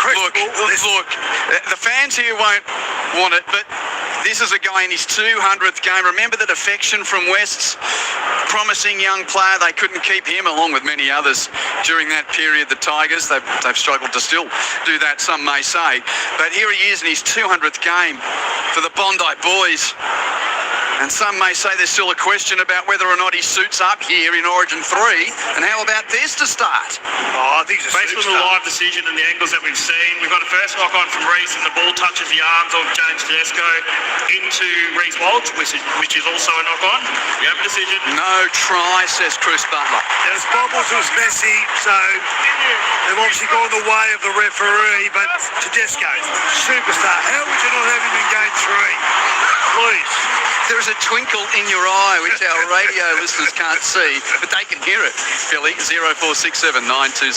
Look, the fans here won't want it, but this is a guy in his 200th game. Remember the defection from West's promising young player. They couldn't keep him, along with many others, during that period. The Tigers, they've struggled to still do that, some may say. But here he is in his 200th game for the Bondi Boys. And some may say there's still a question about whether or not he suits up here in Origin 3. And how about this to start? I think based on the live decision and the angles that we've seen, we've got a first knock on from Reece, and the ball touches the arms of James Tedesco into Reece Walsh, which is also a knock on. We have a decision. No try, says Chris Butler. It was bobbles, it was messy, so they've obviously gone the way of the referee, but Tedesco, superstar. How would you not have him in game 3? Please. There is a twinkle in your eye, which our radio listeners can't see, but they can hear it. Philly, 0467 920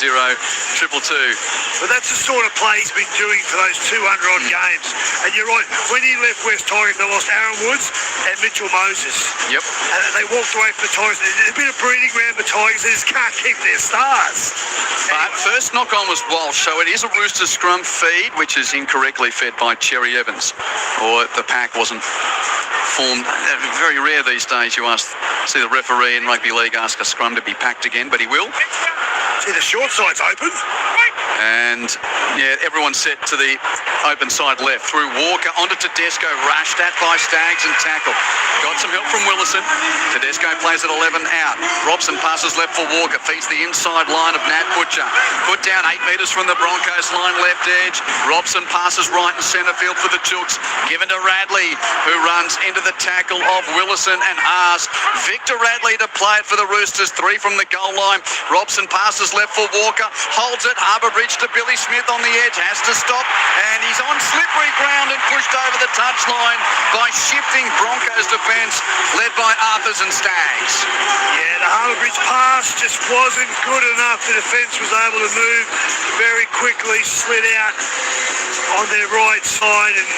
222. But that's the sort of play he's been doing for those 200-odd games. And you're right, when he left West Tigers, they lost Aaron Woods and Mitchell Moses. Yep. And they walked away from the Tigers. There's a bit of breeding ground for Tigers. They just can't keep their stars. But first knock-on was Walsh, so it is a Rooster scrum feed, which is incorrectly fed by Cherry Evans. Or the pack wasn't formed. Very rare these days you see the referee in rugby league ask a scrum to be packed again, but he will. See, the short side's open. And, yeah, everyone's set to the open side left. Through Walker, onto Tedesco, rushed at by Staggs and tackled. Got some help from Willison. Tedesco plays at 11 out. Robson passes left for Walker, feeds the inside line of Nat Butcher. Put down 8 metres from the Broncos line left edge. Robson passes right in centre field for the Chooks. Given to Radley, who runs into the tackle of Willison and Haas. Victor Radley to play it for the Roosters, 3 from the goal line. Robson passes left for Walker, holds it, Harbour Bridge to Billy Smith on the edge, has to stop, and he's on slippery ground and pushed over the touchline by shifting Broncos defence, led by Arthurs and Staggs. Yeah, the Harbour Bridge pass just wasn't good enough. The defence was able to move very quickly, slid out on their right side and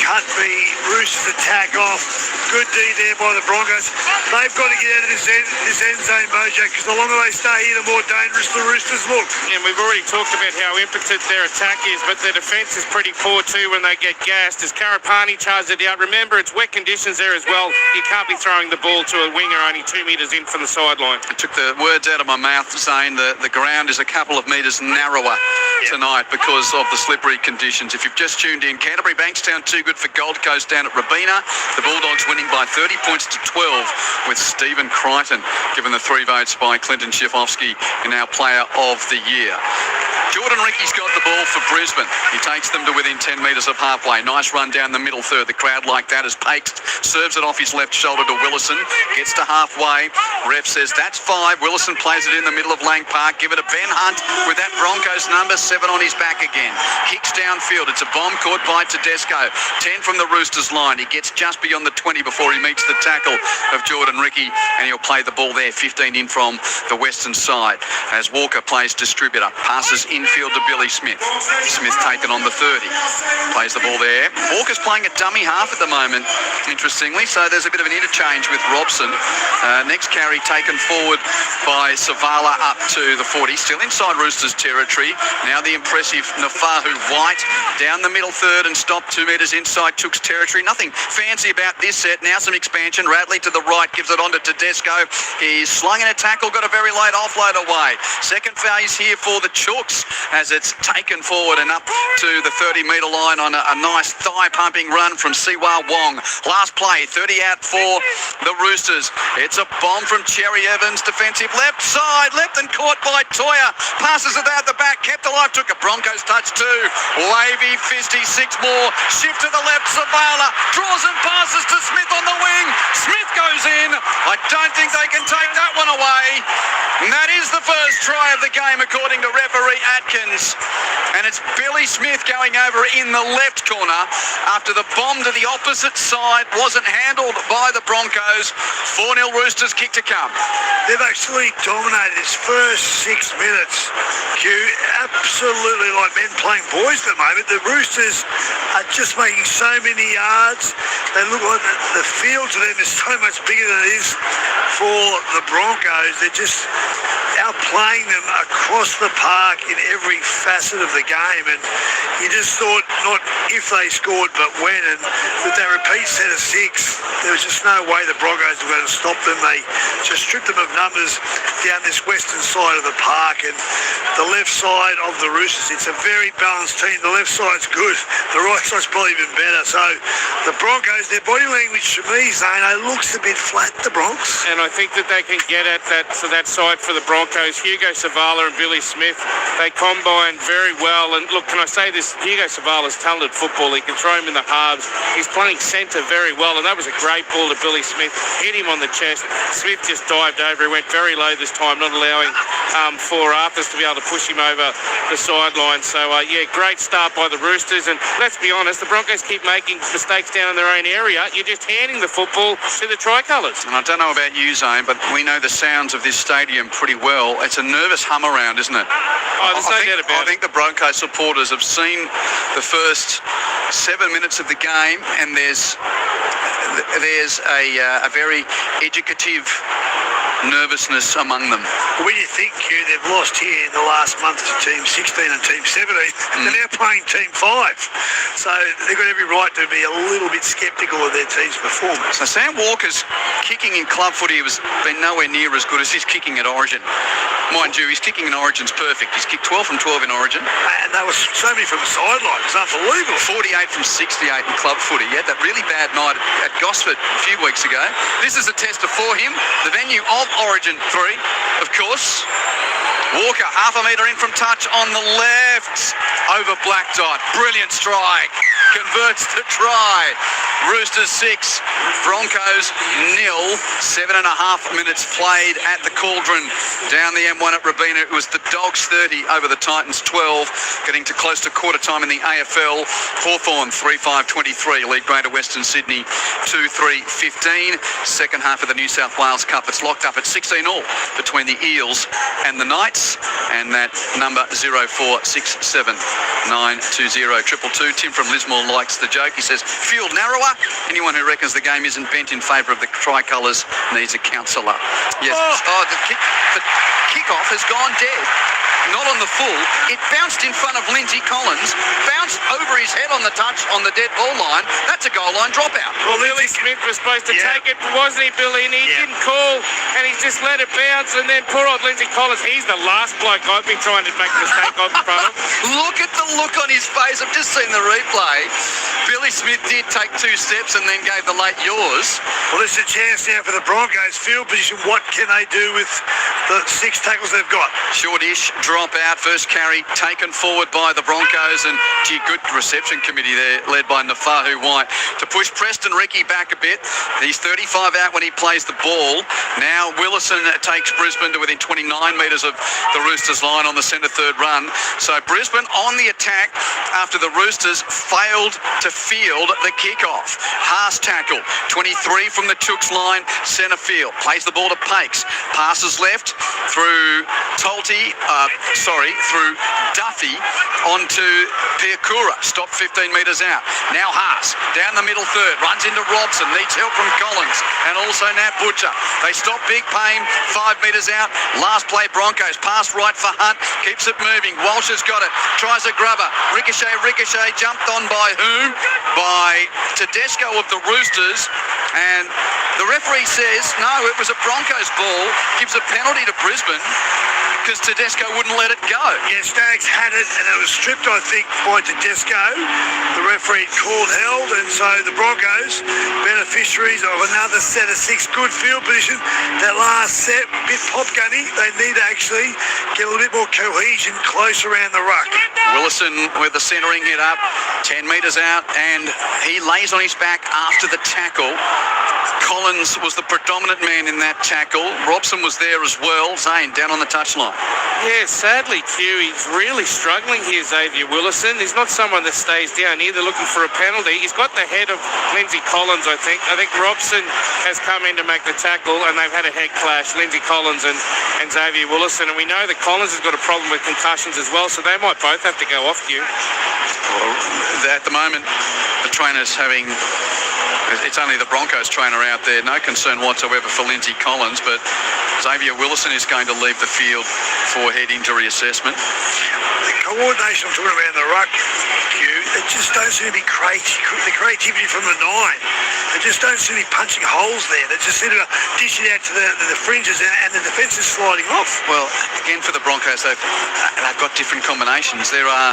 cut the Roosters attack off. Good D there by the Broncos. They've got to get out of this end zone, Mojo, because the longer they stay here, the more dangerous the Roosters look. And we've already talked about how impotent their attack is, but their defence is pretty poor too when they get gassed. As Karapani charged it out, remember it's wet conditions there as well. You can't be throwing the ball to a winger only 2 metres in from the sideline. I took the words out of my mouth saying the ground is a couple of metres narrower tonight because of the slippery conditions. If you've just tuned in, Canterbury Bankstown too good for Gold Coast down at Robina. The Bulldogs winning by 30 points to 12 with Stephen Crichton given the 3 votes by Clinton Schifofsky in our Player of the Year. Jordan Ricky's got the ball for Brisbane. He takes them to within 10 metres of halfway. Nice run down the middle third. The crowd like that as Pakes serves it off his left shoulder to Willison. Gets to halfway. Ref says that's 5. Willison plays it in the middle of Lang Park. Give it to Ben Hunt with that Broncos number 7 on his back again. Kicks downfield. It's a bomb caught by Tedesco. 10 from the Roosters line. He gets just beyond the 20 before he meets the tackle of Jordan Ricky, and he'll play the ball there 15 in from the western side as Walker plays distributor. Passes infield to Billy Smith. Smith taken on the 30. Plays the ball there. Walker's playing a dummy half at the moment, interestingly, so there's a bit of an interchange with Robson. Next carry taken forward by Savala up to the 40. Still inside Roosters territory. Now the impressive Nafahu White down the middle third and stopped 2 metres inside Chooks territory. Nothing fancy about this set. Now some expansion. Radley to the right, gives it on to Tedesco. He's slung in a tackle, got a very late offload away. Second phase here for the Chooks as it's taken forward and up to the 30-metre line on a nice thigh-pumping run from Siwa Wong. Last play, 30 out for the Roosters. It's a bomb from Cherry Evans, defensive left side, left and caught by Toya. Passes it out the back, kept alive, took a Broncos touch too. Wavy, fisty, 6 more. Shift to the left, Savala draws and passes to Smith on the wing. Smith goes in. I don't think they can take that one away. And that is the first try of the game according to referee Atkins. And it's Billy Smith going over in the left corner after the bomb to the opposite side wasn't handled by the Broncos. 4-0 Roosters, kick to come. They've actually dominated this first 6 minutes. Q, absolutely like men playing boys at the moment. The Roosters are just making so many yards. They look like the field to them is so much bigger than it is for the Broncos. They're just outplaying them across the park in every facet of the the game, and you just thought not if they scored but when, and with that repeat set of 6 there was just no way the Broncos were going to stop them. They just stripped them of numbers down this western side of the park, and the left side of the Roosters, it's a very balanced team. The left side's good, the right side's probably even better. So the Broncos, their body language to me, Zane, looks a bit flat, the Bronx. And I think that they can get at that side for the Broncos. Hugo Savala and Billy Smith, they combine very well. And look, can I say this? Hugo Savala's talented football. He can throw him in the halves. He's playing centre very well, and that was a great ball to Billy Smith. Hit him on the chest. Smith just dived over. He went very low this time, not allowing for Arthurs to be able to push him over the sideline. So, great start by the Roosters. And let's be honest, the Broncos keep making mistakes down in their own area. You're just handing the football to the Tricolours. And I don't know about you, Zane, but we know the sounds of this stadium pretty well. It's a nervous hum around, isn't it? Oh, there's no doubt about it. I think the Broncos supporters have seen the first 7 minutes of the game, and there's a very educative nervousness among them. When you think, Hugh, they've lost here in the last month to Team 16 and Team 17, they're now playing Team 5. So they've got every right to be a little bit sceptical of their team's performance. So Sam Walker's kicking in club footy has been nowhere near as good as his kicking at Origin. Mind you, his kicking in Origin's perfect. He's kicked 12 from 12 in Origin. And they were so many from the sideline. It's unbelievable. 48 from 68 in club footy. He had that really bad night at Gosford a few weeks ago. This is a tester for him. The venue of Origin 3, of course. Walker, half a metre in from touch on the left. Over Black Dot. Brilliant strike. Converts to try. Roosters 6, Broncos 0. 7.5 minutes played at the Cauldron. Down the M1 at Robina. It was the Dogs 30 over the Titans 12. Getting to close to quarter time in the AFL. Hawthorn 3-5-23. League Greater Western Sydney 2-3-15. Second half of the New South Wales Cup. It's locked up at 16 all between the Eels and the Knights. And that number 0467920 222. Tim from Lismore likes the joke. He says, field narrower. Anyone who reckons the game isn't bent in favour of the Tricolours needs a counsellor. Yes. The kick-off has gone dead. Not on the full. It bounced in front of Lindsay Collins, bounced over his head on the touch on the dead ball line. That's a goal line dropout. Well, Billy Smith was supposed to take it, wasn't he, Billy? And he didn't call, and he's just let it bounce. And then poor old Lindsay Collins, he's the last bloke I've been trying to make a mistake of in front of. Look at the look on his face. I've just seen the replay. Billy Smith did take 2 steps and then gave the late yours. Well, it's a chance now for the Broncos. Field position, what can they do with the 6 tackles they've got? Short-ish, drop out, first carry taken forward by the Broncos, and good reception committee there led by Nafahu White to push Preston Ricky back a bit. He's 35 out when he plays the ball. Now Willison takes Brisbane to within 29 metres of the Roosters line on the centre third run. So Brisbane on the attack after the Roosters failed to field the kickoff. Haas tackle, 23 from the Chooks line, centre field. Plays the ball to Pakes. Passes left through through Duffy onto Piakura. Stopped 15 metres out. Now Haas down the middle third. Runs into Robson. Needs help from Collins and also Nat Butcher. They stop Big Payne 5 metres out. Last play Broncos. Pass right for Hunt. Keeps it moving. Walsh has got it. Tries a grubber. Ricochet. Jumped on by whom? By Tedesco of the Roosters. And the referee says, no, it was a Broncos ball. Gives a penalty to Brisbane because Tedesco wouldn't let it go. Yeah, Staggs had it and it was stripped, I think, by Tedesco. The referee called held, and so the Broncos, beneficiaries of another set of 6. Good field position. That last set, a bit pop-gunny. They need to actually get a little bit more cohesion close around the ruck. Willison with the centering hit up, 10 metres out, and he lays on his back after the tackle. Collins was the predominant man in that tackle. Robson was there as well. Zane down on the touchline. Yeah, sadly, Q, he's really struggling here, Xavier Willison. He's not someone that stays down either looking for a penalty. He's got the head of Lindsay Collins, I think. I think Robson has come in to make the tackle, and they've had a head clash, Lindsay Collins and Xavier Willison. And we know that Collins has got a problem with concussions as well, so they might both have to go off, Q. Well, at the moment, the trainer's having... It's only the Broncos trainer out there. No concern whatsoever for Lindsay Collins, but Xavier Willison is going to leave the field for head injury assessment. The coordination I'm talking about in the ruck, it just don't seem to be the creativity from the nine. They just don't seem to be punching holes there. They just seem to dish it out to the fringes and the defence is sliding off. Well, again for the Broncos, they've got different combinations. There are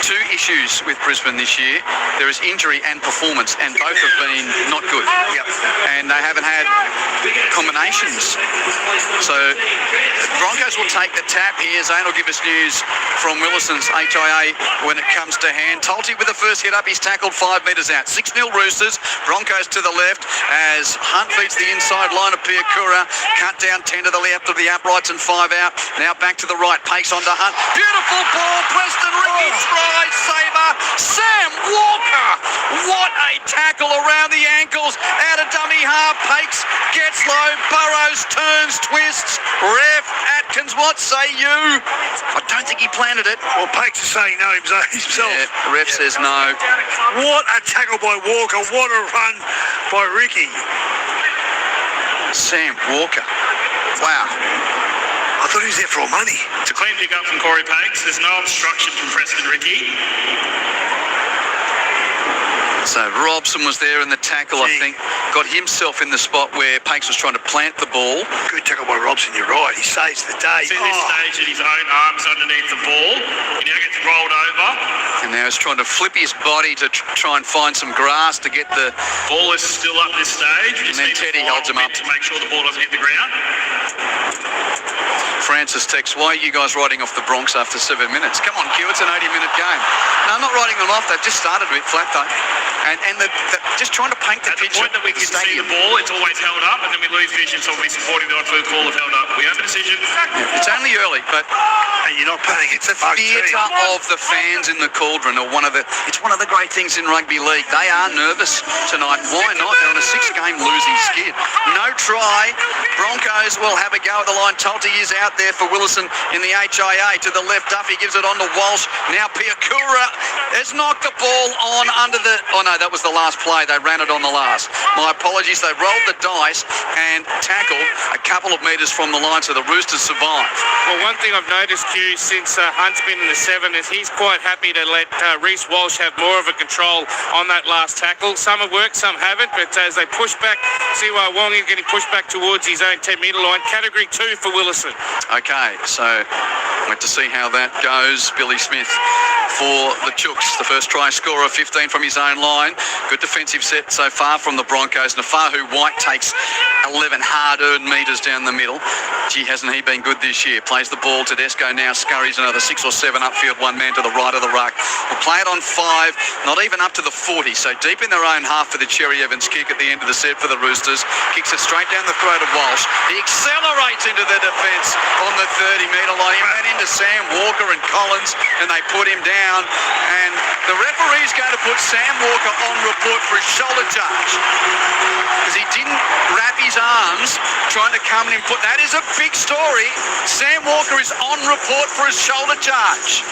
two issues with Brisbane this year. There is injury and performance, and both have been not good. Yep. And they haven't had combinations. So the Broncos will take the tap here. Zane will give us news from Willison's HIA when it comes to hand. Talty with the first hit up. He's tackled 5 metres out. 6-0 Roosters. Broncos to the left as Hunt feeds the inside line of Piakura. Cut down 10 to the left of the uprights and 5 out. Now back to the right. Pakes onto Hunt. Beautiful ball. Preston Ricky try saver. Sam Walker. What a tackle around the ankles. Out of dummy half. Pakes gets low. Burrows turns, twists. Ref Atkins, what say you? I don't think he planted it. Well, Pakes is saying no himself. Yeah, the ref says no. What a tackle by Walker. What a run by Ricky. Sam Walker. Wow. I thought he was there for all money. It's a clean pick up from Corey Pakes. There's no obstruction from Preston Ricky. So Robson was there in the tackle, I think. Got himself in the spot where Pakes was trying to plant the ball. Good tackle by Robson, you're right. He saves the day. He's in this stage at his own arms underneath the ball. He now gets rolled over. And now he's trying to flip his body to try and find some grass to get the... Ball is still up this stage. And then Teddy holds him up. To make sure the ball doesn't hit the ground. Francis texts, why are you guys riding off the Bronx after 7 minutes? Come on, Q, it's an 80-minute game. No, I'm not riding them off. They've just started a bit flat, though. And just trying to paint the At the picture. point that we can see the ball, it's always held up, and then we lose vision, so we'll be supporting the on-field call of held up. We have a decision. Yeah, it's only early, but... And you're not paying. It's a theatre of the fans in the cauldron, or it's one of the great things in rugby league. They are nervous tonight. Why not? They're on a 6-game losing skid. No try. Broncos will have a go at the line. Talty is out there for Willison in the HIA. To the left, Duffy gives it on to Walsh. Now Piakura has knocked the ball on under the... Oh, no, that was the last play. They ran it on the last. My apologies. They rolled the dice and tackled a couple of metres from the line, so the Roosters survive. Well, one thing I've noticed, Q, since Hunt's been in the 7 is he's quite happy to let Reece Walsh have more of a control on that last tackle. Some have worked, some haven't, but as they push back, see why Wongi getting pushed back towards his own 10-metre line. Category 2 for Willison. Okay, so wait to see how that goes. Billy Smith for the Chooks, the first try scorer, 15 from his own line. Good defensive set so far from the Broncos. Nafahu White takes 11 hard-earned metres down the middle. Gee, hasn't he been good this year? Plays the ball. Tedesco now scurries another 6 or 7 upfield, one man to the right of the ruck. We'll play it on 5, not even up to the 40, so deep in their own half for the Cherry Evans kick at the end of the set for the Roosters. Kicks it straight down the throat of Walsh. He accelerates into the defence on the 30-metre line. He ran into Sam Walker and Collins, and they put him down. And the referee's going to put Sam Walker on report for his shoulder charge, because he didn't wrap his arms trying to come in and put... That is a big story. Sam Walker is on report for his shoulder charge.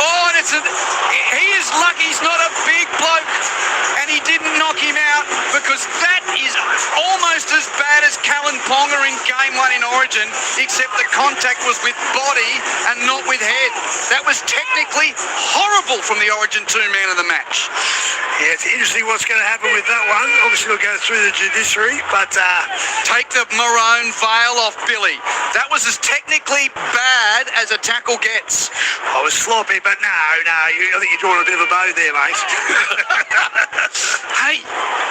Oh, and he is lucky he's not a big bloke and he didn't knock him out, because that is almost as bad as Callan Ponga in Game 1 in Origin, except the contact was with body and not with head. That was technically horrible from the Origin 2 man of the match. Yeah, it's interesting what's going to happen with that one. Obviously, we'll go through the judiciary, but... Take the maroon veil off, Billy. That was as technically bad as a tackle gets. I was sloppy, but no, I think you're drawing a bit of a bow there, mate. Hey,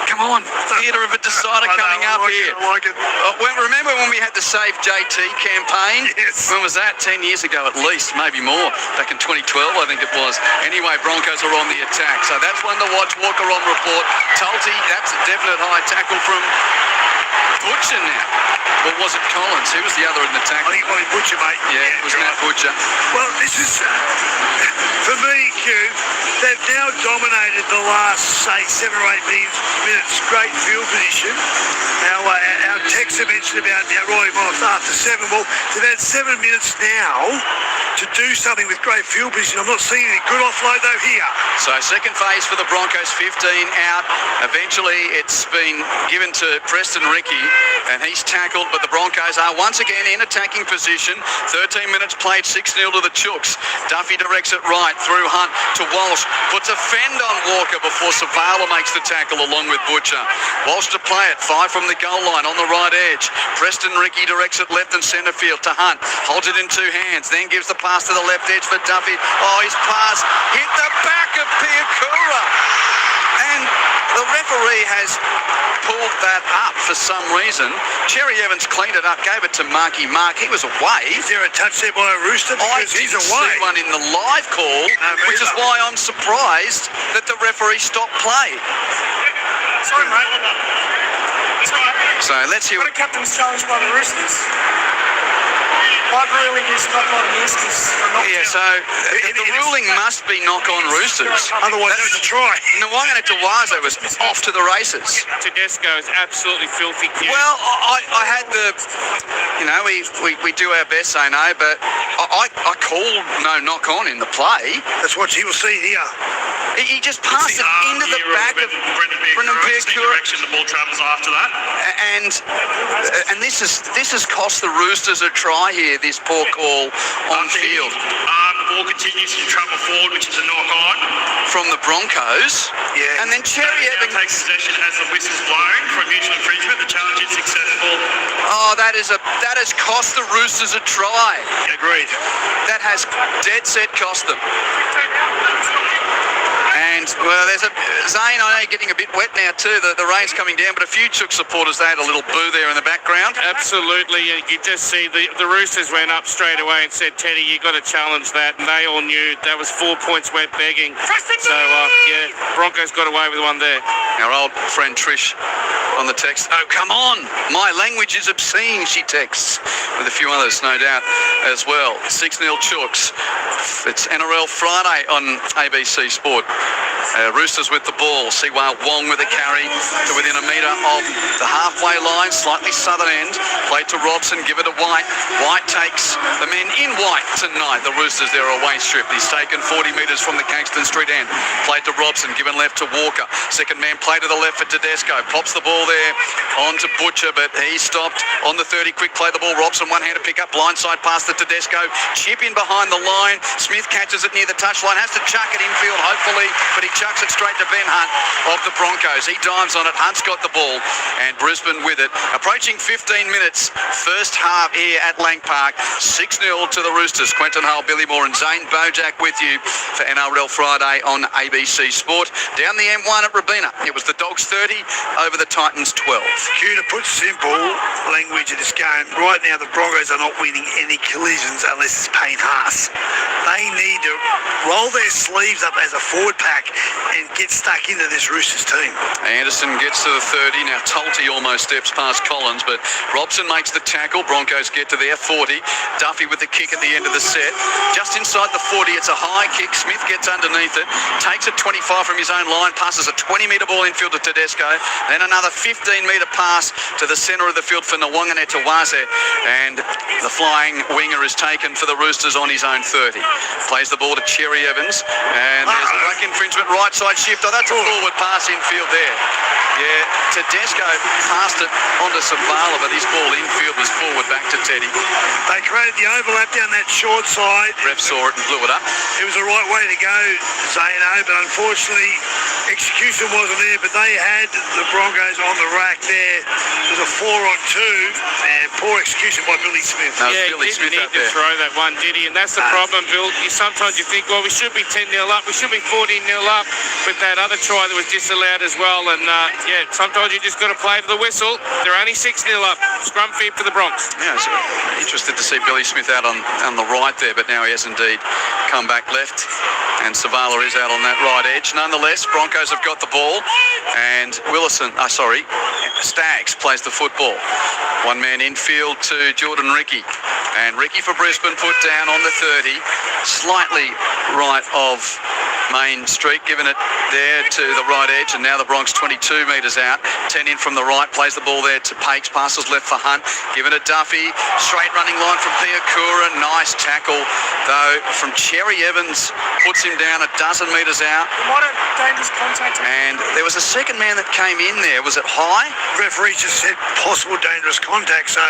come on. Theatre of a decider coming up here. I like it. Remember when we had the Save JT campaign? Yes. When was that? 10 years ago at least, maybe more. Back in 2012, I think it was. Anyway, Broncos are on the attack. So that's one to watch. Walker on report. Talty, that's a definite high tackle from Butcher now. Or was it Collins? Who was the other in the tackle? I think it was Butcher, mate. Yeah, it was Nat Butcher. Well, this is, for me, Q, They've now dominated the last, say, 7 or 8 minutes. Great field position. Our texter mentioned about Roy Moss after 7. Well, they've had 7 minutes now to do something with great field position. I'm not seeing any good offload though here. So second phase for the Broncos, 15 out. Eventually it's been given to Preston Ricky and he's tackled, but the Broncos are once again in attacking position. 13 minutes played, 6-0 to the Chooks. Duffy directs it right through Hunt to Walsh. Puts a fend on Walker before Savala makes the tackle along with Butcher. Walsh to play it, 5 from the goal line on the right edge. Preston Ricky directs it left and centre field to Hunt. Holds it in 2 hands, then gives the pass to the left edge for Duffy. Oh, his pass hit the back of Piakura. And the referee has pulled that up for some reason. Cherry Evans cleaned it up, gave it to Marky Mark. He was away. Is there a touch there by a Rooster? Because he's didn't away. see one in the live call, which is why I'm surprised that the referee stopped play. Sorry, mate. Sorry. So let's hear What a captain's challenge by the Roosters. I'd really just knock on Roosters for not. Yeah, so the ruling must be knock on Roosters. Otherwise, that's a try. Nwangana Tawaza was off to the races. Tedesco is absolutely filthy cute. Well, I had the, we do our best, say no, but I called no knock on in the play. That's what you will see here. He just passed it into the back of Brendan Piakura. Direction the ball travels after that. And this has cost the Roosters a try here, this poor call on field. The ball continues to travel forward, which is a knock on. From the Broncos. Yeah. And then Cherry Now Evans takes possession as the whistle's blown for a mutual infringement. The challenge is successful. Oh, that has cost the Roosters a try. Agreed. That has dead set cost them. And, well, there's Zane, I know you're getting a bit wet now too. The rain's coming down, but a few Chook supporters, they had a little boo there in the background. Absolutely. You just see the Roosters went up straight away and said, Teddy, you got to challenge that. And they all knew that was 4 points wet begging. So, Broncos got away with one there. Our old friend Trish on the text, oh, come on, my language is obscene, she texts, with a few others, no doubt, as well. 6-0 Chooks. It's NRL Friday on ABC Sport. Roosters with the ball. Siwa Wong with a carry to within a metre of the halfway line, slightly southern end. Play to Robson, give it to White. White takes the men in white tonight. The Roosters, they're away stripped. He's taken 40 metres from the Kingston Street end. Played to Robson, given left to Walker. Second man play to the left for Tedesco. Pops the ball there on to Butcher, but he stopped on the 30. Quick play the ball. Robson, one-handed pick up, blindside pass to Tedesco. Chip in behind the line. Smith catches it near the touchline. Has to chuck it infield, hopefully, but he chucks it straight to Ben Hunt of the Broncos. He dives on it. Hunt's got the ball, and Brisbane with it. Approaching 15 minutes, first half here at Lang Park. 6-0 to the Roosters. Quentin Hull, Billy Moore and Zane Bojack with you for NRL Friday on ABC Sport. Down the M1 at Robina, it was the Dogs 30 over the Titans 12. Q, to put simple language in this game, right now the Broncos are not winning any collisions unless it's Payne Haas. They need to roll their sleeves up as a forward pack and get stuck into this Roosters team. Anderson gets to the 30. Now Tulty almost steps past Collins, but Robson makes the tackle. Broncos get to their 40. Duffy with the kick at the end of the set. Just inside the 40, it's a high kick. Smith gets underneath it, takes it 25 from his own line, passes a 20-metre ball infield to Tedesco, then another 15-metre pass to the centre of the field for Nwangana Tawaza, and the flying winger is taken for the Roosters on his own 30. Plays the ball to Cherry Evans, and there's a ruck infringement, right side shift. Oh, that's a forward pass infield there. Yeah, Tedesco passed it onto Savala, but his ball infield was forward back to Teddy. They created the overlap down that short side. Ref saw it and blew it up. It was the right way to go, Zano, but unfortunately execution wasn't there, but they had the Broncos on the rack there. It was a 4-on-2 and poor execution by Billy Smith. No, Yeah, Billy he Smith didn't out need to there. throw that one, did he? And that's the problem, Bill. Sometimes you think, well, we should be 10-0 up, we should be 14-0 up with that other try that was disallowed as well. And, sometimes you just got to play to the whistle. They're only 6-0 up. Scrum feed for the Bronx. Yeah, so interested to see Billy Smith out on the right there, but now he has indeed come back left, and Savala is out on that right edge. Nonetheless, Broncos have got the ball, and Staggs plays the football. One man infield to Jordan Ricky, and Ricky for Brisbane put down on the 30, slightly right of Main Street, giving it there to the right edge, and now the Bronx 22 metres out. 10 in from the right, plays the ball there to Pakes, passes left for Hunt, giving it Duffy, straight running line from Piakura, nice tackle though from Cherry Evans, puts him down a dozen metres out. What a dangerous contact. And there was a second man that came in there, was it High? Referee just said possible dangerous contact, so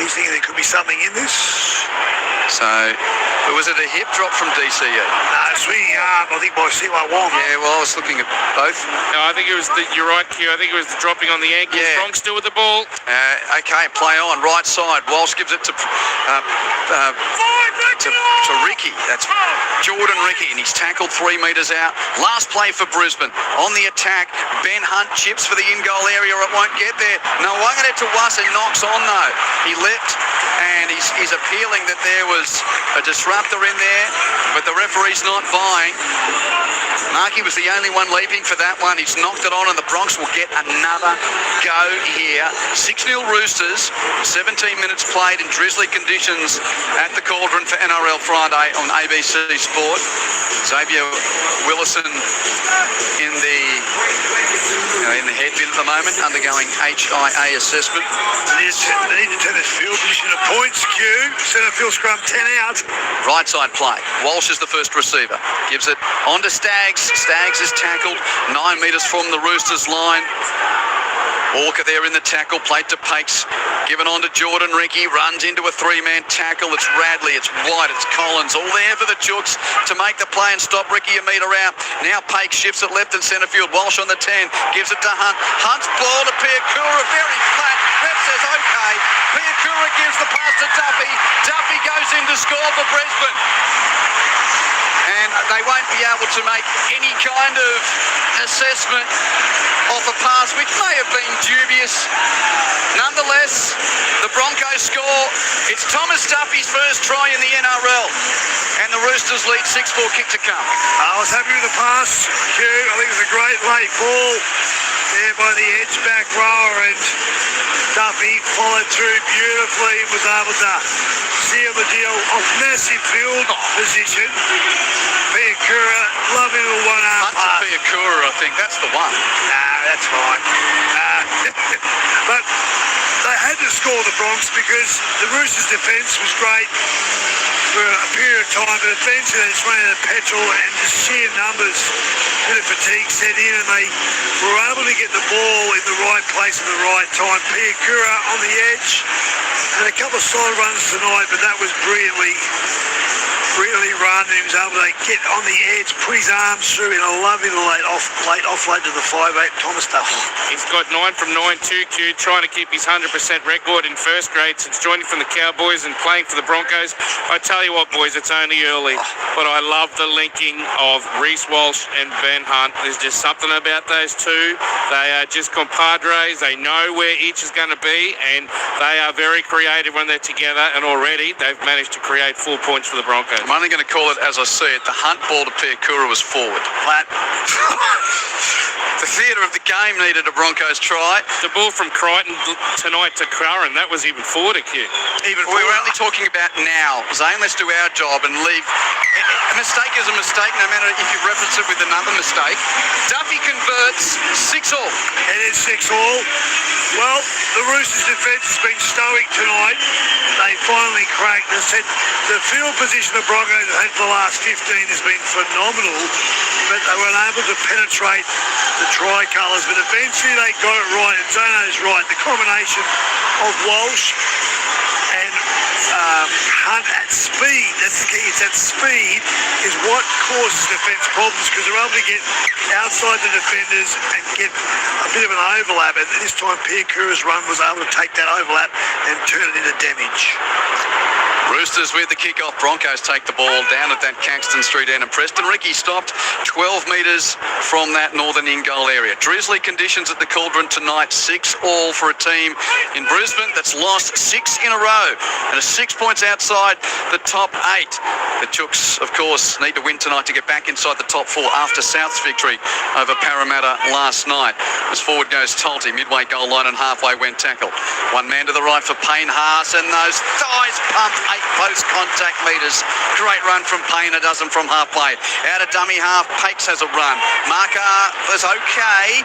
he's thinking there could be something in this. So, was it a hip drop from DCE? No, swinging arm, I think by Siwa Wong. Yeah, well, I was looking at both. No, I think it was you're right, Q. I think it was the dropping on the ankle. Yeah. Strong still with the ball. Okay, play on, right side. Walsh gives it to Ricky. That's Jordan Ricky, and he's tackled 3 metres out. Last play for Brisbane. On the attack, Ben Hunt chips for the in-goal area. It won't get there. No, Wangare to Wasa knocks on though. He leapt, and he's appealing that there was a disruptor in there, but the referee's not buying. Markey was the only one leaping for that one. He's knocked it on, and the Bronx will get another go here. 6-0 Roosters, 17 minutes played in drizzly conditions at the Cauldron for NRL Friday on ABC Sport. Xavier Willison in the head bit at the moment, undergoing HIA assessment. They need to turn this field position to points, Q. Centre field scrum 10 out. Right side play. Walsh is the first receiver. Gives it on to Staggs. Staggs is tackled 9 metres from the Roosters line. Walker there in the tackle, played to Pakes, given on to Jordan Ricky, runs into a 3-man tackle. It's Radley, it's White, it's Collins, all there for the Chooks to make the play and stop Ricky a metre out. Now Pakes shifts it left and centre field. Walsh on the 10, gives it to Hunt. Hunt's ball to Piakura, very flat. Ref says okay. Piakura gives the pass to Duffy. Duffy goes in to score for Brisbane. And they won't be able to make any kind of assessment of a pass, which may have been dubious. Nonetheless, the Broncos score. It's Thomas Duffy's first try in the NRL, and the Roosters lead 6-4, kick to come. I was happy with the pass, Q. I think it was a great late ball there by the edge back rower, and Duffy followed through beautifully, was able to seal the deal of massive field position. Piakura, lovely little one-arm pass. Piakura, I think that's the one. Nah, that's fine. But they had to score the Bronx because the Roosters' defence was great for a period of time, but eventually they just ran out of petrol and the sheer numbers, a bit of fatigue set in, and they were able to get the ball in the right place at the right time. Piakura on the edge, and a couple of side runs tonight, but that was brilliantly run, and he was able to get on the edge, put his arms through in a lovely late offload to the 5'8", Thomas Duffy. He's got 9 from 9 2Q, trying to keep his 100% record in first grade since joining from the Cowboys and playing for the Broncos. I tell you what, boys, it's only early, but I love the linking of Reece Walsh and Ben Hunt. There's just something about those two. They are just compadres. They know where each is going to be, and they are very creative when they're together, and already they've managed to create 4 points for the Broncos. I'm only going to call it as I see it. The Hunt ball to Piakura was forward. Flat. The theatre of the game needed a Broncos try. The ball from Crichton tonight to Curran, that was even forward, Q. We were only talking about now. Zane, let's do our job and leave. A mistake is a mistake, no matter if you reference it with another mistake. Duffy converts 6-all. It is 6-all. Well, the Roosters' defence has been stoic tonight. They finally cracked. They said the field position the Broncos have had for the last 15 has been phenomenal, but they were unable to penetrate the tricolours. But eventually they got it right, and Zano's right. The combination of Walsh and Hunt at speed, that's the key, it's at speed, is what causes defence problems, because they're able to get outside the defenders and get a bit of an overlap, and this time Piakura's run was able to take that overlap and turn it into damage. Roosters with the kick-off. Broncos take the ball down at that Caxton Street end, and Preston Ricky stopped 12 metres from that northern in-goal area. Drizzly conditions at the Cauldron tonight, 6-all for a team in Brisbane that's lost 6 in a row and is 6 points outside the top 8. The Chooks, of course, need to win tonight to get back inside the top 4 after South's victory over Parramatta last night. As forward goes Tolty, midway goal line and halfway went tackle. One man to the right for Payne Haas, and those thighs pumped post-contact metres. Great run from Payne, a dozen from half-play. Out of dummy half, Pakes has a run. Marker was okay.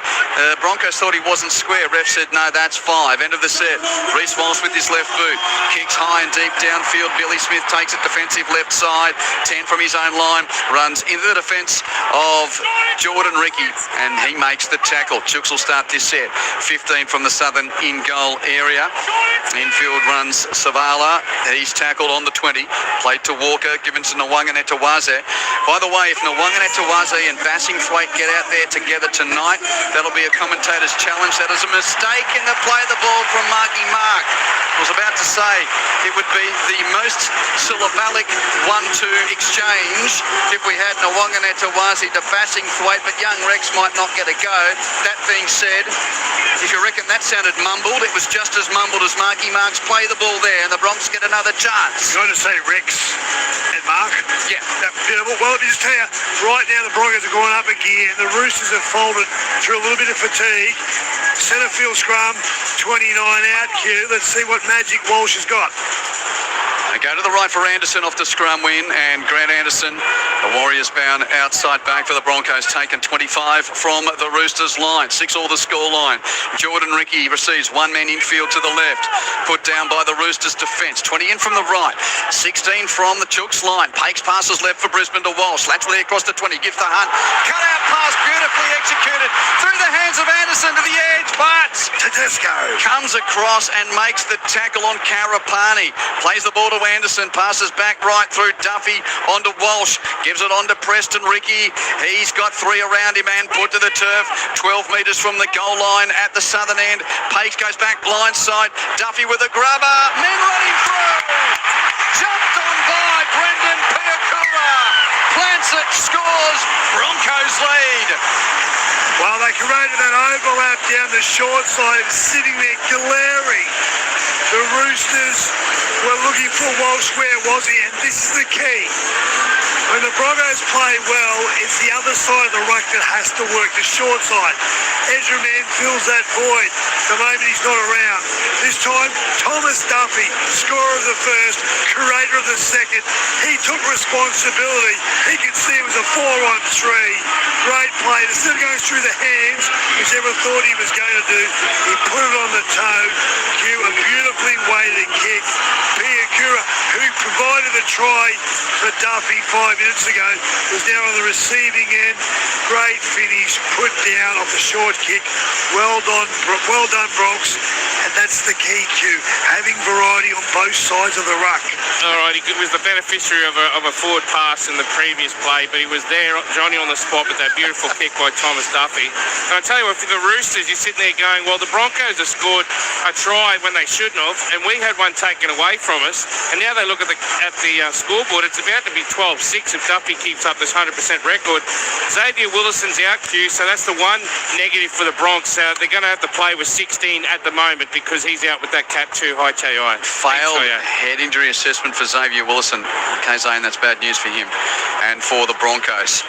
Broncos thought he wasn't square. Ref said, no, that's 5. End of the set. Reece Walsh with his left boot. Kicks high and deep downfield. Billy Smith takes it defensive left side. 10 from his own line. Runs into the defence of Jordan Ricky, and he makes the tackle. Chooks will start this set. 15 from the southern in-goal area. Infield runs Savala. He's tackled on the 20. Played to Walker, given to Nwanganetawaze. By the way, if Nwanganetawaze and Bassingthwaite get out there together tonight, that'll be a commentator's challenge. That is a mistake in the play the ball from Marky Mark. I was about to say it would be the most syllabic 1-2 exchange if we had Nwanganetawaze to Bassingthwaite, but young Rex might not get a go. That being said, if you reckon that sounded mumbled, it was just as mumbled as Marky Mark's play the ball there, and the Bronx get another chance. You got to say Rex and Mark. Yeah. Well, let me just tell you, right now the Broncos are going up a gear, and the Roosters have folded through a little bit of fatigue. Centre field scrum, 29 out, Q. Let's see what magic Walsh has got. They go to the right for Anderson off the scrum win, and Grant Anderson, the Warriors bound outside back for the Broncos, taken 25 from the Roosters line. 6 all the score line. Jordan Ricky receives one man infield to the left, put down by the Roosters defence. 20 in from the right, 16 from the Chooks line. Pakes passes left for Brisbane to Walsh. Latchley across the 20, gives the hunt. Cut out pass, beautifully executed through the hands of Anderson to the edge, but Tedesco comes across and makes the tackle on Karapani. Plays the ball to Anderson, passes back right through Duffy onto Walsh, gives it on to Preston Ricky. He's got 3 around him and put to the turf. 12 metres from the goal line at the southern end. Pakes goes back blindside. Duffy with a grubber. Men running through. Jumped on by Brendan Piakura. Plants it, scores. Broncos lead. Well, they created that overlap down the short side, sitting there glaring. The Roosters were looking for Walsh. Where was he? And this is the key. When the Broncos play well, it's the other side of the ruck that has to work, the short side. Ezra Mann fills that void the moment he's not around. This time, Thomas Duffy, scorer of the first, curator of the second. He took responsibility. He could see it was a 4-on-3. Great play. Instead of going through the hands, which everyone thought he was going to do, he put it on the toe. Cue a beautifully weighted kick. Piakura, who provided the try for Duffy 5 minutes ago, was now on the receiving end. Great finish, put down off the short kick. Well done, Bronx. And that's the key, Q, having variety on both sides of the ruck. All right, he was the beneficiary of a forward pass in the previous play, but he was there, Johnny, on the spot with that beautiful kick by Thomas Duffy. And I tell you what, for the Roosters, you're sitting there going, well, the Broncos have scored a try when they shouldn't have, and we had one taken away from us, and now they look at the scoreboard, it's about to be 12-6 if Duffy keeps up this 100% record. Xavier Willison's out, Q, so that's the one negative for the Bronx. They're going to have to play with 16 at the moment because he's out with that Cat 2 high TI. Failed head injury assessment for Xavier Willison. Okay, Zane, that's bad news for him and for the Broncos.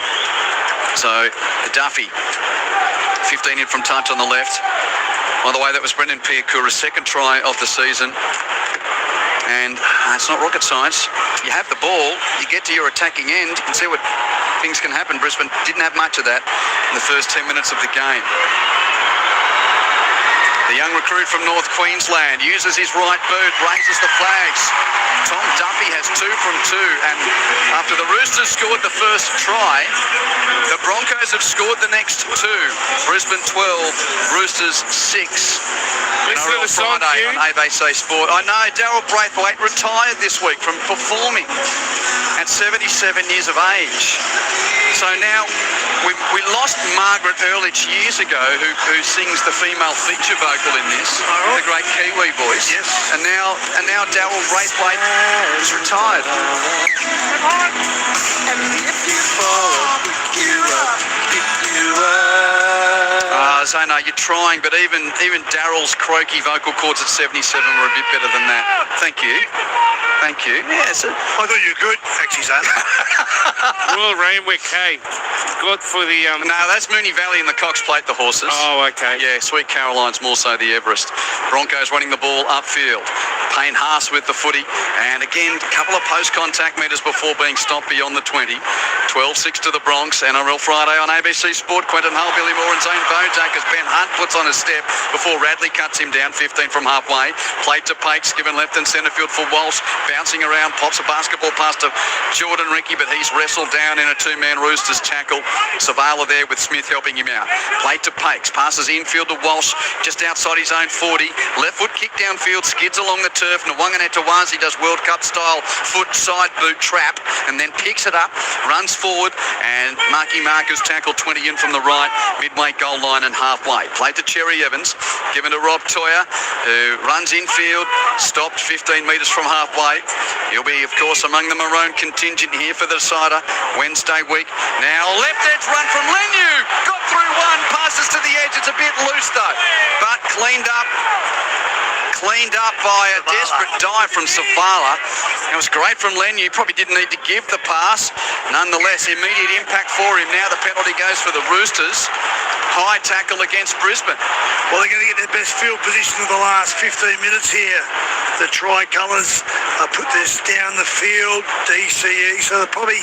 So, Duffy, 15 in from touch on the left. By the way, that was Brendan Piakura's second try of the season. And it's not rocket science. You have the ball, you get to your attacking end, you can see what things can happen. Brisbane didn't have much of that in the first 10 minutes of the game. The young recruit from North Queensland uses his right boot, raises the flags. Tom Duffy has 2 from 2, and after the Roosters scored the first try, the Broncos have scored the next 2. Brisbane 12, Roosters 6. Listen to the song, Friday on ABC Sport. I know, Daryl Braithwaite retired this week from performing at 77 years of age. So now, we lost Margaret Ehrlich years ago, who sings the female feature vocal in this, the great Kiwi voice. Yes. And now Daryl Braithwaite is retired. Zana, you're trying, but even Daryl's croaky vocal cords at 77 were a bit better than that. Thank you. Yes. I thought you were good, actually, Zana. Royal Randwick, hey. good for the... No, that's Moonee Valley and the Cox Plate, the horses. Oh, okay. Yeah, Sweet Caroline's more so the Everest. Broncos running the ball upfield. Payne Haas with the footy. And again, a couple of post-contact metres before being stopped beyond the 20. 12-6 to the Bronx. NRL Friday on ABC Sport. Quentin Hull, Billy Moore and Zane Bojack as Ben Hunt puts on a step before Radley cuts him down 15 from halfway. Played to Pakes, given left and centre field for Walsh. Bouncing around, pops a basketball pass to Jordan Ricky, but he's wrestled down in a two-man Roosters tackle. Savala there with Smith helping him out. Played to Pakes, passes infield to Walsh, just outside his own 40. Left foot kick downfield, skids along the turf. Nwanganetawazi does World Cup style foot side boot trap and then picks it up, runs forward, and Marky Marcus tackled 20 in from the right, midway goal line and halfway. Played to Cherry Evans, given to Rob Toyer, who runs infield, stopped 15 metres from halfway. He'll be, of course, among the maroon contingent here for the decider Wednesday week. Now, left edge run from Lenu. Got through one, passes to the edge. It's a bit loose, though, but cleaned up by a desperate dive from Savala. It was great from Lenu. Probably didn't need to give the pass. Nonetheless, immediate impact for him. Now the penalty goes for the Roosters. High tackle against Brisbane. Well, they're going to get their best field position of the last 15 minutes here. The tricolours put this down the field, DCE, so they'll probably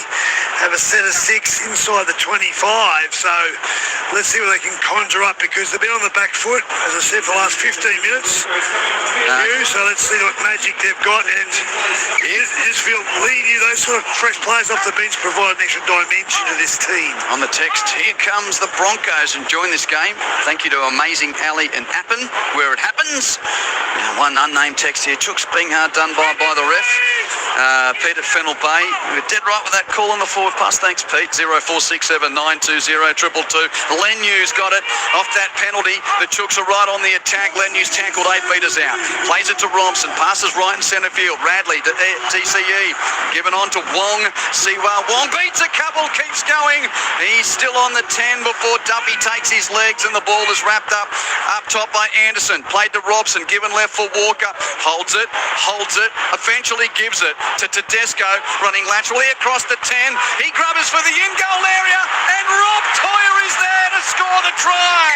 have a set of 6 inside the 25. So let's see what they can conjure up, because they've been on the back foot, as I said, for the last 15 minutes. So let's see what magic they've got. And you just feel leading those sort of fresh players off the bench provide an extra dimension to this team. On the text, here comes the Broncos enjoying this game. Thank you to Amazing Ali and Appen, where it happens. One unnamed text here. Chooks being hard done by the ref. Pete at Fennell Bay. We're dead right with that call on the forward pass. Thanks, Pete. 0467920222. Lenu's got it off that penalty. The Chooks are right on the attack. Lenu's tackled 8 metres out. Plays it to Robson. Passes right in centre field. Radley to TCE. Given on to Wong. Siwa. Wong beats a couple. Keeps going. He's still on the 10 before Duffy takes his legs and the ball is wrapped up top by Anderson. Played to Robson. Given left for Walker. Holds it. Eventually gives it to Tedesco. Running laterally across the 10. He grubbers for the in-goal area. And Rob Toyer is there to score the try.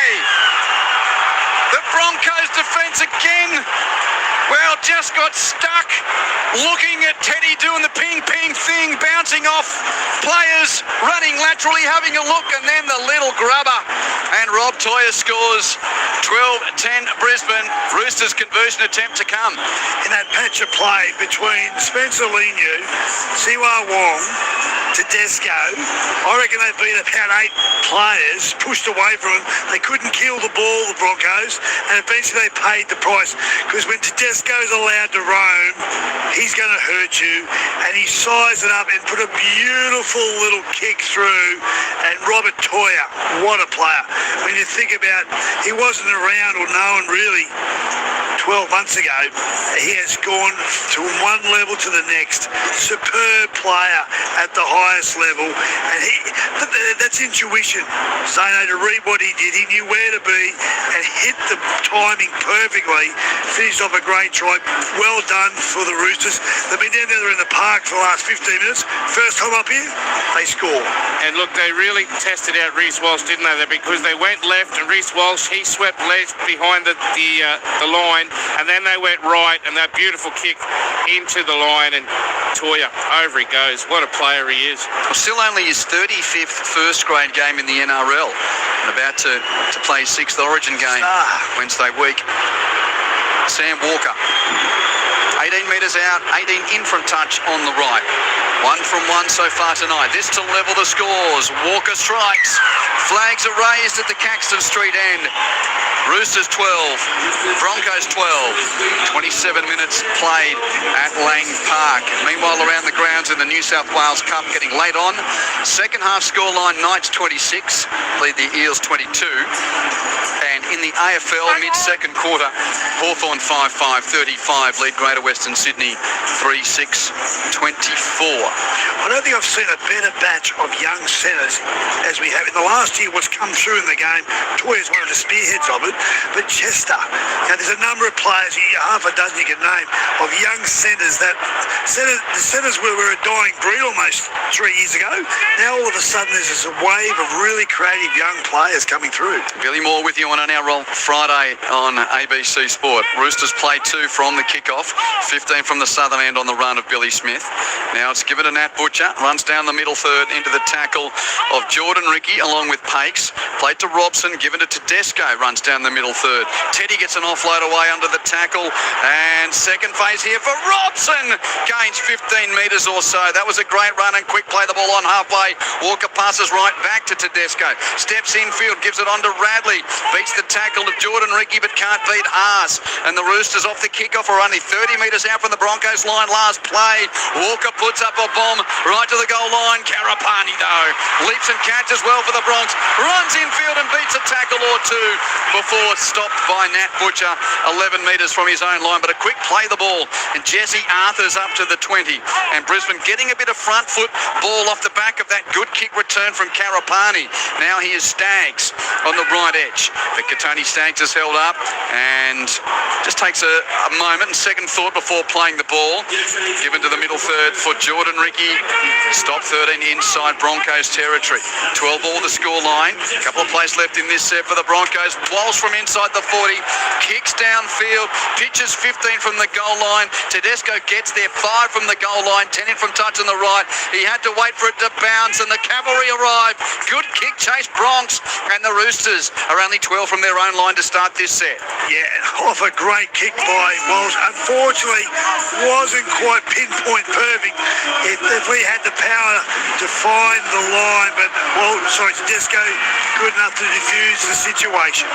The Broncos defence again, well, just got stuck looking at Teddy doing the ping-ping thing, bouncing off players, running laterally, having a look, and then the little grubber. And Rob Toyer scores. 12-10 Brisbane. Roosters conversion attempt to come. In that patch of play between Spencer Leniu, Siwa Wong, Tedesco, I reckon they beat about 8 players, pushed away from them. They couldn't kill the ball, the Broncos, and eventually they paid the price, because when Tedesco's allowed to roam, he's going to hurt you, and he sized it up and put a beautiful little kick through. And Robert Toyer, what a player. When you think about, he wasn't around or known really 12 months ago. He has gone to one level to the next. Superb player at the highest level, and that's intuition. Zano, to read what he did, he knew where to be and hit the timing perfectly. Finished off a great try. Well done for the Roosters. They've been down there in the park for the last 15 minutes. First time up here, they score. And look, they really tested out Reece Walsh, didn't they? Because they went left, and Reece Walsh, he swept left behind the line, and then they went right, and that beautiful kick into the line, and Toyer, over he goes. What a player he is. Still only his 35th first grade game in the NRL, and about to play his 6th Origin game Wednesday week. Sam Walker, 18 metres out, 18 in from touch on the right. 1 from 1 so far tonight. This to level the scores. Walker strikes. Flags are raised at the Caxton Street end. Roosters 12, Broncos 12. 27 minutes played at Lang Park. Meanwhile, around the grounds in the New South Wales Cup, getting late on. Second half scoreline, Knights 26, lead the Eels 22. And in the AFL, mid-second quarter, Hawthorn 5-5, 35, lead Greater West Western Sydney 3-6-24. I don't think I've seen a better batch of young centres as we have in the last year. What's come through in the game, Toya's one of the spearheads of it, but Chester. There's a number of players, half a dozen you can name, of young centres the centres were a dying breed almost 3 years ago. Now all of a sudden there's this wave of really creative young players coming through. Billy Moore with you on NRL Friday on ABC Sport. Roosters play 2 from the kickoff, 15 from the southern end on the run of Billy Smith. Now it's given to Nat Butcher, runs down the middle third into the tackle of Jordan Ricky along with Pakes. Played to Robson, given to Tedesco, runs down the middle third. Teddy gets an offload away under the tackle, and second phase here for Robson. Gains 15 metres or so. That was a great run and quick play the ball on halfway. Walker passes right back to Tedesco. Steps infield, gives it on to Radley. Beats the tackle of Jordan Ricky but can't beat Haas. And the Roosters off the kickoff are only 30 metres out from the Broncos line last play. Walker puts up a bomb right to the goal line. Karapani though leaps and catches well for the Bronx. Runs infield and beats a tackle or two before stopped by Nat Butcher 11 metres from his own line. But a quick play the ball and Jesse Arthur's up to the 20. And Brisbane getting a bit of front foot ball off the back of that good kick return from Karapani. Now he is Staggs on the right edge. But Katoni Staggs is held up and just takes a moment and second thought before playing the ball. Given to the middle third for Jordan Ricky. Stop 13 inside Broncos territory. 12 all the score line. A couple of plays left in this set for the Broncos. Walsh from inside the 40. Kicks downfield. Pitches 15 from the goal line. Tedesco gets there 5 from the goal line. 10 in from touch on the right. He had to wait for it to bounce and the cavalry arrived. Good kick chase Bronx, and the Roosters are only 12 from their own line to start this set. Yeah, off a great kick by Walsh. Unfortunately, wasn't quite pinpoint perfect. It definitely had the power to find the line, but Tedesco good enough to defuse the situation.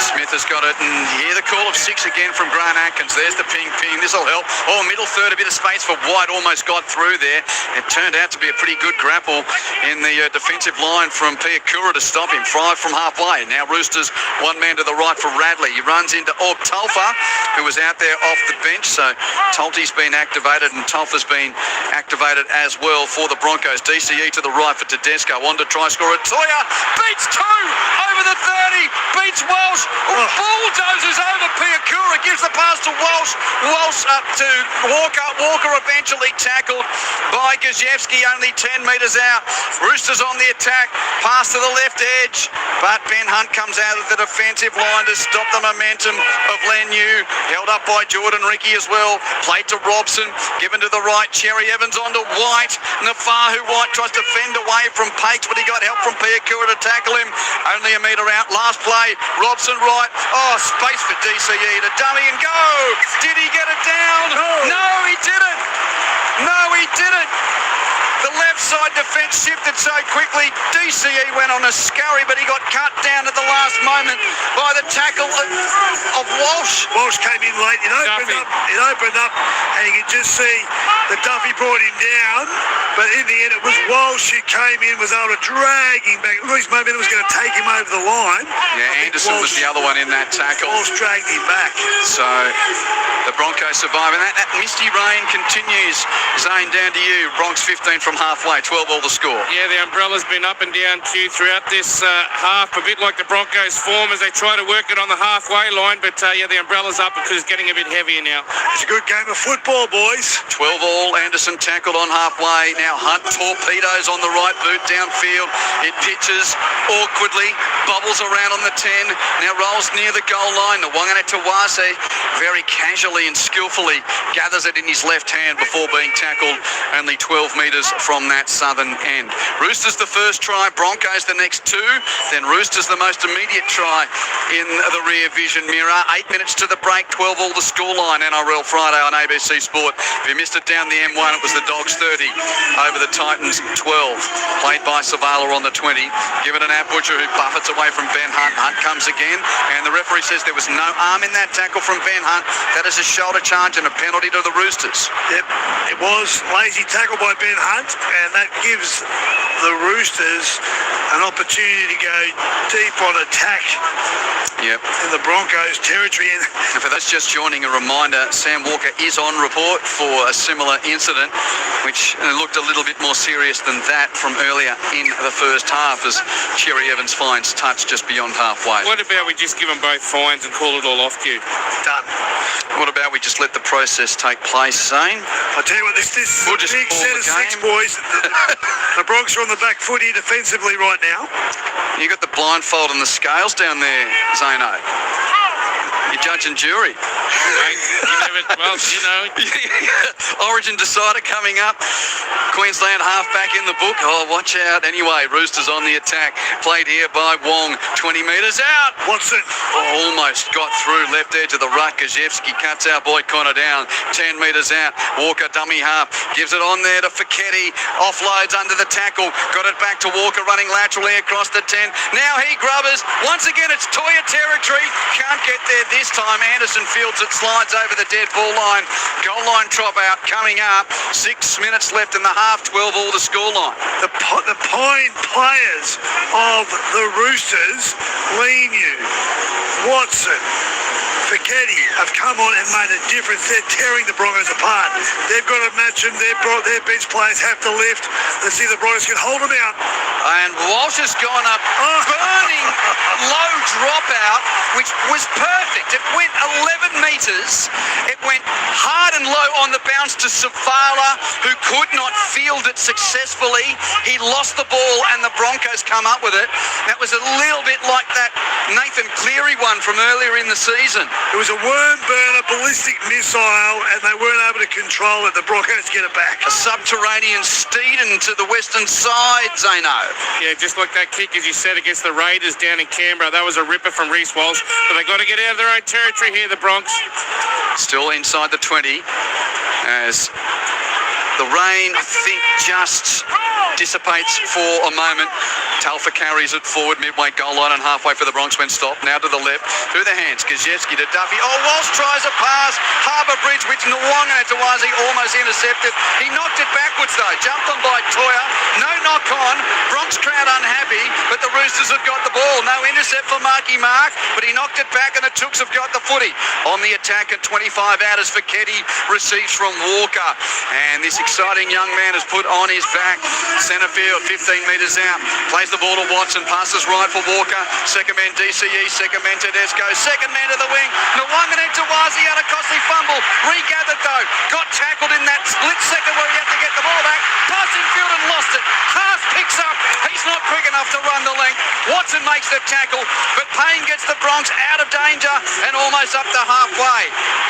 Smith has got it, and here the call of 6 again from Grant Atkins. There's the ping. This will help. Oh, middle third, a bit of space for White. Almost got through there. It turned out to be a pretty good grapple in the defensive line from Piakura to stop him. 5 from halfway. Now Roosters, one man to the right for Radley. He runs into Orb Tulfa, who was out there off the bench. So Tulty's been activated and Tulfa's been activated as well for the Broncos. DCE to the right for Tedesco. On to try scorer. Toya beats 2 over the 30. Beats Walsh. Bulldozes over Piakura. Gives the pass to Walsh. Walsh up to Walker. Walker eventually tackled by Gajewski, only 10 metres out. Roosters on the attack. Pass to the left edge. But Ben Hunt comes out of the defensive line to stop the momentum of Leniu. Held up by Jordan Ricky as well. Played to Robson. Given to the right. Cherry Evans on to White. Nafahu White tries to fend away from Pakes, but he got help from Piakura to tackle him. Only a metre out. Last play. Robson right. Oh, space for DCE to dummy and go. Did he get it down? No, he didn't. No, he didn't. The left side defence shifted so quickly. DCE went on a scurry, but he got cut down at the last moment by the tackle of Walsh. Walsh came in late. It opened up, and you could just see that Duffy brought him down. But in the end, it was Walsh who came in, was able to drag him back. At least momentum was going to take him over the line. Yeah, Anderson was the other one in that tackle. Walsh dragged him back. So the Broncos survive, and that misty rain continues. Zane, down to you. Bronx 15 from halfway, 12 all the score. Yeah, the umbrella's been up and down too throughout this half, a bit like the Broncos form as they try to work it on the halfway line, but the umbrella's up because it's getting a bit heavier now. It's a good game of football, boys. 12 all, Anderson tackled on halfway. Now Hunt torpedoes on the right boot downfield. It pitches awkwardly, bobbles around on the 10, now rolls near the goal line. The Wangana Tawase very casually and skillfully gathers it in his left hand before being tackled only 12 metres from that southern end. Roosters the first try, Broncos the next 2, then Roosters the most immediate try in the rear vision mirror. 8 minutes to the break, 12 all the scoreline. NRL Friday on ABC Sport. If you missed it down the M1, it was the Dogs 30 over the Titans 12. Played by Savala on the 20. Given an Butcher who buffets away from Ben Hunt. Hunt comes again, and the referee says there was no arm in that tackle from Ben Hunt. That is a shoulder charge and a penalty to the Roosters. Yep, it was lazy tackle by Ben Hunt, and that gives the Roosters an opportunity to go deep on attack Yep. in the Broncos territory. And And for those just joining, a reminder, Sam Walker is on report for a similar incident, which looked a little bit more serious than that from earlier in the first half as Cherry Evans finds touch just beyond halfway. What about we just give them both fines and call it all off, Q? done. What about we just let the process take place, Zane? I tell you what, this We'll is just a big call set the of six, game. boys. The Broncos are on the back foot here defensively right now. You got the blindfold and the scales down there, Zano. You're judge and jury. Origin decider coming up. Queensland halfback in the book. Oh, watch out. Anyway, Roosters on the attack. Played here by Wong. 20 metres out. Watson. Oh, almost got through. Left edge of the ruck. Gajewski cuts our boy Connor down. 10 metres out. Walker dummy half. Gives it on there to Fiketti. Offloads under the tackle. Got it back to Walker running laterally across the 10. Now he grubbers. Once again, it's Toya territory. Can't get there this time. Anderson fields it. Slides over the dead ball line. Goal line drop out coming up. 6 minutes left in the half. 12 all the scoreline. The pine players of the Roosters, Leniu, Watson, Fiketti have come on and made a difference. They're tearing the Broncos apart. They've got to match them. Their bench players have to lift. Let's see if the Broncos can hold them out. And Walsh has gone up, burning low dropout, which was perfect. It went 11 metres. It went hard and low on the bounce to Savala, who could not field it successfully. He lost the ball and the Broncos come up with it. That was a little bit like that Nathan Cleary one from earlier in the season. It was a worm burner ballistic missile and they weren't able to control it. The Broncos get it back. A subterranean Steeden to the western side, Zano. Yeah, just like that kick, as you said, against the Raiders down in Canberra. That was a ripper from Reece Walsh. But they got to get out of their own territory here, the Bronx. Still inside the 20 as the rain, I think, just dissipates for a moment. Talfa carries it forward midway goal line and halfway for the Bronx when stopped. Now to the left, through the hands. Gajewski to Duffy. Oh, Walsh tries a pass. Harbour Bridge, which Nwanga Tawazi almost intercepted. He knocked it backwards though. Jumped on by Toya. No knock on. Bronx crowd unhappy, but the Roosters have got the ball. No intercept for Marky Mark, but he knocked it back and the Tooks have got the footy. On the attack at 25 out as Fiketti receives from Walker. And this exciting young man has put on his back. Centre field, 15 metres out. Plays the ball to Watson. Passes right for Walker. Second man DCE. Second man Tedesco. Second man to the wing. Nwanga Tawazi had a costly fumble. Regathered though. Got tackled in that split second where he had to get the ball back. Passed in field and lost it. Haas picks up. He's not quick enough to run the length. Watson makes the tackle, but Payne gets the Bronx out of danger and almost up to halfway.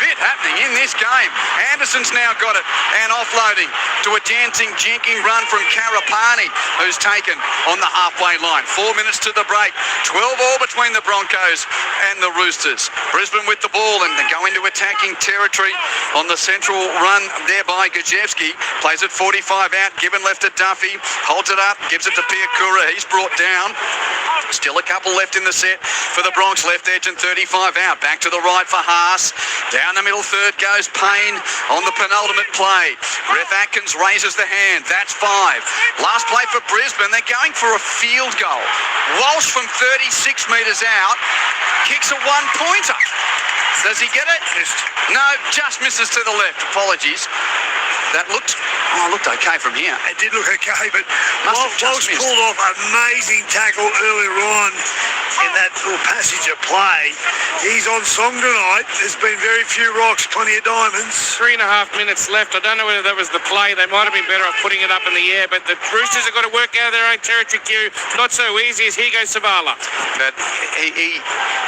Bit happening in this game. Anderson's now got it and offloading to a dancing, jinking run from Karapani, who's taken on the halfway line. 4 minutes to the break. 12 all between the Broncos and the Roosters. Brisbane with the ball and they go into attacking territory on the central run there by Gajewski. Plays it 45 out. Gibbon left to Duffy. Holds it up. Gives it to Piakura. He's brought down. Still a couple left in the set for the Bronx. Left edge and 35 out. Back to the right for Haas. Down the middle third goes Payne on the penultimate play. Ref Atkins raises the hand. That's 5. Last play for Brisbane. They're going for a field goal. Walsh from 36 metres out kicks a one-pointer. Does he get it? No, just misses to the left. Apologies. That looked okay from here. It did look okay, but Must have Walsh just missed. pulled off an amazing tackle earlier on in that little passage of play. He's on song tonight. There's been very few rocks, plenty of diamonds. 3.5 minutes left. I don't know whether that was the play. They might have been better off putting it up in the air, but the Roosters have got to work out of their own territory, Q. Not so easy as here goes Savala. But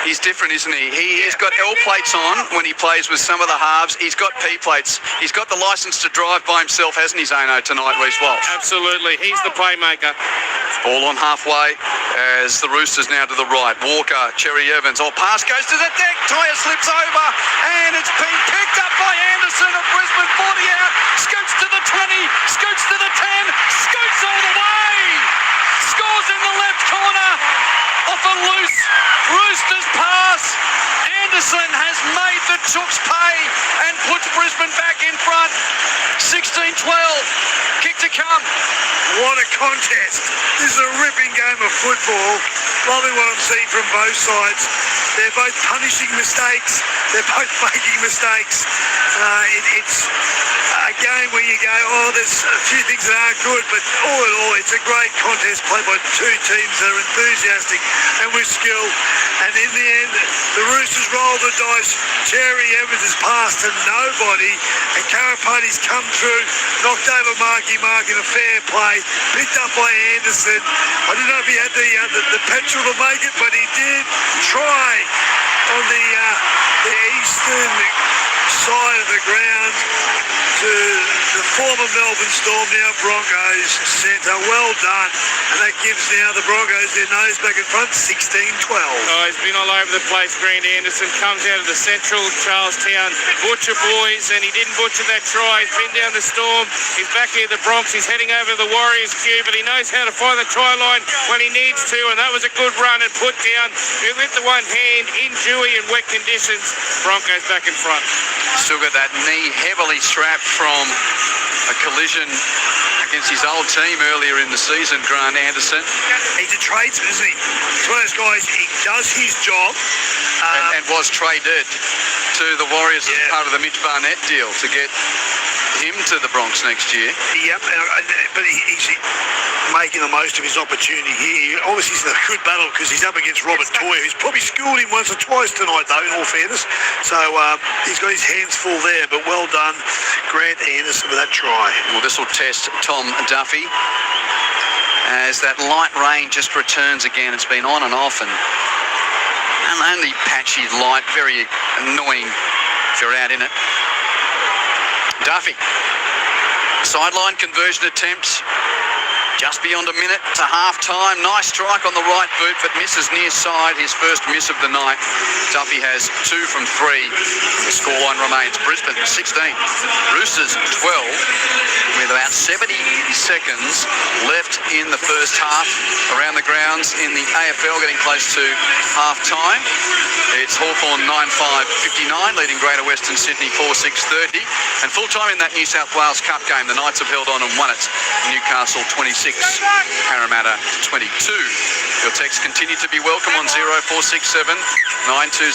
he's different, isn't he? He's got L plates on when he plays with some of the halves. He's got P plates. He's got the licence to drive by himself, hasn't he, Zano, tonight, Reece Walsh? Absolutely. He's the playmaker. Ball on halfway as the Roosters now to the right. Walker, Cherry Evans. Oh, pass goes to the deck. Toya slips over and it's been picked up by Anderson of Brisbane. 40 out. Scoots to the 20. Scoots to the 10. Scoots all the way. Scores in the left corner off a loose Roosters pass. Anderson has made the Chooks pay and puts Brisbane back in front. 16-12. Kick to come. What a contest. This is a ripping game of football. Loving what I'm seeing from both sides. They're both punishing mistakes. They're both making mistakes. It's a game where you go, there's a few things that aren't good, but all in all, it's a great contest played by two teams that are enthusiastic and with skill. And in the end, the Roosters roll the dice. Cherry Evans has passed to nobody, and Karapani's come through, knocked over Marky Mark in a fair play, picked up by Anderson. I don't know if he had the petrol to make it, but he did try on the eastern side of the ground to the former Melbourne Storm, now Broncos centre. Well done. And that gives now the Broncos their nose back in front, 16-12. Oh, he's been all over the place. Grant Anderson comes out of the central Charlestown Butcher boys, and he didn't butcher that try. He's been down the Storm. He's back here at the Bronx. He's heading over to the Warriors queue, but he knows how to find the try line when he needs to, and that was a good run and put down. He with the one hand in dewy and wet conditions. Broncos back in front. Still got that knee heavily strapped from a collision against his old team earlier in the season, Grant Anderson. He's a tradesman, isn't he? He's one of those guys, he does his job. And was traded to the Warriors as part of the Mitch Barnett deal to get him to the Bronx next year. Yep, but he's making the most of his opportunity here. Obviously, it's a good battle because he's up against Robert Toyer, who's probably schooled him once or twice tonight, though, in all fairness. So he's got his hands full there, but well done, Grant Anderson, with that try. Well, this will test Tom Duffy as that light rain just returns again. It's been on and off, and only patchy light, very annoying if you're out in it. Duffy, sideline conversion attempt. Just beyond a minute to half-time. Nice strike on the right boot, but misses near side. His first miss of the night. Duffy has 2 from 3. The scoreline remains Brisbane 16, Roosters 12, with about 70 seconds left in the first half around the grounds in the AFL, getting close to half-time. It's Hawthorn 9-5-59, leading Greater Western Sydney 4-6-30. And full-time in that New South Wales Cup game, the Knights have held on and won it. Newcastle 26. Parramatta 22. Your texts continue to be welcome on 0467 920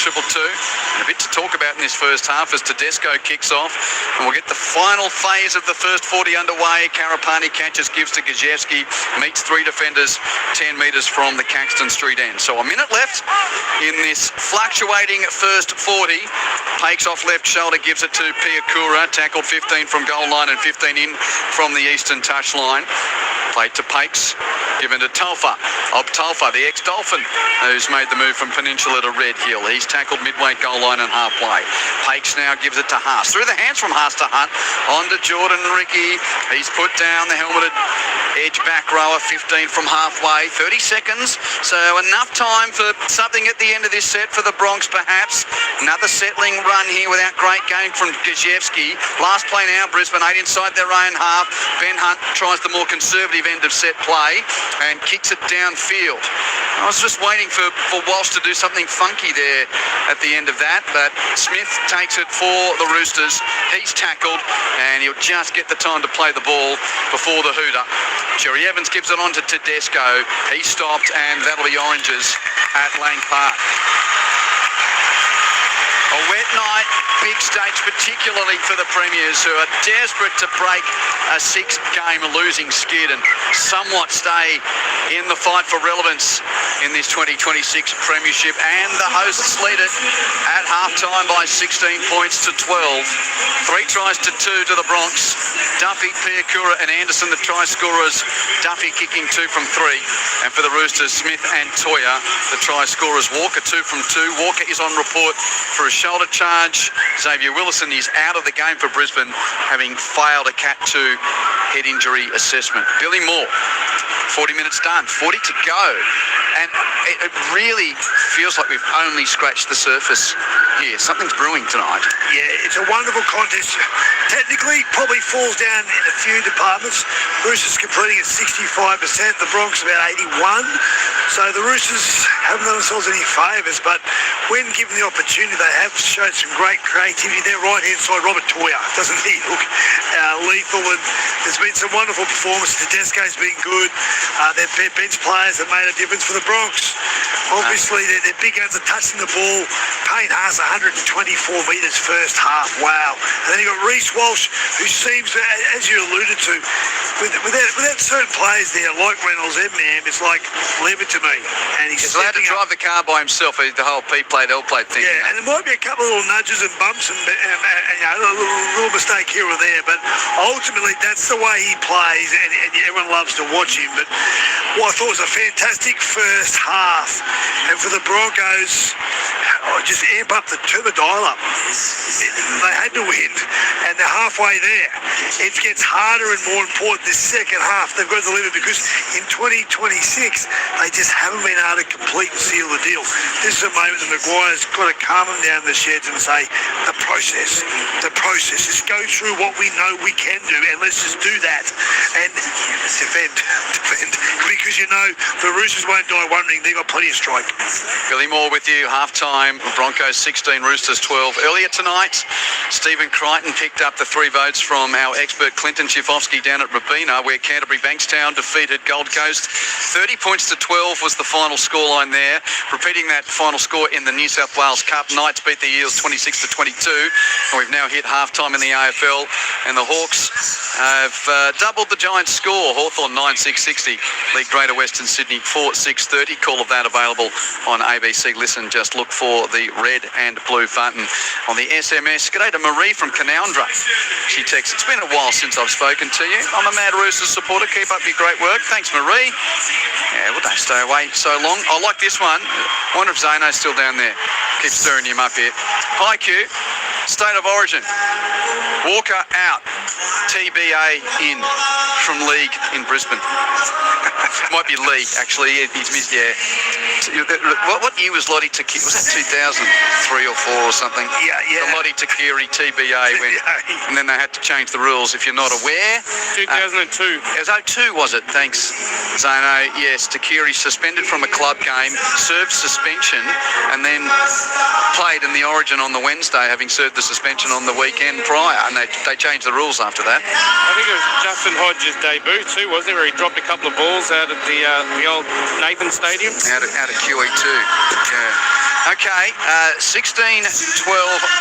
222. And a bit to talk about in this first half as Tedesco kicks off, and we'll get the final phase of the first 40 underway. Karapani catches, gives to Gajewski, meets 3 defenders 10 metres from the Caxton Street end. So a minute left in this fluctuating first 40. Pakes off left shoulder, gives it to Piakura, tackled 15 from goal line and 15 in from the eastern touchline. Played to Pakes, given to Tulfa. Tulfa, the ex-Dolphin, who's made the move from Peninsula to Red Hill. He's tackled midway goal line and halfway. Pakes now gives it to Haas. Through the hands from Haas to Hunt. On to Jordan Ricky. He's put down the helmeted edge back rower, 15 from halfway. 30 seconds, so enough time for something at the end of this set for the Bronx, perhaps. Another settling run here without great game from Gajewski. Last play now, Brisbane 8 inside their own half. Ben Hunt tries the more conservative end of set play and kicks it downfield. I was just waiting for Walsh to do something funky there at the end of that, but Smith takes it for the Roosters. He's tackled, and he'll just get the time to play the ball before the hooter. Cherry Evans gives it on to Tedesco. He stopped, and that'll be Oranges at Lang Park. A wet night, big stakes, particularly for the Premiers, who are desperate to break a 6-game losing skid and somewhat stay in the fight for relevance in this 2026 Premiership. And the hosts lead it at half-time by 16 points to 12. 3 tries to 2 to the Bronx. Duffy, Piakura and Anderson, the try scorers. Duffy kicking 2 from 3. And for the Roosters, Smith and Toyer, the try scorers. Walker 2 from 2. Walker is on report for a shoulder charge. Xavier Willison is out of the game for Brisbane, having failed a Cat 2 head injury assessment. Billy Moore, 40 minutes done, 40 to go. And it really feels like we've only scratched the surface here. Something's brewing tonight. Yeah, it's a wonderful contest. Technically, probably falls down in a few departments. Roosters completing at 65%, the Bronx about 81. So the Roosters haven't done themselves any favours, but when given the opportunity, they have showed some great creativity. Their right-hand side, Robert Toya, doesn't he look lethal? And there's been some wonderful performances. Tedesco's been good. Their bench players have made a difference for the Bronx. Obviously, their big guns are touching the ball. Payne Haas, 124 metres first half. Wow. And then you've got Reece Walsh, who seems, as you alluded to, without certain players there, like Reynolds, Edman, it's like, leave it to me. And he's allowed to drive the car by himself, the whole P-plate, L-plate thing. Yeah, and there might be a couple of little nudges and bumps and a little mistake here or there, but ultimately that's the way he plays, and everyone loves to watch him. But what I thought was a fantastic first half, and for the Broncos, just amp up, turn the dial up. They had to win, and they're halfway there. It gets harder and more important this second half. They've got to deliver, because in 2026, they just haven't been able to complete and seal the deal. This is a moment that Maguire's got to calm them down in the sheds and say, the process. Just go through what we know we can do, and let's just do that. And defend. Because you know, the Roosters won't die wondering. They've got plenty of strike. Billy Moore with you, half-time, Broncos 16, Roosters 12. Earlier tonight, Stephen Crichton picked up the 3 votes from our expert Clinton Chifovsky down at Robina, where Canterbury Bankstown defeated Gold Coast. 30 points to 12 was the final scoreline there. Repeating that final score in the New South Wales Cup, Knights beat the Eels 26 to 22. And we've now hit half-time in the AFL, and the Hawks have doubled the Giants' score. Hawthorn 9-6-60, lead Greater Western Sydney 4-6-30. Call of that available on ABC Listen. Just look for the red and blue button on the SMS. G'day to Marie from Canoundra. She texts, it's been a while since I've spoken to you. I'm a Mad Roosters supporter. Keep up your great work. Thanks, Marie. Yeah, well, don't stay away so long. I like this one. I wonder if Zano's still down there. Keep stirring him up here. Hi, Q. State of Origin. Walker out. TBA in from League in Brisbane. Might be League, actually. He's missed, yeah. What year was Lottie Takiri? Was that 2003 or 4 or something? Yeah. The Lottie Takiri TBA went, and then they had to change the rules. If you're not aware, 2002. It was 02, was it? Thanks, Zano. Yes, Takiri suspended from a club game, served suspension, and then played in the Origin on the Wednesday, having served the suspension on the weekend prior, and they changed the rules after that. I think it was Justin Hodges' debut too, wasn't it, where he dropped a couple of balls out at the old Nathan Stadium? Out of QE2, yeah. Okay, 16-12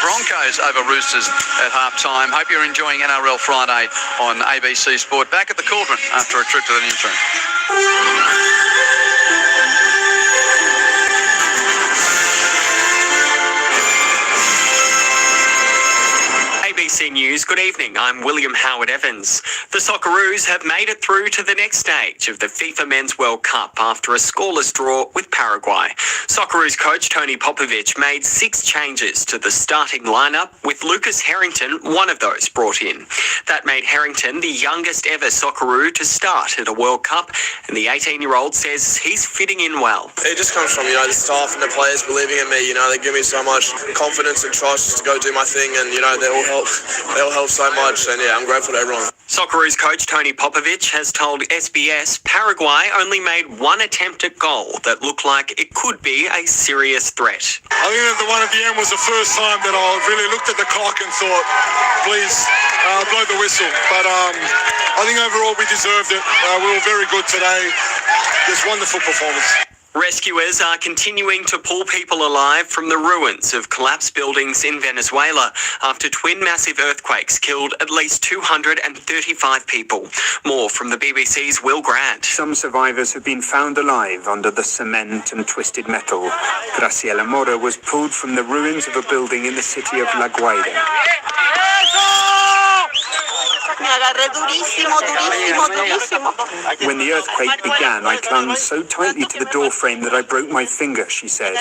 Broncos over Roosters at half-time. Hope you're enjoying NRL Friday on ABC Sport. Back at the Cauldron after a trip to the newsroom. ABC News, good evening. I'm William Howard Evans. The Socceroos have made it through to the next stage of the FIFA Men's World Cup after a scoreless draw with Paraguay. Socceroos coach Tony Popovich made 6 changes to the starting lineup, with Lucas Harrington one of those brought in. That made Harrington the youngest ever Socceroo to start at a World Cup, and the 18-year-old says he's fitting in well. It just comes from, the staff and the players believing in me. They give me so much confidence and trust to go do my thing, and, they all help so much, and I'm grateful to everyone. Socceroos coach Tony Popovich has told SBS Paraguay only made one attempt at goal that looked like it could be a serious threat. I think that the one at the end was the first time that I really looked at the clock and thought, please blow the whistle. But I think overall we deserved it. We were very good today. Just wonderful performance. Rescuers are continuing to pull people alive from the ruins of collapsed buildings in Venezuela after twin massive earthquakes killed at least 235 people. More from the BBC's Will Grant. Some survivors have been found alive under the cement and twisted metal. Graciela Mora was pulled from the ruins of a building in the city of La Guaira. When the earthquake began, I clung so tightly to the door frame that I broke my finger, she said.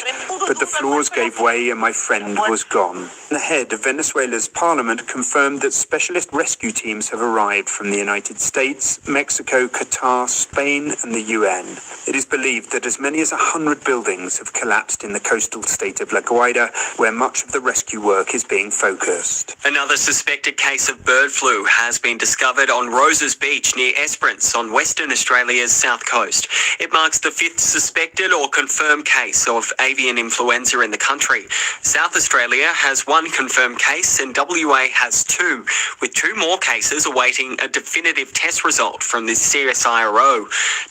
But the floors gave way and my friend was gone. The head of Venezuela's parliament confirmed that specialist rescue teams have arrived from the United States, Mexico, Qatar, Spain and the UN. It is believed that as many as 100 buildings have collapsed in the coastal state of La Guaira, where much of the rescue work is being focused. Another suspected case of bird flu has been discovered on Roses Beach near Esperance on Western Australia's south coast. It marks the 5th suspected or confirmed case of avian influenza in the country. South Australia has 1 confirmed case and WA has 2, with 2 more cases awaiting a definitive test result from the CSIRO.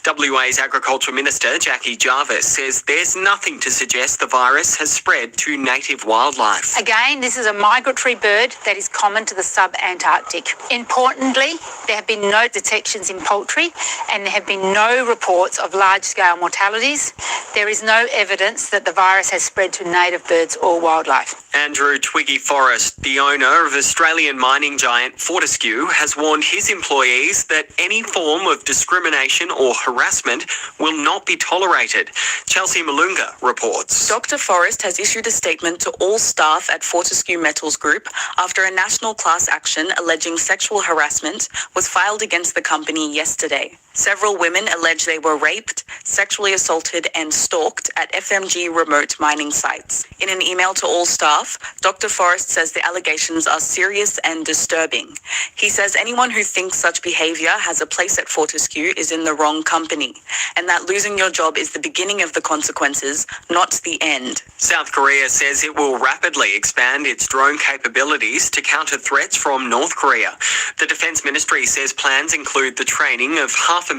WA's Agriculture Minister Jackie Jarvis says there's nothing to suggest the virus has spread to native wildlife. Again, this is a migratory bird that is common to the sub-Antarctic. Importantly, there have been no detections in poultry and there have been no reports of large-scale mortalities. There is no evidence that the virus has spread to native birds or wildlife. Andrew Twiggy Forrest, the owner of Australian mining giant Fortescue, has warned his employees that any form of discrimination or harassment will not be tolerated. Chelsea Malunga reports. Dr. Forrest has issued a statement to all staff at Fortescue Metals Group after a national class action alleging sexual harassment was filed against the company yesterday. Several women allege they were raped, sexually assaulted and stalked at FMG remote mining sites. In an email to all staff, Dr. Forrest says the allegations are serious and disturbing. He says anyone who thinks such behaviour has a place at Fortescue is in the wrong company, and that losing your job is the beginning of the consequences, not the end. South Korea says it will rapidly expand its drone capabilities to counter threats from North Korea. The Defence Ministry says plans include the training of 500,000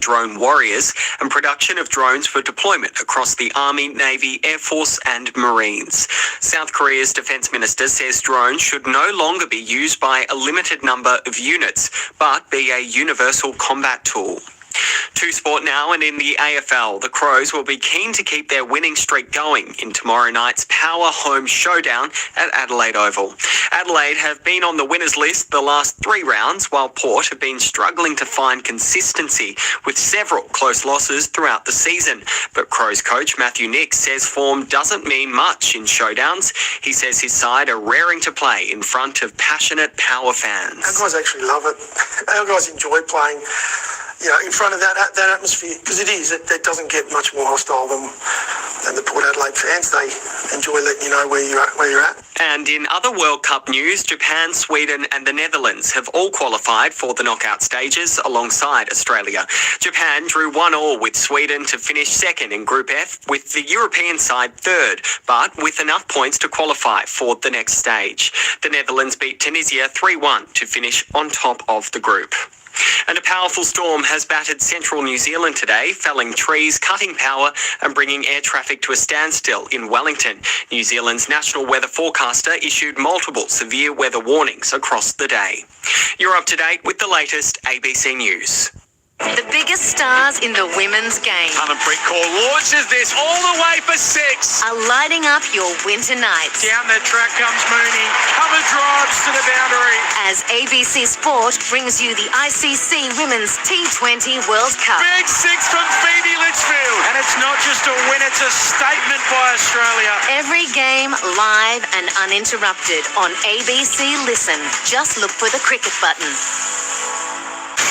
drone warriors and production of drones for deployment across the Army, Navy, Air Force and Marines. South Korea's Defence Minister says drones should no longer be used by a limited number of units, but be a universal combat tool. To sport now, and in the AFL, the Crows will be keen to keep their winning streak going in tomorrow night's Power Home Showdown at Adelaide Oval. Adelaide have been on the winners list the last 3 rounds, while Port have been struggling to find consistency with several close losses throughout the season. But Crows coach Matthew Nicks says form doesn't mean much in showdowns. He says his side are raring to play in front of passionate Power fans. Our guys actually love it. Our guys enjoy playing, in front of that atmosphere, because it doesn't get much more hostile than the Port Adelaide fans. They enjoy letting you know where you're at. And in other World Cup news, Japan, Sweden and the Netherlands have all qualified for the knockout stages alongside Australia. Japan drew 1-1 with Sweden to finish second in Group F, with the European side third, but with enough points to qualify for the next stage. The Netherlands beat Tunisia 3-1 to finish on top of the group. And a powerful storm has battered central New Zealand today, felling trees, cutting power and bringing air traffic to a standstill in Wellington. New Zealand's national weather forecaster issued multiple severe weather warnings across the day. You're up to date with the latest ABC News. The biggest stars in the women's game Harmonpreet Kaur launches this all the way for 6. are lighting up your winter nights. Down the track comes Mooney. Cover drives to the boundary. As ABC Sport brings you the ICC Women's T20 World Cup. Big 6 from Phoebe Litchfield. And it's not just a win, it's a statement by Australia. Every game live and uninterrupted on ABC Listen. Just look for the cricket button.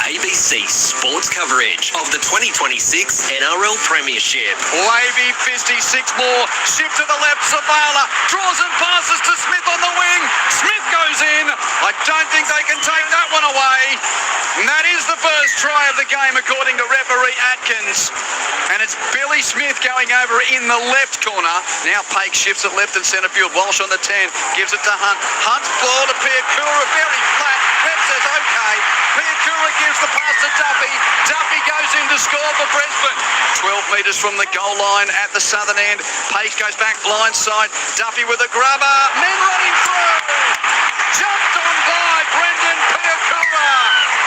ABC Sports coverage of the 2026 NRL Premiership. Wavy, fisty, 6 more. Shift to the left, Zavala draws and passes to Smith on the wing. Smith goes in. I don't think they can take that one away. And that is the first try of the game, according to referee Atkins. And it's Billy Smith going over in the left corner. Now Paik shifts at left and centre field. Walsh on the 10. Gives it to Hunt. Hunt's ball to Piakura. Very flat. Pep says okay. Piakura gives the pass to Duffy. Duffy goes in to score for Brisbane. 12 metres from the goal line at the southern end. Paik goes back blind side. Duffy with a grubber. Men running through. Jumped on by Brendan Piakura.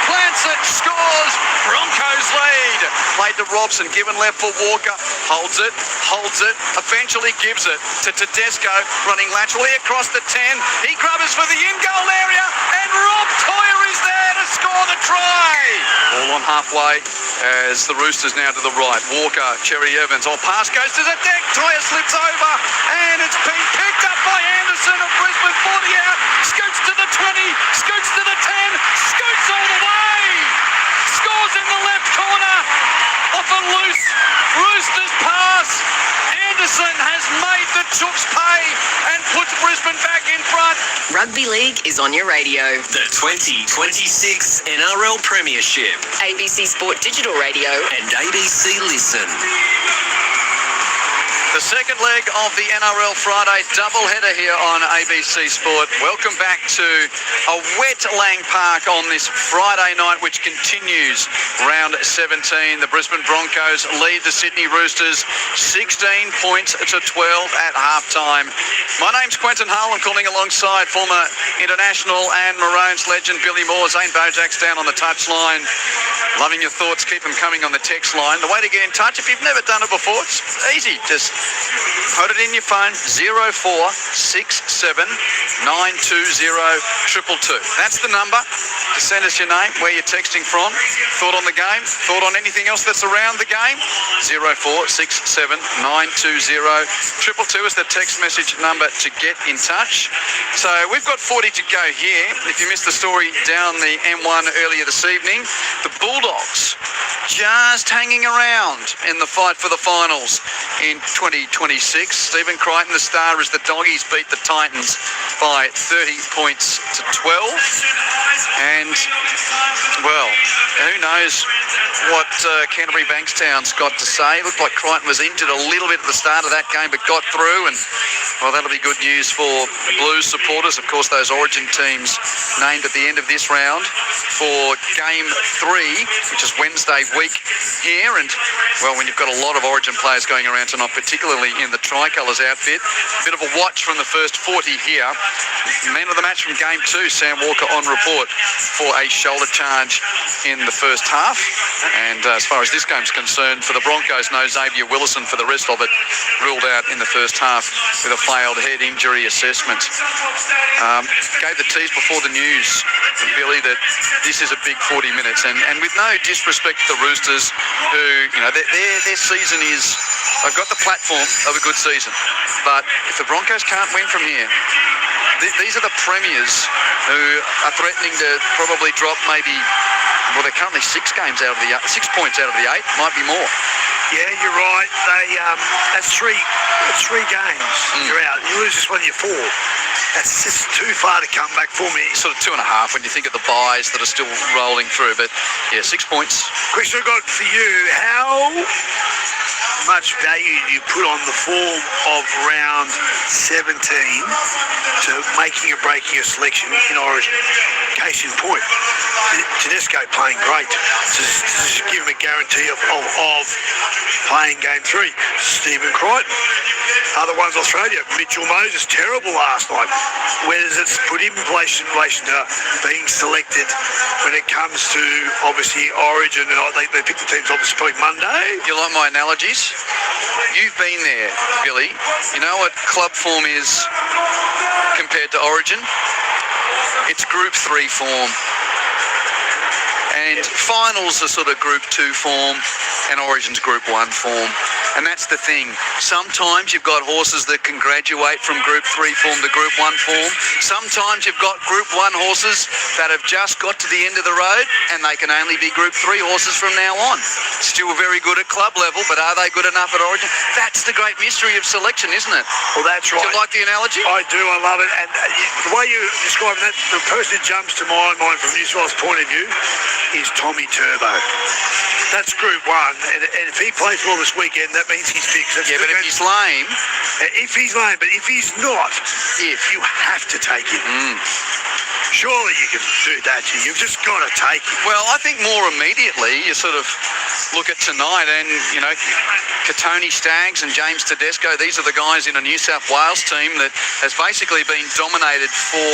Plants it, scores. Broncos lead. Played to Robson, given left for Walker. Holds it, eventually gives it to Tedesco, running laterally across the 10. He grubbers for the in-goal area, and Rob Toyer is there to score the try. All on halfway as the Roosters now to the right. Walker, Cherry Evans. Pass goes to the deck. Toyer slips over, and it's been picked up by Anderson of Brisbane for the out. Scoots to the 20, scoots to the 10, scoots all the way. Scores in the left corner. Off a loose Roosters pass. Anderson has made the Chooks pay and puts Brisbane back in front. Rugby League is on your radio. The 2026 NRL Premiership. ABC Sport Digital Radio. And ABC Listen. The second leg of the NRL Friday doubleheader here on ABC Sport. Welcome back to a wet Lang Park on this Friday night, which continues round 17. The Brisbane Broncos lead the Sydney Roosters 16 points to 12 at halftime. My name's Quentin Hull. I'm calling alongside former international and Maroons legend Billy Moore. Zane Bojak's down on the touchline. Loving your thoughts. Keep them coming on the text line. The way to get in touch, if you've never done it before, it's easy. Just put it in your phone, 0467 920 222. That's the number to send us your name, where you're texting from, thought on the game, thought on anything else that's around the game. 0467 920 222 is the text message number to get in touch. So we've got 40 to go here. If you missed the story down the M1 earlier this evening, the Bulldogs just hanging around in the fight for the finals in 2026. Stephen Crichton, the star, as the Doggies beat the Titans by 30 points to 12. And, well, who knows what Canterbury Bankstown's got to say. Looked like Crichton was injured a little bit at the start of that game, but got through. And, well, that'll be good news for Blues supporters. Of course, those Origin teams named at the end of this round for Game 3, which is Wednesday week here. And, well, when you've got a lot of Origin players going around tonight, particularly in the Tricolours outfit, a bit of a watch from the first 40 here. Man of the match from Game 2, Sam Walker on report for a shoulder charge in the first half. And as far as this game's concerned, for the Broncos, no Xavier Willison for the rest of it, ruled out in the first half with a failed head injury assessment. Gave the tease before the news, Billy, that this is a big 40 minutes. And with no disrespect to the Roosters, who, you know, their season is, they've got the platform of a good season. But if the Broncos can't win from here, these are the premiers who are threatening to probably drop maybe, well, they're currently 6 points out of the 8, might be more. Yeah, you're right. That's three games. You're out. You lose this one, you're 4. That's just too far to come back for me. Sort of 2.5 when you think of the buys that are still rolling through. But yeah, 6 points. Question I've got for you: how much value do you put on the form of round 17 to making or breaking your selection in Origin? Case in point, Tedesco playing great. Just give him a guarantee of playing game 3. Stephen Crichton. Other ones, Australia. Mitchell Moses, terrible last night. Where does it put him in relation to being selected when it comes to, obviously, Origin? And they pick the teams, obviously, probably Monday. You like my analogies? You've been there, Billy. You know what club form is compared to Origin? It's Group 3 form. And finals are sort of Group 2 form, and Origin's Group 1 form. And that's the thing. Sometimes you've got horses that can graduate from Group 3 form to Group 1 form. Sometimes you've got Group 1 horses that have just got to the end of the road, and they can only be Group 3 horses from now on. Still very good at club level, but are they good enough at Origin? That's the great mystery of selection, isn't it? Well, that's right. Do you like the analogy? I do. I love it. And the way you describe that, the person who jumps to my mind from New South Wales' point of view is Tommy Turbo. That's Group 1, and if he plays well this weekend, that means he's fixed. Yeah, but if he's lame... If he's lame, but if he's not, you have to take him. Surely you can do that. You've just got to take him. Well, I think more immediately, you sort of look at tonight and, you know, Katoni Staggs and James Tedesco, these are the guys in a New South Wales team that has basically been dominated for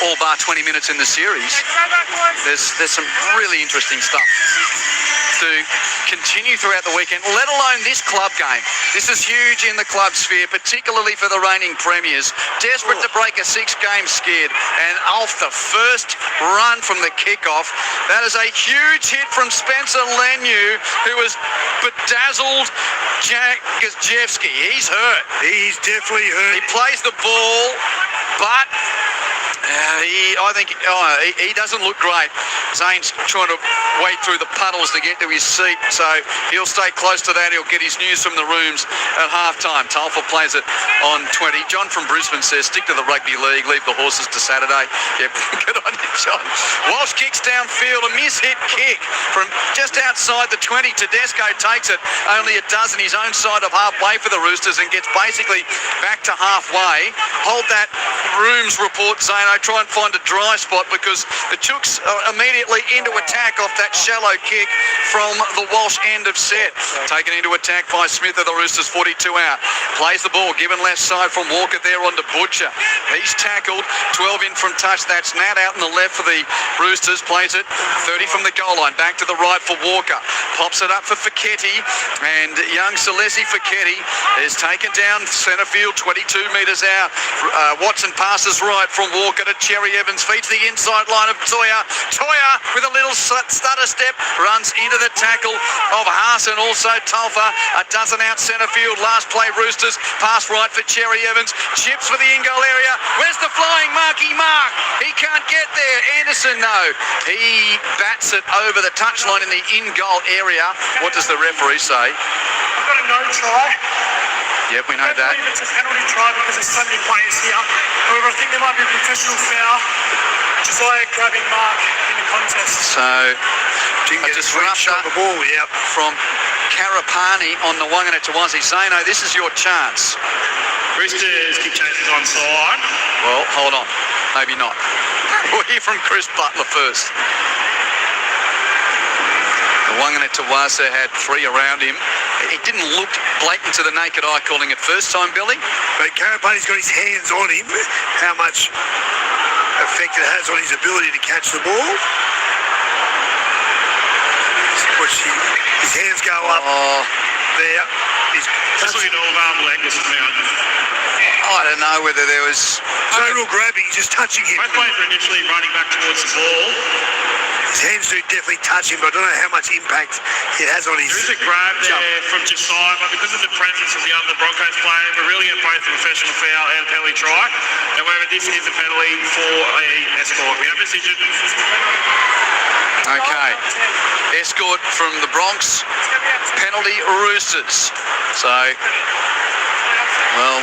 all bar 20 minutes in the series. There's some really interesting stuff to continue throughout the weekend, let alone this club game. This is huge in the club sphere, particularly for the reigning premiers. Desperate to break a 6-game skid, and off the first run from the kickoff, that is a huge hit from Spencer Leniu, who has bedazzled Jack Gazjevski. He's hurt. He's definitely hurt. He plays the ball, but I think he doesn't look great. Zane's trying to wade through the puddles to get to his seat, so he'll stay close to that. He'll get his news from the rooms at halftime. Telfer plays it on 20. John from Brisbane says, stick to the rugby league, leave the horses to Saturday. Yep, good on you, John. Walsh kicks downfield, a miss-hit kick from just outside the 20. Tedesco takes it, only a dozen his own side of halfway for the Roosters and gets basically back to halfway. Hold that rooms report, Zano. Try and find a dry spot because the Chooks are immediately into attack off that shallow kick from the Walsh end of set. Taken into attack by Smith of the Roosters, 42 out. Plays the ball, given left side from Walker there onto Butcher. He's tackled, 12 in from touch. That's Nat out on the left for the Roosters. Plays it 30 from the goal line, back to the right for Walker. Pops it up for Fiketti, and young Celesi Fiketti is taken down centre field, 22 metres out. Watson passes right from Walker to Cherry Evans, feeds the inside line of Toya. Toya with a little stutter step runs into the tackle of Haas and also Telfer. A dozen out centre field. Last play Roosters. Pass right for Cherry Evans. Chips for the in-goal area. Where's the flying Marky Mark? He can't get there. Anderson, no. He bats it over the touchline in the in-goal area. What does the referee say? I've got a no try. Yep, we know I that. believe it's a penalty try because there's so many players here. However, I think there might be a professional foul. Josiah grabbing Mark in the contest. So, a disruptor the ball, yep. from Karapani on the Wangana Tawazi. Zano, this is your chance. Roosters kick chase is onside. Well, hold on. Maybe not. We'll hear from Chris Butler first. The Wangana Tawasa had three around him. It didn't look blatant to the naked eye calling it first time, Billy. But Karapani's got his hands on him. How much effect it has on his ability to catch the ball. His hands go up there. Just looking at all of arm length. I don't know whether there was... Zonal grabbing, just touching him. Both players were initially running back towards the ball. His hands do definitely touch him, but I don't know how much impact it has on his There is a grab jump. there from Josiah, but because of the presence of the other Broncos player, we're really in both a professional foul and a penalty try. However, this is a penalty for a escort. We have a decision. Okay. Escort from the Bronx. Penalty Roosters. So, well...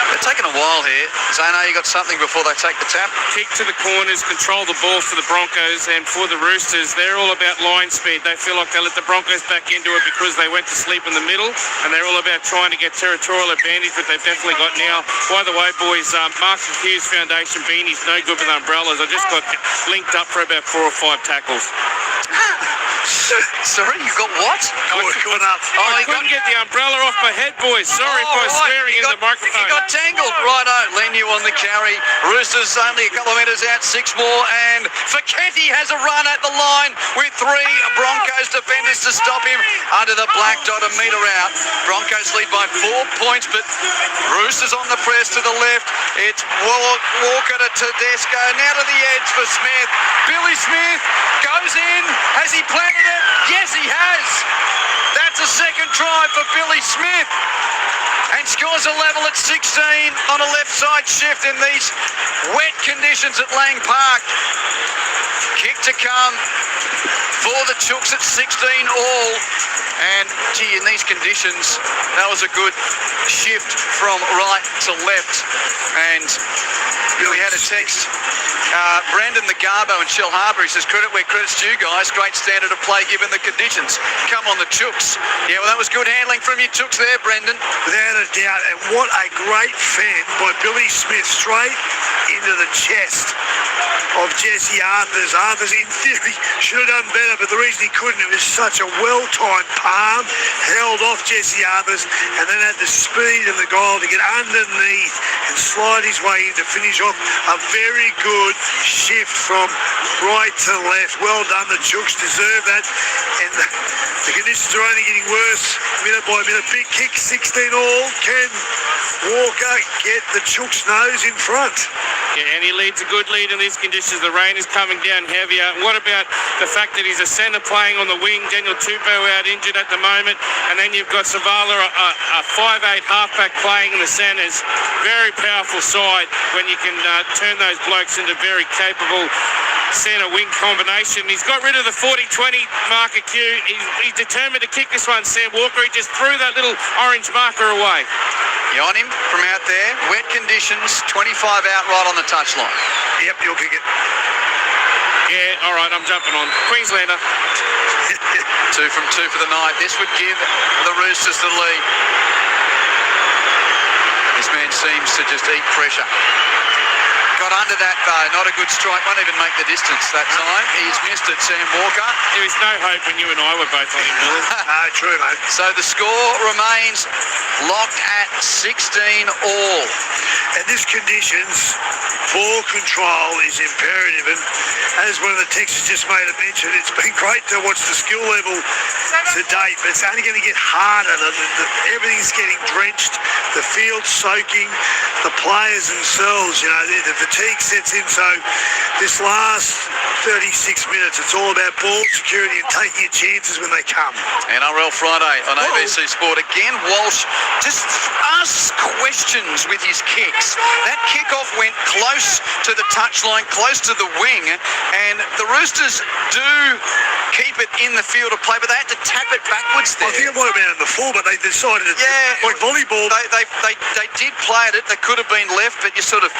They're taking a while here. Zano, you got something before they take the tap? Kick to the corners, control the ball for the Broncos, and for the Roosters, they're all about line speed. They feel like they let the Broncos back into it because they went to sleep in the middle, and they're all about trying to get territorial advantage, but they've definitely got now. By the way, boys, Marks and Hughes Foundation beanies, no good with umbrellas. I just got linked up for about 4 or 5 tackles. Sorry, you got what? Good up. I couldn't get the umbrella off my head, boys. Sorry for swearing in the microphone. You got tangled. Righto. Lenu on the carry. Roosters only a couple of metres out. 6 more. And Fiketti has a run at the line with 3 Broncos defenders to stop him under the black dot, a metre out. Broncos lead by 4 points, but Roosters on the press to the left. It's Walker to Tedesco. Now to the edge for Smith. Billy Smith goes in. Has he planted it? Yes, he has. That's a second try for Billy Smith. And scores a level at 16 on a left side shift in these wet conditions at Lang Park. Kick to come for the Chooks at 16 all. And, gee, in these conditions, that was a good shift from right to left. And we had a text. Brandon the Garbo and Shell Harbour, he says, credit where credit's due, guys. Great standard of play given the conditions. Come on, the Chooks. Yeah, well, that was good handling from your Chooks there, Brendan. Without a doubt, and what a great fan by Billy Smith, straight into the chest of Jesse Arthurs. Arthurs, in theory, should have done better, but the reason he couldn't, it was such a well-timed palm, held off Jesse Arthurs, and then had the speed and the goal to get underneath and slide his way in to finish off a very good shift from right to left. Well done, the Chooks deserve that, and the conditions are only getting worse minute by minute. Big kick, 16 all. Can Walker get the Chooks' nose in front? Yeah, and he leads a good lead in these conditions. The rain is coming down heavier. What about the fact that he's a centre playing on the wing? Daniel Tupou out injured at the moment. And then you've got Savala, a 5'8" halfback playing in the centres. Very powerful side when you can turn those blokes into very capable centre wing combination. He's got rid of the 40-20 marker Q. He's determined to kick this one, Sam Walker. He just threw that little orange marker away. You on him from out there. Wet conditions, 25 out right on the touchline. Yep, you'll kick it. Yeah, all right, I'm jumping on. Queenslander. 2 from 2 for the night. This would give the Roosters the lead. This man seems to just eat pressure. Got under that though, not a good strike, won't even make the distance that time. He's missed it, Sam Walker. There was no hope when you and I were both on him, Billy. No, true, mate. So the score remains locked at 16 all. In these conditions, ball control is imperative, and as one of the texts just made a mention, it's been great to watch the skill level to date, but it's only going to get harder. Everything's getting drenched, the field's soaking, the players themselves, you know, the fatigue sets in. So this last 36 minutes, it's all about ball security and taking your chances when they come. NRL Friday on ABC Sport. Again, Walsh just asks questions with his kicks. That kickoff went close to the touchline, close to the wing, and the Roosters do keep it in the field of play, but they had to tap it backwards there. I think it might have been in the full, but they decided it's like volleyball. They did play at it. They could have been left, but you sort of,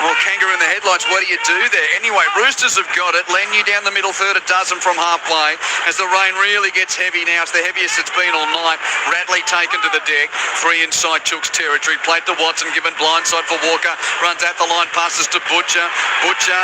well, kangaroo in the headlights, what do you do there? Anyway, Roosters have got it. Lenyu down the middle third, a dozen from halfway. As the rain really gets heavy now, it's the heaviest it's been all night. Radley taken to the deck. 3 inside Chook's territory. Played to Watson, given blindside for Walker. Runs at the line, passes to Butcher. Butcher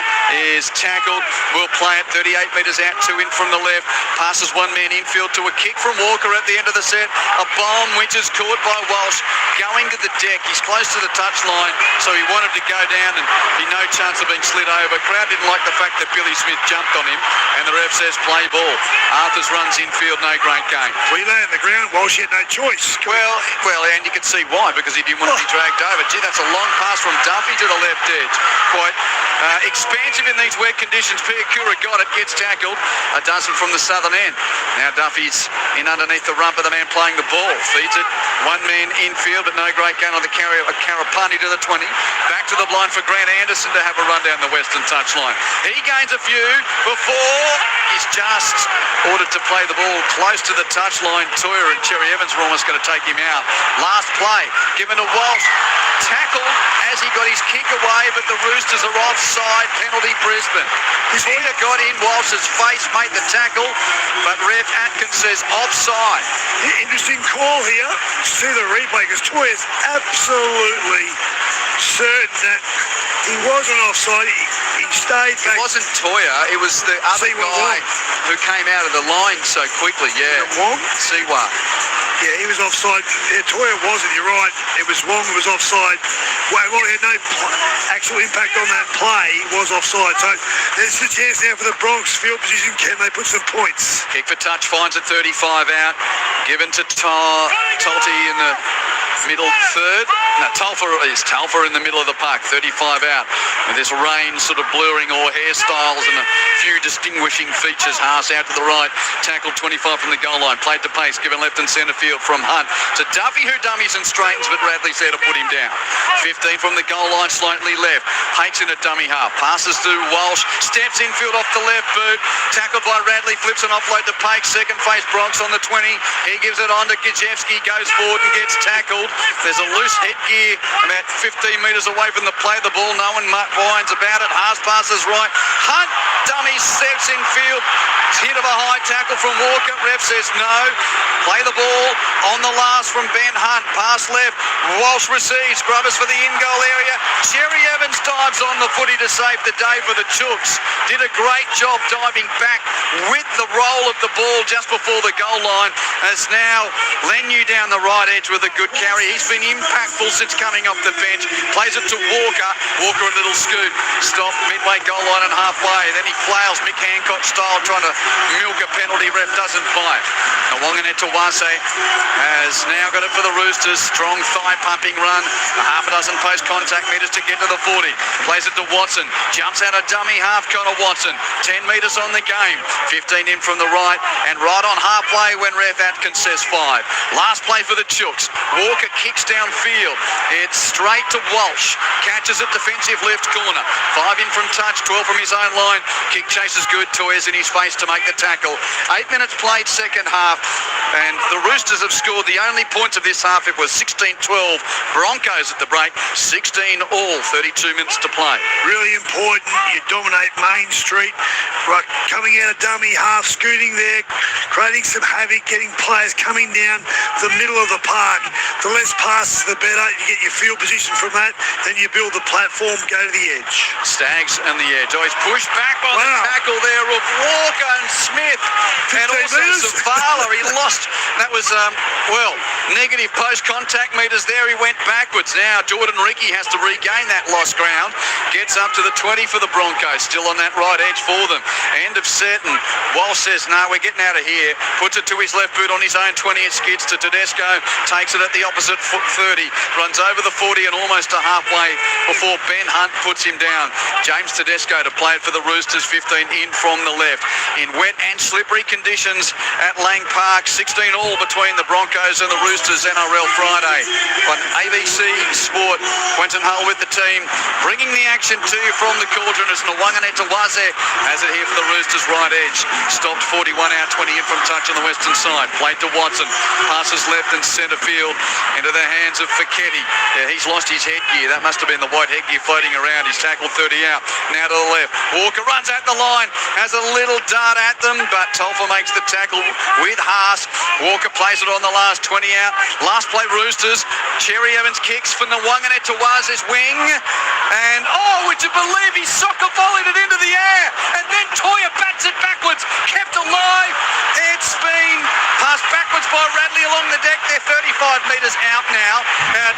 is tackled. Will play it 38 metres out, 2 in from the left. Passes one man infield to a kick from Walker at the end of the set. A bomb which is caught by Walsh. Going to the deck. He's close to the touchline, so he wanted to go down and he no chance of being slid over. Crowd didn't like the fact that Billy Smith jumped on him, and the ref says play ball. Arthurs runs infield, no great game. Well, he lay on the ground, Walsh had no choice. Well, and you can see why, because he didn't want to be dragged over. Gee, that's a long pass from Duffy to the left edge. Quite expansive in these wet conditions. Piakura got it, gets tackled. A dozen from the southern end. Now Duffy's in underneath the rump of the man playing the ball. Feeds it, one man infield, but no great gain on the carry. A Karapani to the 20. Back to the blind for Grant Anderson to have a run down the western touchline. He gains a few before he's just ordered to play the ball close to the touchline. Toyer and Cherry Evans were almost going to take him out. Last play, given to Walsh. Tackled as he got his kick away, but the Roosters are offside. Penalty Brisbane. Toyer got in Walsh's face, made the tackle, but ref Atkins says offside. Interesting call here. See the replay, because Toyer's absolutely certain that he wasn't offside. He stayed back. It wasn't Toyer, it was the other guy who came out of the line so quickly, Wong? Siwa. Yeah, he was offside. Yeah, Toyer wasn't, you're right. It was Wong who was offside. Well, he had no actual impact on that play. He was offside. So there's the chance now for the Bronx field position. Can they put some points? Kick for touch, finds at 35 out. Given to Tolty in the middle third. No, Talfa in the middle of the park, 35 out. With this rain sort of blurring all hairstyles and a few distinguishing features. Haas out to the right, tackled 25 from the goal line. Played to pace, given left and centre field from Hunt to Duffy, who dummies and straightens, but Radley's there to put him down. 15 from the goal line, slightly left. Hates in a dummy half. Passes to Walsh. Steps infield off the left boot. Tackled by Radley. Flips an offload to Pace. Second face Bronx on the 20. He gives it on to Gajewski. Goes forward and gets tackled. There's a loose headgear about 15 metres away from the play of the ball. No one whines about it. Haas passes right. Hunt dummy steps in field. Hit of a high tackle from Walker. Ref says no. Play the ball on the last from Ben Hunt. Pass left. Walsh receives. Grubbers for the in-goal area. Cherry Evans dives on the footy to save the day for the Chooks. Did a great job diving back with the roll of the ball just before the goal line. As now Lenyu down the right edge with a good carry. He's been impactful since coming off the bench. Plays it to Walker. Walker a little scoot. Stop midway goal line and halfway. Then he flails Mick Hancock style, trying to milk a penalty. Ref doesn't bite. Now Wanganett to Wase. has now got it for the Roosters. Strong thigh pumping run. A half a dozen post contact metres to get to the 40. Plays it to Watson. Jumps out a dummy half. Connor Watson. 10 metres on the game. 15 in from the right and right on halfway when Ref Atkins says 5. Last play for the Chooks. Walker kicks downfield. It's straight to Walsh. Catches it defensive left corner. 5 in from touch. 12 from his own line. Kick chase is good. Toyers in his face to make the tackle. 8 minutes played second half. And the Roosters have scored the only points of this half. It was 16-12. Broncos at the break. 16 all. 32 minutes to play. Really important. You dominate Main Street. Right, coming out of dummy half, scooting there, creating some havoc, getting players coming down the middle of the park. The less passes, the better. You get your field position from that. Then you build the platform, go to the edge. Stags and the edge. Oh, he's pushed back by the tackle there of Walker and Smith. And also Zavala. He lost. That was, negative post-contact metres there. He went backwards. Now Jordan Ricky has to regain that lost ground. Gets up to the 20 for the Broncos. Still on that right edge for them. End of set, and Walsh says, no, we're getting out of here. Puts it to his left boot on his own 20. It skids to Tedesco. Takes it at the opposite foot 30. Runs over the 40 and almost to halfway before Ben Hunt puts him down. James Tedesco to play it for the Roosters. 15 in from the left. In wet and slippery conditions at Lang Park. 16 all between the Broncos and the Roosters NRL Friday. But ABC Sport, Quentin Hull with the team. Bringing the action to you from the Cauldron as Nwanganetawaze has it here for the Roosters right edge. Stopped 41 out, 20 in from touch on the western side. Played to Watson. Passes left and centre field into the hands of Fiketti. Yeah, he's lost his headgear. That must have been the white headgear floating around. He's tackled 30 out. Now to the left. Walker runs at the line. Has a little dart at them, but Tolfa makes the tackle with Haas. Walker plays it on the last 20 out. Last play Roosters. Cherry Evans kicks for Nwanganetawaze's wing. And, would you believe he soccer volleyed it into the air? And then Toya bats it backwards. Kept alive. It's been passed backwards by Radley along the deck. They're 35 metres out now.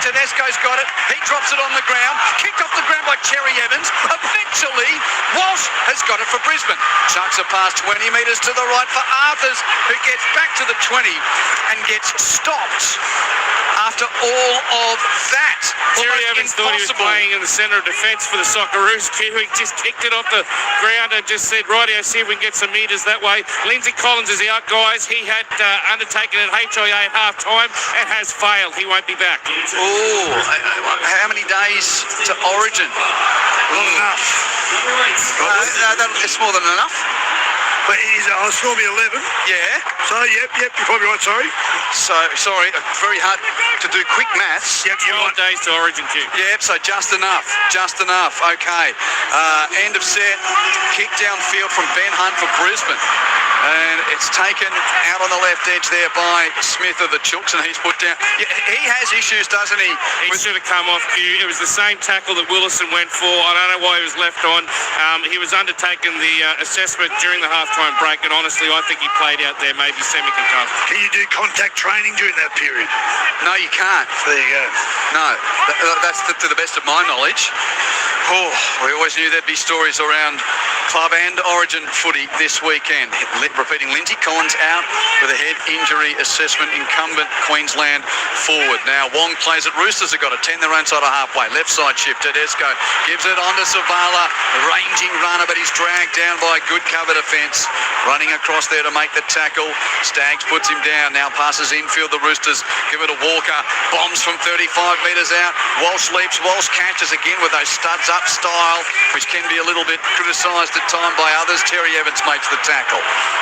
Tedesco's got it. He drops it on the ground. Kicked off the ground by Cherry Evans. Eventually, Walsh has got it for Brisbane. Chucks it past 20 metres to the right for Arthurs, who gets back to the 20 and gets stopped after all of that. Terry Evans thought he was playing in the centre of defence for the Socceroos. Kiwi just kicked it off the ground and just said, rightio, see if we can get some metres that way. Lindsay Collins is out, guys. He had undertaken an HIA at half-time and has failed. He won't be back. How many days to Origin? Not enough. It's more than enough. But it's normally 11. Yeah. So, yep, you're probably right, sorry. So, sorry, very hard to do quick maths. Yep, you're 12 right. days to Origin kick. Yep, so just enough. Okay. End of set. Kick downfield from Ben Hunt for Brisbane. And it's taken out on the left edge there by Smith of the Chooks, and he's put down. Yeah, he has issues, doesn't he? He should have come off cue. It was the same tackle that Willison went for. I don't know why he was left on. He was undertaking the assessment during the halftime break, and honestly, I think he played out there maybe semi-concussed. Can you do contact training during that period? No, you can't. There you go. No, that's to the best of my knowledge. We always knew there'd be stories around club and Origin footy this weekend. Repeating, Lindsay Collins out with a head injury assessment, incumbent Queensland forward. Now Wong plays it. Roosters have got a 10 their own side of halfway. Left side shift. Tedesco gives it on to Zavala. Ranging runner, but he's dragged down by a good cover defence. Running across there to make the tackle. Staggs puts him down. Now passes infield. The Roosters give it to Walker. Bombs from 35 metres out. Walsh leaps. Walsh catches again with those studs up style, which can be a little bit criticised at time by others. Terry Evans makes the tackle.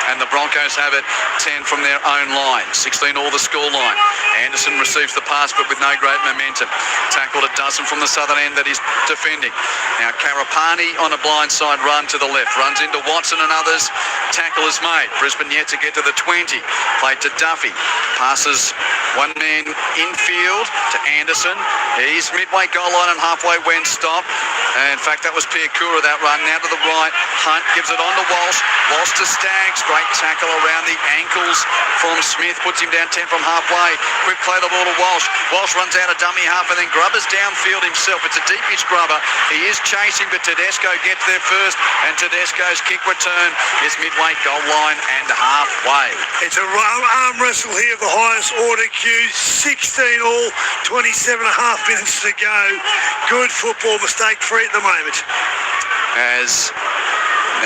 And the Broncos have it 10 from their own line. 16 all the score line. Anderson receives the pass, but with no great momentum. Tackled a dozen from the southern end that he's defending. Now Karapani on a blindside run to the left. Runs into Watson and others. Tackle is made. Brisbane yet to get to the 20. Played to Duffy. Passes one man infield to Anderson. He's midway goal line and halfway when stopped. In fact, that was Piakura, that run. Now to the right. Hunt gives it on to Walsh. Walsh to Staggs. Great tackle around the ankles from Smith. Puts him down 10 from halfway. Quick play the ball to Walsh. Walsh runs out a dummy half and then Grubber's downfield himself. It's a deepish Grubber. He is chasing, but Tedesco gets there first. And Tedesco's kick return is midway goal line and halfway. It's a arm wrestle here of the highest order, Q. 16 all, 27 and a half minutes to go. Good football, mistake-free at the moment. As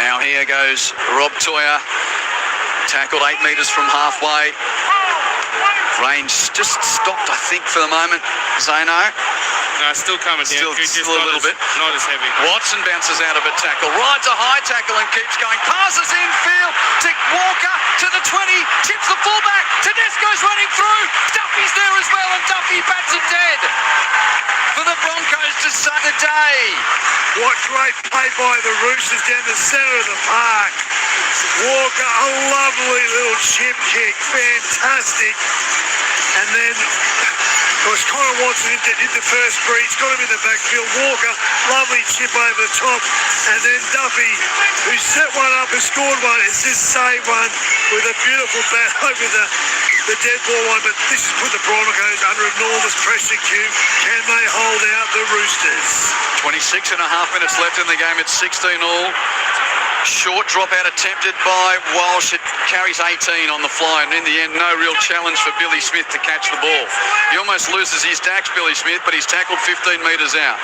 now here goes Rob Toyer. Tackled 8 metres from halfway. Range just stopped, I think, for the moment. Zeno. No, still coming down. Still a little bit. Not as heavy. Watson bounces out of a tackle. Rides a high tackle and keeps going. Passes infield to Walker to the 20. Tips the fullback. Tedesco's running through. Duffy's there as well, and Duffy bats it dead for the Broncos to start the day. What great play by the Roosters down the centre of the park. Walker, a lovely little chip kick. Fantastic. And then it was Connor Watson did the first breach, got him in the backfield. Walker, lovely chip over the top. And then Duffy, who set one up and scored one, has just saved one with a beautiful bat over the dead ball line. But this has put the Broncos under enormous pressure, Q. Can they hold out the Roosters? 26 and a half minutes left in the game. It's 16 all. Short dropout attempted by Walsh. It carries 18 on the fly, and in the end, no real challenge for Billy Smith to catch the ball. He almost loses his dacks, Billy Smith, but he's tackled 15 metres out.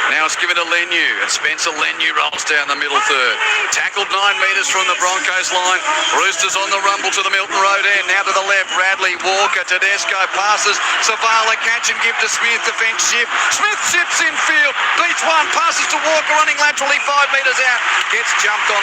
Now it's given to Lenu, and Spencer Lenu rolls down the middle third. Tackled 9 metres from the Broncos line. Roosters on the rumble to the Milton Road end. Now to the left, Radley, Walker, Tedesco passes. Savala catch and give to Smith. Defence shift. Smith shifts in field. Beats one. Passes to Walker, running laterally 5 metres out. Gets jumped on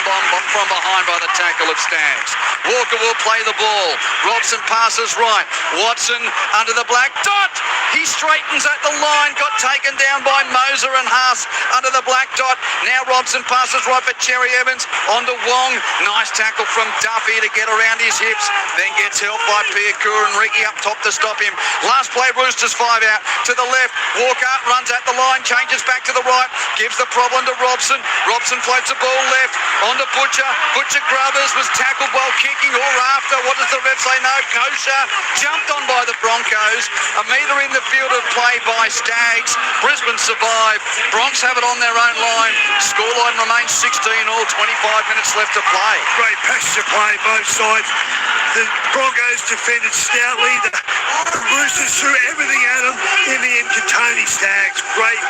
from behind by the tackle of Staggs. Walker will play the ball. Robson passes right. Watson under the black dot. He straightens at the line. Got taken down by Moser and Haas under the black dot. Now Robson passes right for Cherry Evans. On to Wong. Nice tackle from Duffy to get around his hips. Then gets helped by Piakur and Ricky up top to stop him. Last play, Roosters 5 out. To the left. Walker runs at the line. Changes back to the right. Gives the problem to Robson. Robson floats the ball left. On to Butcher. Butcher Grubbers was tackled while kicking or after. What does the ref say? No. Kosher jumped on by the Broncos. A metre in the field of play by Staggs. Brisbane survive. Bronx have it on their own line. Scoreline remains 16 all. 25 minutes left to play. Great passage of play both sides. The Broncos defended stoutly. The Roosters threw everything at them. In the end, Tony Staggs. Great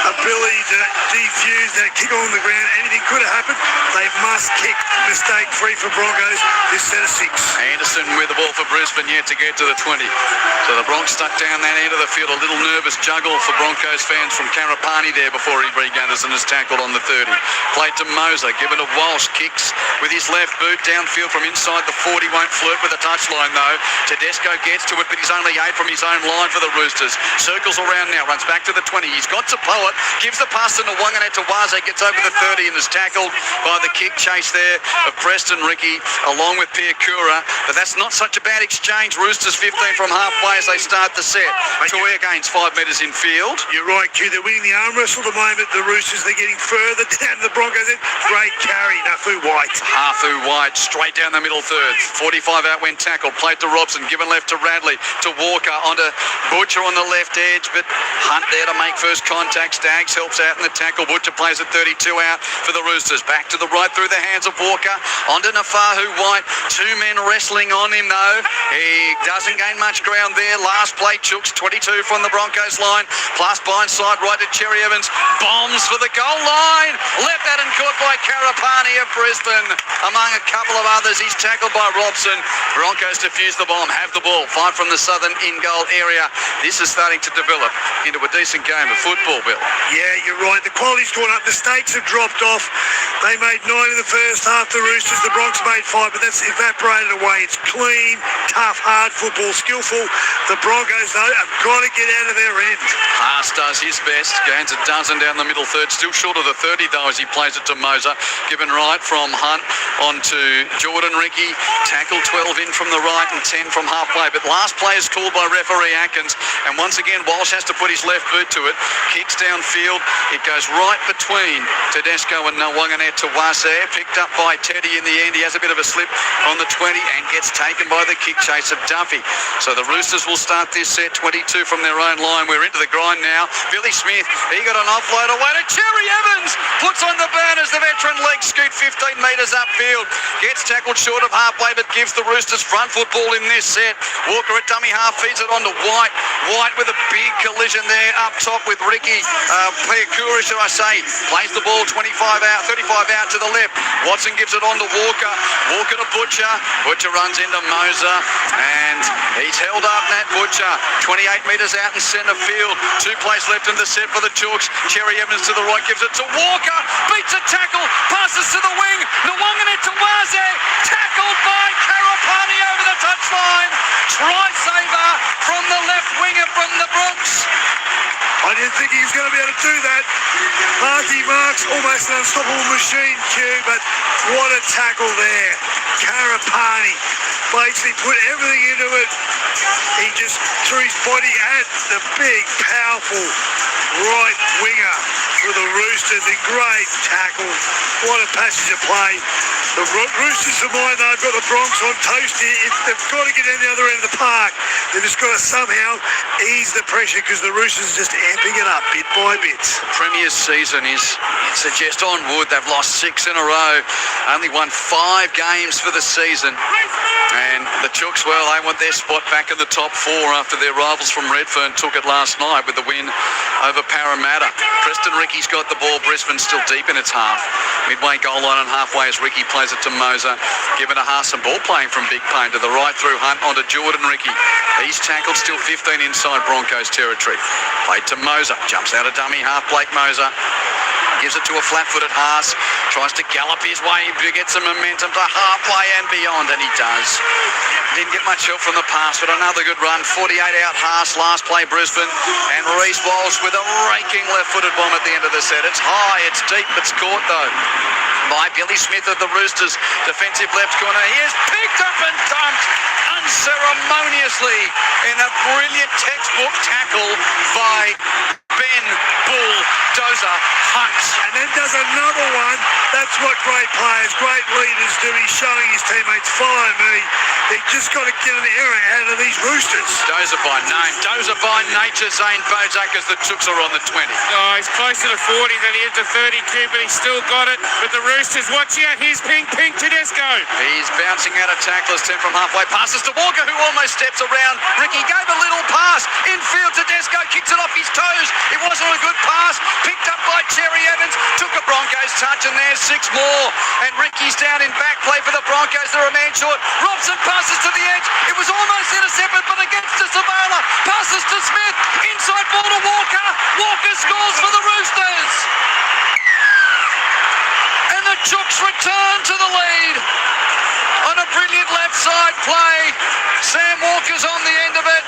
ability to defuse that kick on the ground. Anything could have happened. They must kick mistake-free for Broncos this set of 6. Anderson with the ball for Brisbane yet to get to the 20. So the Bronx stuck down that end of the field. A little nervous juggle for Broncos fans from Karapani there before he regathers and is tackled on the 30. Played to Moser, given to Walsh. Kicks with his left boot downfield from inside the 40. Won't flirt with the touchline though. Tedesco gets to it, but he's only 8 from his own line for the Roosters. Circles around now, runs back to the 20. He's got to Poet, gives the pass to Nwanganat to Waze, gets over the 30 and is tackled by the kick chase there of Preston Ricky along with Piakura. But that's not such a bad exchange. Roosters 15 from halfway as they start the set. Toya gains 5 metres in field. You're right, Q. They're winning the arm wrestle at the moment. The Roosters, they're getting further down the Broncos. Great carry, Nafu White. Hafu White straight down the middle third. 45 out when tackled. Played to Robson, given left to Radley, to Walker, onto Butcher on the left edge, but Hunt there to make first contact. Staggs helps out in the tackle. Butcher plays at 32 out for the Roosters. Back to the right through the hands of Walker. Onto Nafahu White. 2 men wrestling on him though. He doesn't gain much ground there. Last play, Chooks 22 from the Broncos line. Plus blindside right to Cherry Evans. Bombs for the goal line. Left that and caught by Karapani of Brisbane. Among a couple of others, he's tackled by Robson. Broncos defuse the bomb. Have the ball. 5 from the southern in-goal area. This is starting to develop into a decent game of football, Bill. Yeah, you're right. The quality's gone up. The stakes have dropped off. They made 9 in the first half, the Roosters. The Bronx made 5, but that's evaporated away. It's clean, tough, hard football, skillful. The Broncos, though, have got to get out of their end. Haas does his best. Gains a dozen down the middle third. Still short of the 30, though, as he plays it to Moser. Given right from Hunt on to Jordan Ricky. Tackle 12 in from the right and 10 from halfway. But last play is called by referee Atkins. And once again, Walsh has to put his left boot to it. Kicks downfield. It goes right between Tedesco and Wanganette to Wase. Picked up by Teddy in the end. He has a bit of a slip on the 20 and gets taken by the kick chase of Duffy. So the Roosters will start this set 22 from their own line. We're into the grind now. Billy Smith, he got an offload away to Cherry Evans. Puts on the burn as the veteran leg scoot 15 metres upfield. Gets tackled short of halfway but gives the Roosters front football in this set. Walker at dummy half feeds it on to White. White with a big collision there up top with Ricky Piakura, should I say. Plays the ball 35 out to the left. Watson gives it on to Walker. Walker to Butcher. Butcher runs into Moser and he's held up, Nat Butcher. 28 metres out in centre field. 2 plays left in the set for the Chooks. Cherry Evans to the right gives it to Walker. Beats a tackle. Passes to the wing. Nwanganit to Waze. Tackled by Karapani over the touchline. Try saver from the left winger from the Bronx. I didn't think he was going to be able to do that. Mark's almost an unstoppable machine, Q, but what a tackle there. Karapani basically put everything into it. He just threw his body at the big, powerful right winger for the Roosters. A great tackle. What a passage of play. The Roosters, for mine, they've got the Bronx on toast here. They've got to get down the other end of the park. They've just got to somehow ease the pressure because the Roosters are just amping it up bit by bit. Premier's season is, suggest on wood. They've lost 6 in a row. Only won 5 games for the season. And the Chooks, well, they want their spot back in the top 4 after their rivals from Redfern took it last night with the win over Parramatta. Preston Ricky's got the ball. Brisbane still deep in its half. Midway goal line and halfway as Ricky plays it to Moser. Given a Haas and ball playing from Big Payne to the right through Hunt onto Jordan Ricky. He's tackled still 15 inside Broncos territory. Played to Moser. Jumps out of dummy half. Blake Moser. Gives it to a flat-footed Haas. Tries to gallop his way. Gets some momentum to halfway and beyond, and he does. Didn't get much help from the pass, but another good run. 48 out Haas. Last play Brisbane. And Reece Walsh with a raking left-footed bomb at the end of the set. It's high. It's deep. It's caught, though, by Billy Smith of the Roosters. Defensive left corner. He is picked up and dumped unceremoniously in a brilliant textbook tackle by Ben Bulldozer Hunt. And then does another one. That's what great players, great leaders do. He's showing his teammates, follow me. They just got to get an error out of these Roosters. Dozer by name. Dozer by nature. Zane Bozak as the Chooks are on the 20. Oh, he's close to the 40 than he is the 32, but he's still got it. But the Roosters, watch out. Here's Pink Tedesco. He's bouncing out of tacklers. 10 from halfway. Passes to Walker, who almost steps around. Ricky gave a little pass. Infield, Tedesco kicks it off his toes. It wasn't a good pass. Picked up by Cherry Evans. Took a Broncos touch, and there's 6 more. And Ricky's down in back play for the Broncos. They're a man short. Robson passes to the edge. It was almost intercepted, but against to Savala. Passes to Smith. Inside ball to Walker. Walker scores for the Roosters. And the Chooks return to the lead on a brilliant left side play. Sam Walker's on the end of it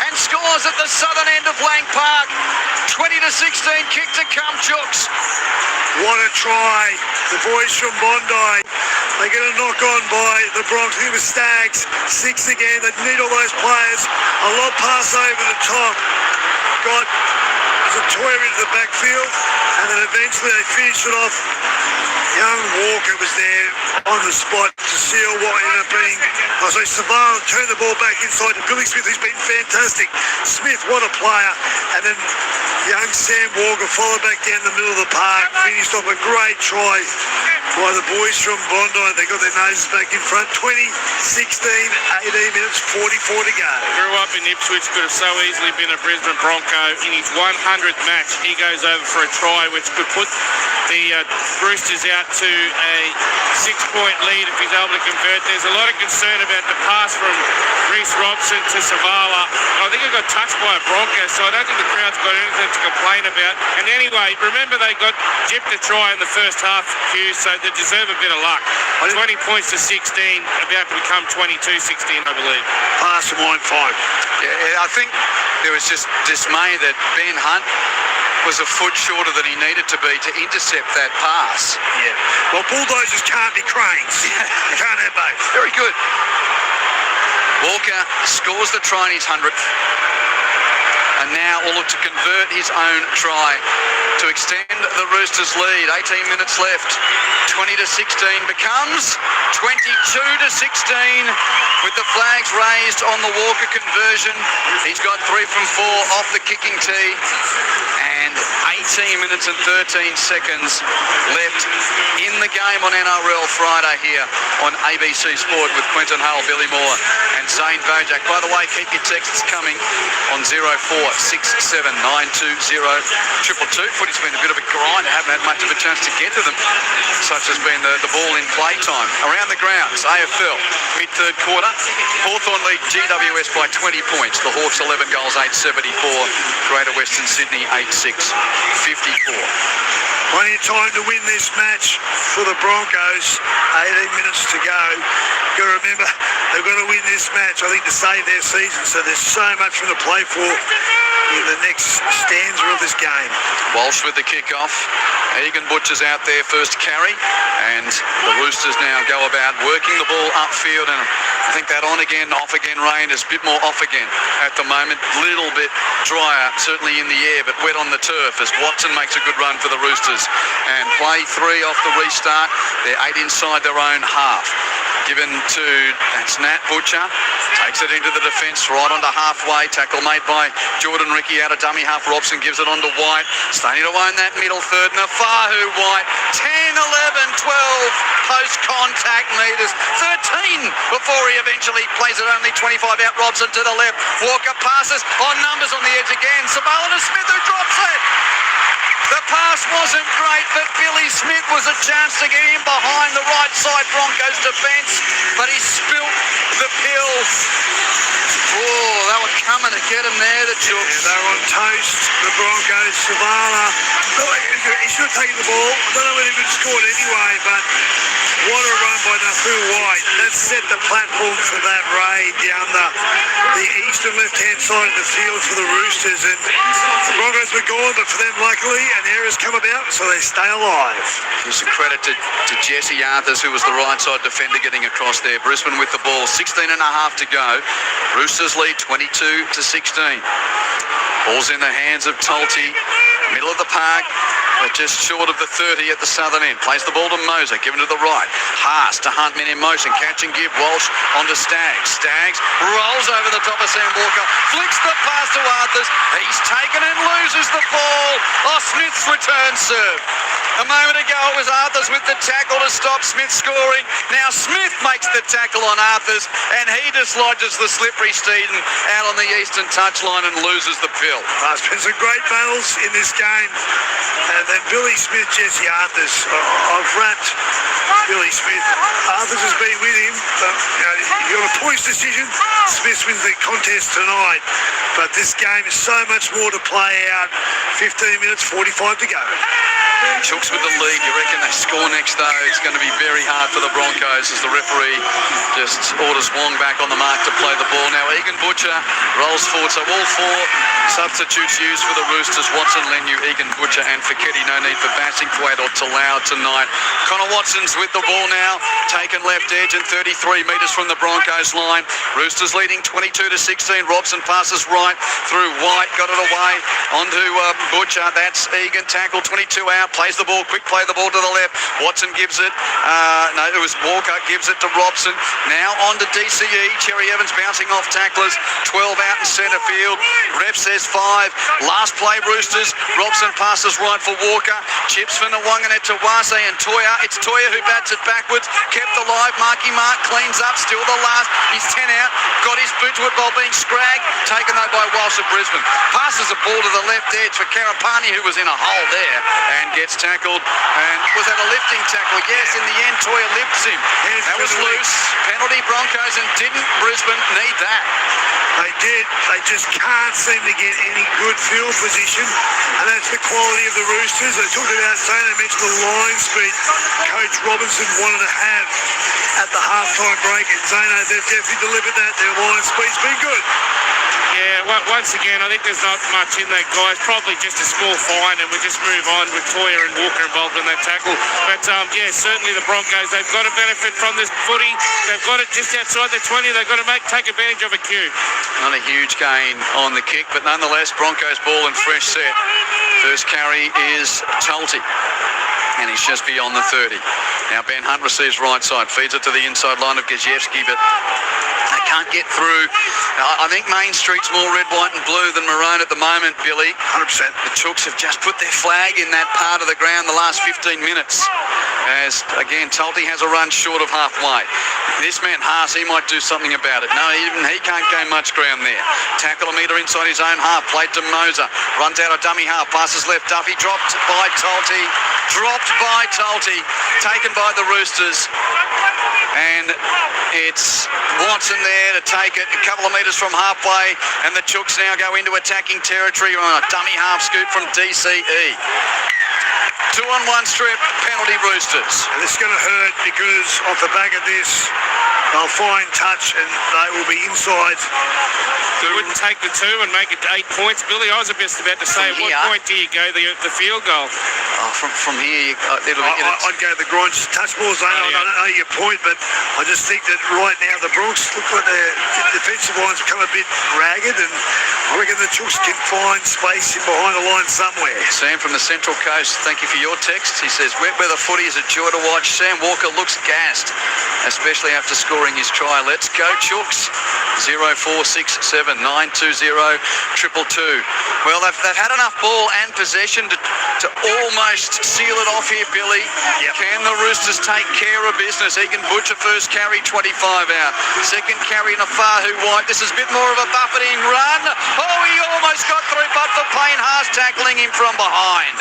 and scores at the southern end of Lang Park. 20-16 kick to come, Chooks. What a try. The boys from Bondi. They get a knock on by the Bronx. I think it was Stags. 6 again. They need all those players. A lot pass over the top. Got a toy into the backfield. And then eventually they finished it off. Young Walker was there on the spot to seal what ended up being. Savala turned the ball back inside to Billy Smith, who's been fantastic. Smith, what a player. And then young Sam Walker followed back down the middle of the park, finished off a great try by the boys from Bondi. They got their noses back in front. 20-16, 18 minutes, 44 to go. Grew up in Ipswich, could have so easily been a Brisbane Bronco. In his 100th match, he goes over for a try, which could put the Roosters out to a 6-point lead if he's able to convert. There's a lot of concern about the pass from Reece Robson to Savala. I think it got touched by a Bronco, so I don't think the crowd's got anything to complain about. And anyway, remember they got gypped a try in the first half, Q, so they deserve a bit of luck. 20 points to 16, about to become 22-16, I believe. Pass from line 5. Yeah, I think there was just dismay that Ben Hunt was a foot shorter than he needed to be to intercept that pass. Yeah. Well, bulldozers can't be cranes. You can't have both. Very good. Walker scores the try in his 100th. And now will look to convert his own try to extend the Roosters' lead. 18 minutes left. 20-16 becomes 22-16 with the flags raised on the Walker conversion. He's got 3 from 4 off the kicking tee. And 18 minutes and 13 seconds left in the game on NRL Friday here on ABC Sport with Quentin Hull, Billy Moore and Zane Bojak. By the way, keep your texts coming on 0467920222. Footy's been a bit of a grind. I haven't had much of a chance to get to them. Such has been the ball in play time. Around the grounds, AFL, mid-third quarter. Hawthorn lead GWS by 20 points. The Hawks 11 goals, 874. Greater Western Sydney 8-6-54. Plenty of time to win this match for the Broncos. 18 minutes to go. Got to remember, they've got to win this match, I think, to save their season. So there's so much for them to play for in the next stanza of this game. Walsh with the kick-off. Egan Butcher's out there first carry, and the Roosters now go about working the ball upfield, and I think that on again, off again rain is a bit more off again at the moment. Little bit drier, certainly in the air, but wet on the turf as Watson makes a good run for the Roosters. And play 3 off the restart. They're 8 inside their own half. Given to, that's Nat Butcher, takes it into the defence, right onto halfway, tackle made by Jordan Ricky out of dummy half. Robson gives it on to White, starting to own that middle third. Nafahu White, 10, 11, 12 post-contact metres, 13 before he eventually plays it only 25 out. Robson to the left, Walker passes on numbers on the edge again, Sabala to Smith who drops it. The pass wasn't great, but Billy Smith was a chance to get in behind the right side Broncos defence, but he spilt the pill. Oh, they were coming to get him there, the Jooks. Yeah, they're on toast, the Broncos. Savala, he should have taken the ball. I don't know whether he could have scored anyway, but what a run by Nafu White. That set the platform for that raid down the east and left-hand side of the field for the Roosters. And the Broncos were gone, but for them, luckily, an error's come about, so they stay alive. Here's a credit to Jesse Arthurs, who was the right side defender getting across there. Brisbane with the ball, 16 and a half to go. Roosters lead 22-16. Ball's in the hands of Tolte. Middle of the park, but just short of the 30 at the southern end. Plays the ball to Moser, given to the right. Haas to Huntman in motion. Catch and give. Walsh onto Staggs. Staggs rolls over the top of Sam Walker. Flicks the pass to Arthurs. He's taken and loses the ball. Oh, Smith's return serve. A moment ago it was Arthurs with the tackle to stop Smith scoring. Now Smith makes the tackle on Arthurs, and he dislodges the slippery Steeden out on the eastern touchline and loses the pill. There's been some great battles in this game. And then Billy Smith, Jesse Arthurs. I've wrapped Billy Smith. Arthurs has been with him. If you're on a points decision, Smith wins the contest tonight. But this game is so much more to play out. 15 minutes, 45 to go. Chooks with the lead. You reckon they score next, though? It's going to be very hard for the Broncos as the referee just orders Wong back on the mark to play the ball. Now Egan Butcher rolls forward. So all 4 substitutes used for the Roosters. Watson, Lenu, Egan Butcher and Fiketti. No need for Bassingthwaite or Talau tonight. Connor Watson's with the ball now. Taken left edge and 33 metres from the Broncos line. Roosters leading 22-16. Robson passes right through White. Got it away onto Butcher. That's Egan. Tackle 22 out. Plays the ball. Quick play the ball to the left. Watson gives it. No, it was Walker. Gives it to Robson. Now on to DCE. Cherry Evans bouncing off tacklers. 12 out in centre field. Ref says 5. Last play Roosters. Robson passes right for Walker. Chips for Nwanganit to Wase and Toya. It's Toya who bats it backwards. Kept alive. Marky Mark cleans up. Still the last. He's 10 out. Got his boot to it while being scragged. Taken though by Walsh of Brisbane. Passes the ball to the left edge for Karapani, who was in a hole there and gets tackled. And was that a lifting tackle? Yes, in the end Toya lifts him. That was loose. Penalty Broncos, and didn't Brisbane need that? They did. They just can't seem to get any good field position, and that's the quality of the Roosters. They talked about Zane. They mentioned the line speed Coach Robinson wanted to have at the halftime break, and Zane, they've definitely delivered that. Their line speed's been good. Yeah, once again, I think there's not much in that, guys. Probably just a small fine, and we just move on with Toya and Walker involved in that tackle. But, yeah, certainly the Broncos, they've got to benefit from this footy. They've got it just outside the 20. They've got to take advantage of a cue. Not a huge gain on the kick, but nonetheless, Broncos ball and fresh set. First carry is Tulty, and he's just beyond the 30. Now Ben Hunt receives right side, feeds it to the inside line of Gajewski, but they can't get through. I think Main Street's more red, white and blue than maroon at the moment, Billy. 100%. The Chooks have just put their flag in that part of the ground the last 15 minutes. As, again, Tulty has a run short of halfway. This man, Haas, he might do something about it. No, even he can't gain much ground there. Tackle a metre inside his own half. Played to Moser. Runs out of dummy half. Passes left. Duffy dropped by Tulty. Taken by the Roosters. And it's Watson there to take it a couple of metres from halfway, and the Chooks now go into attacking territory on a dummy half scoop from DCE. 2-on-1 strip, penalty Roosters. And it's going to hurt because off the back of this, they'll find touch and they will be inside. They wouldn't take the 2 and make it 8 points. Billy, I was just about to say, at what point do you go the field goal? Oh, from here, I'd go the grind, touch ball zone. I don't know your point, but I just think that right now the Bronx look like their defensive line's become a bit ragged, and I reckon the Chooks can find space in behind the line somewhere. Sam from the Central Coast, thank you for your text. He says, wet weather footy is a joy to watch. Sam Walker looks gassed, especially after scoring his try. Let's go Chooks. 0467 920 222. Well, they've had enough ball and possession to almost seal it off here, Billy. Yep. Can the Roosters take care of business? Egan Butcher first carry, 25 out. Second carry, Nafahu White. This is a bit more of a buffeting run. Oh, he almost got through, but for Payne Haas tackling him from behind.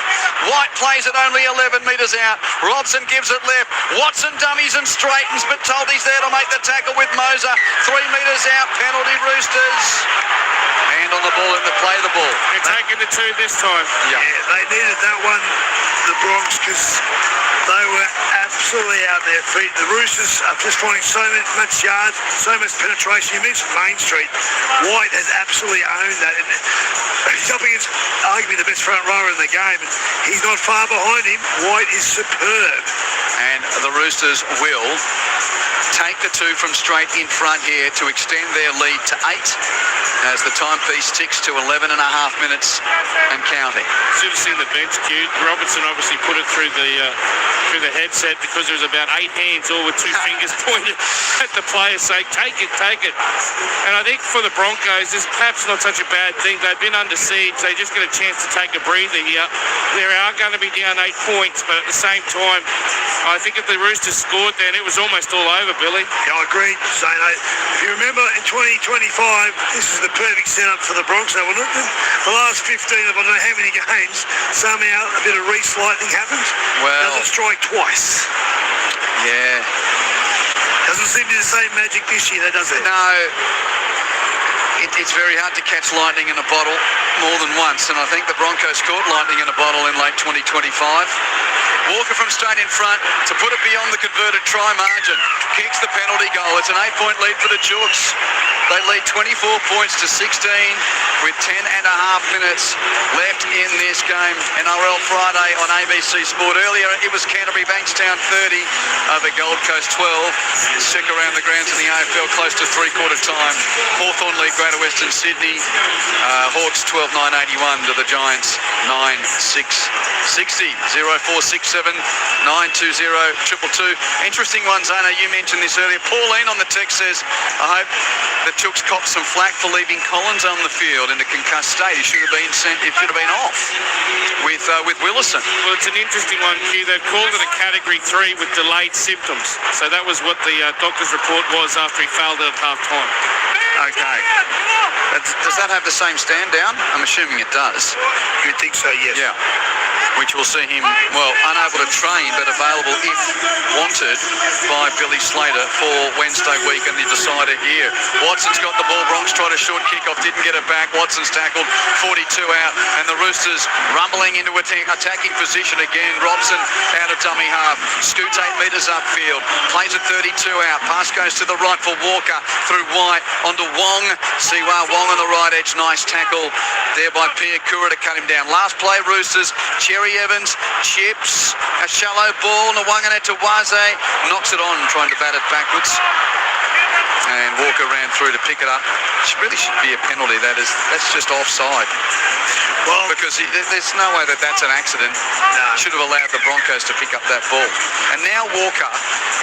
White plays it only 11 metres out. Robson gives it left. Watson dummies and straightens, but Tulty's there to make the tackle with Moser. 3 metres out, penalty Roosters. Hand on the ball and to play the ball. They're taking the 2 this time. Yeah, they needed that one, the Bronx, because they were absolutely out their feet. The Roosters are just finding so much yards, so much penetration. You mentioned Main Street. White has absolutely owned that. And he's up against arguably the best front rower in the game. And he's not far behind him. White is superb. And the Roosters will take the 2 from straight in front here to extend their lead to 8 as the timepiece ticks to 11 and a half minutes and counting. Should have seen the bench queue. Robertson obviously put it through the headset because there was about 8 hands, all with 2 fingers pointed at the players saying, take it. And I think for the Broncos, it's perhaps not such a bad thing. They've been under siege. They just get a chance to take a breather here. They are going to be down 8 points, but at the same time, I think if the Roosters scored then, it was almost all over, Billy. Yeah, I agree, Zane. If you remember, in 2025, this is the perfect setup for the Bronx. The last 15 of I don't know how many games, somehow a bit of Reese lightning happened. Well, doesn't strike twice. Yeah. Doesn't seem to be the same magic this year, does it? No. It's very hard to catch lightning in a bottle more than once, and I think the Broncos caught lightning in a bottle in late 2025. Walker from straight in front to put it beyond the converted try margin. Kicks the penalty goal. It's an 8-point lead for the Chooks. They lead 24 points to 16 with 10 and a half minutes left in this game. NRL Friday on ABC Sport. Earlier it was Canterbury Bankstown 30 over Gold Coast 12. Sick around the grounds in the AFL close to three-quarter time. Hawthorn lead Greater Western Sydney. Hawks 12-9-81 to the Giants 9-6-60. 0467 920 222. Interesting one, Zana. You mentioned this earlier. Pauline on the text says, I hope the Chooks copped some flack for leaving Collins on the field in a concussed state. He should have been sent. It should have been off with Willison. Well, it's an interesting one, Q. They've called it a Category 3 with delayed symptoms. So that was what the doctor's report was after he failed at half-time. Okay. Does that have the same stand down? I'm assuming it does. You'd think so, yes. Yeah. Which will see him, well, unable to train, but available if wanted by Billy Slater for Wednesday week and the decider here. Watson's got the ball. Bronx tried a short kick-off, didn't get it back. Watson's tackled, 42 out, and the Roosters rumbling into attacking position again. Robson out of dummy half. Scoots 8 metres upfield. Plays at 32 out. Pass goes to the right for Walker through White onto Wong. Siwa Wong on the right edge. Nice tackle there by Pia Kura to cut him down. Last play, Roosters. Cherry Evans chips. A shallow ball. Nwangane to Waze. Knocks it on, trying to bat it backwards. And Walker ran through to pick it up. It really should be a penalty. That's just offside. Well, because there's no way that's an accident. No. Should have allowed the Broncos to pick up that ball. And now Walker,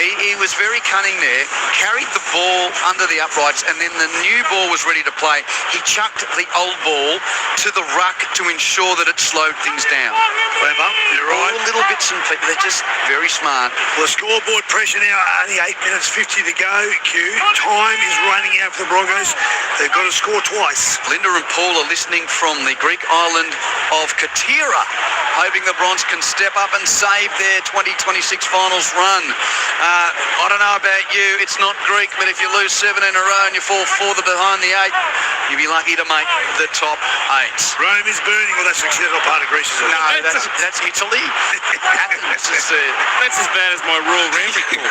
he was very cunning there, carried the ball under the uprights, and then the new ball was ready to play. He chucked the old ball to the ruck to ensure that it slowed things down. Clever, you're right. All little bits and pieces. They're just very smart. Well, the scoreboard pressure now, only 8 minutes 50 to go. Q. Time is running out for the Broncos. They've got to score twice. Linda and Paul are listening from the Greek island of Katira, hoping the Bronx can step up and save their 2026 finals run. I don't know about you, it's not Greek, but if you lose 7 in a row and you fall 4 behind the 8, you'd be lucky to make the top 8. Rome is burning. Well, that's the central part of Greece, isn't it? No, that's Italy. Athens is that's as bad as my Royal Rugby call.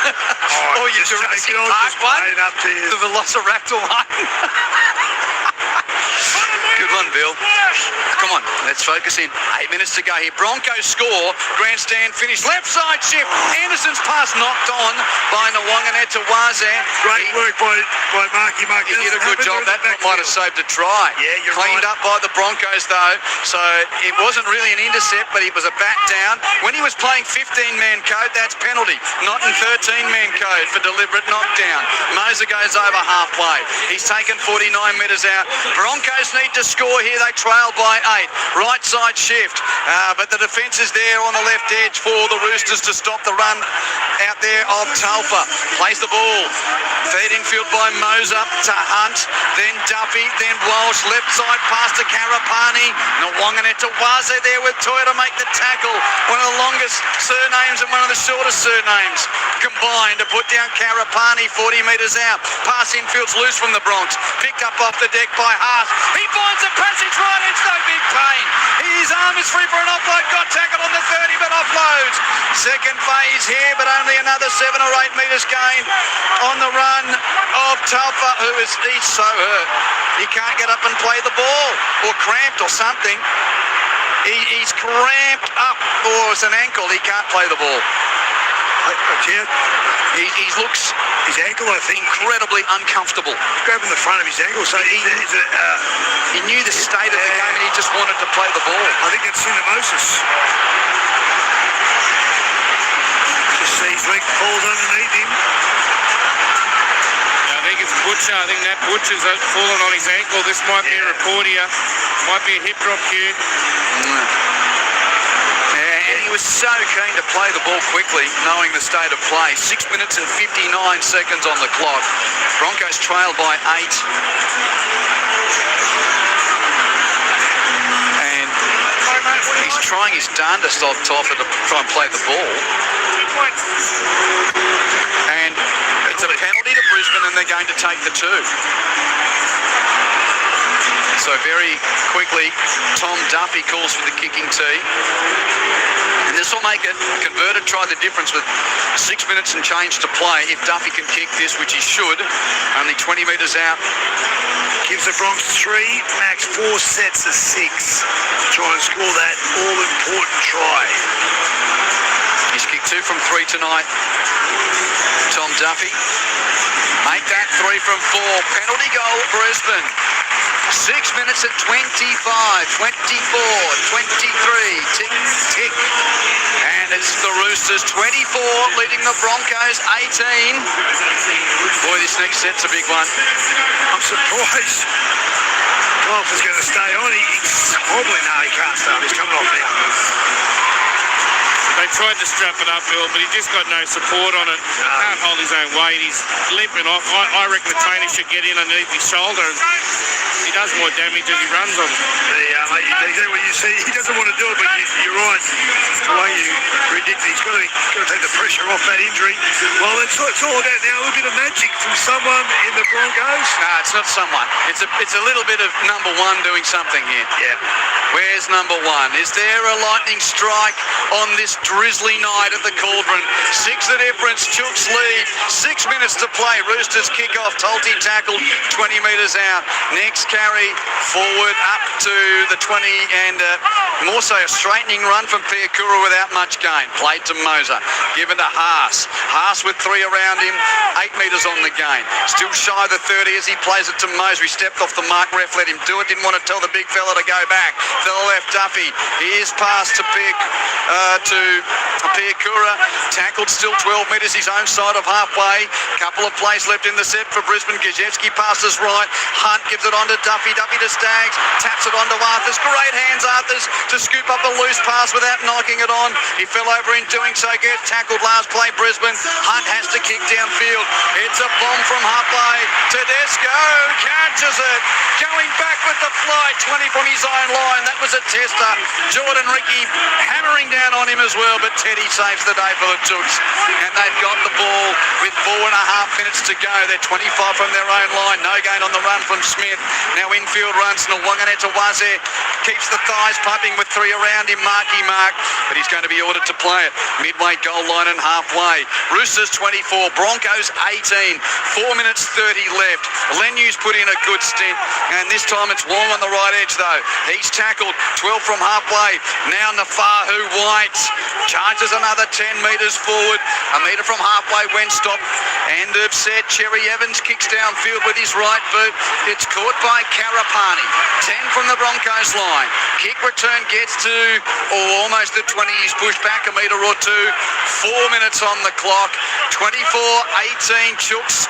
Oh, you Jurassic Park one? Up to you. The Velociraptor one? Good one, Bill. Come on, let's focus in. 8 minutes to go here. Broncos score. Grandstand finish. Left side shift. Anderson's pass knocked on by Nwangane to Waze. Great work by Marky. He did a good job. That might have saved a try. Yeah, you're Cleaned right. up by the Broncos, though. So it wasn't really an intercept, but it was a back down. When he was playing 15-man code, that's penalty. Not in 13-man code for deliberate knockdown. Moser goes over halfway. He's taken 49 metres out. Broncos need to score here. They trail by 8. Right side shift. But the defence is there on the left edge for the Roosters to stop the run out there of Talfa. Plays the ball. Feeding field by Moser to Hunt. Then Duffy. Then Walsh. Left side pass to Karapani. Nwangane to Waze there with Toya to make the tackle. One of the longest surnames and one of the shortest surnames combined to put down Karapani 40 metres out. Pass infield's loose from the Bronx. Picked up off the deck by Hart. He finds a passage right. It's no big pain. His arm is free for an offload. Got tackled on the 30 but offloads. Second phase here, but only another 7 or 8 metres gained on the run of Talfa, he's so hurt. He can't get up and play the ball, or cramped or something. He's cramped up, or it's an ankle. He can't play the ball. He looks, his ankle, I think, incredibly uncomfortable. Grabbing the front of his ankle, so he knew the state of the game and he just wanted to play the ball. I think it's syndesmosis. Just see his leg falls underneath him. I think it's Butcher. I think that Butcher's fallen on his ankle. This might be a report here. Might be a hip drop cue. And he was so keen to play the ball quickly, knowing the state of play. 6 minutes and 59 seconds on the clock. Broncos trail by 8. And he's trying his darndest off Toffa to try and play the ball. And it's a penalty to Brisbane, and they're going to take the 2. So very quickly, Tom Duffy calls for the kicking tee. And this will make it converted try the difference with 6 minutes and change to play. If Duffy can kick this, which he should, only 20 metres out. Gives the Bronx 3, max 4 sets of 6 to try and score that all-important try. He's kicked 2 from 3 tonight. Tom Duffy. Make that 3 from 4. Penalty goal, Brisbane. 6 minutes at 25, 24, 23, tick, tick. And it's the Roosters 24 leading the Broncos 18. Boy, this next set's a big one. I'm surprised Golf is going to stay on. He's wobbling. No, he can't start. He's coming off now. They tried to strap it up, Bill, but he just got no support on it. He can't hold his own weight. He's limping off. I reckon the trainer should get in underneath his shoulder and he does more damage as he runs on them. Yeah, mate, exactly what you see. He doesn't want to do it, but you're right. The way you predict it, he's got to take the pressure off that injury. Well, it's all about now a little bit of magic from someone in the Broncos. No, it's not someone. It's a little bit of number one doing something here. Yeah. Where's number one? Is there a lightning strike on this drizzly night at the Cauldron? 6 the difference. Chooks lead. 6 minutes to play. Roosters kick off. Tolte tackled 20 metres out. Next carry forward up to the 20 and more so a straightening run from Piakura without much gain. Played to Moser. Given to Haas. Haas with 3 around him. 8 metres on the gain. Still shy of the 30 as he plays it to Moser. He stepped off the mark. Ref let him do it. Didn't want to tell the big fella to go back. To the left, Duffy. Here's pass to Piakura. Tackled still 12 metres his own side of halfway. Couple of plays left in the set for Brisbane. Gajewski passes right. Hunt gives it on to Duffy. Duffy to Staggs. Taps it on to Arthurs. Great hands, Arthurs, to scoop up a loose pass without knocking it on. He fell over in doing so. Gets tackled last play, Brisbane. Hunt has to kick downfield. It's a bomb from halfway. Tedesco catches it. Going back with the fly. 20 from his own line. That was a tester. Jordan Ricky hammering down on him as well, but Teddy saves the day for the Tooks. And they've got the ball with 4.5 minutes to go. They're 25 from their own line. No gain on the run from Smith. Now infield runs. Nwanganetawaze keeps the thighs pumping with 3 around him. Mark, but he's going to be ordered to play it. Midway goal line and halfway. Roosters 24, Broncos 18. 4 minutes 30 left. Lenyu's put in a good stint, and this time it's Wong on the right edge though. He's tackled 12 from halfway. Now Nafahu White charges another 10 metres forward. A metre from halfway when stopped. End of set. Cherry Evans kicks downfield with his right boot. It's caught by Karapani. 10 from the Broncos line. Kick return gets to almost the 20. He's pushed back a metre or two. 4 minutes on the clock. 24-18 Chooks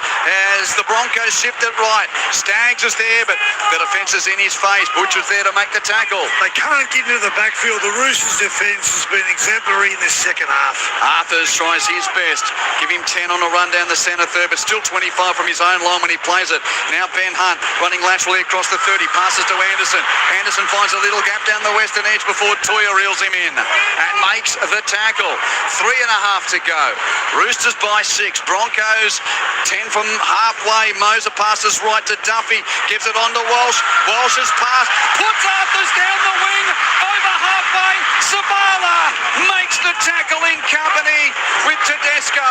as the Broncos shift it right. Staggs is there, but the defence is in his face. Butcher's there to make the tackle. They can't get into the backfield. The Roosters' defence has been exemplary in the second half. Arthurs tries his best. Give him 10 on a run down the centre third, but still 25 from his own line when he plays it. Now Ben Hunt running laterally across the 30. Passes to Anderson. Anderson finds a little gap down the western edge before Toya reels him in and makes the tackle. 3.5 to go. Roosters by 6. Broncos 10 from halfway. Moser passes right to Duffy. Gives it on to Walsh. Walsh's pass puts Arthurs down the wing over halfway. Savala makes the tackle in company with Tedesco.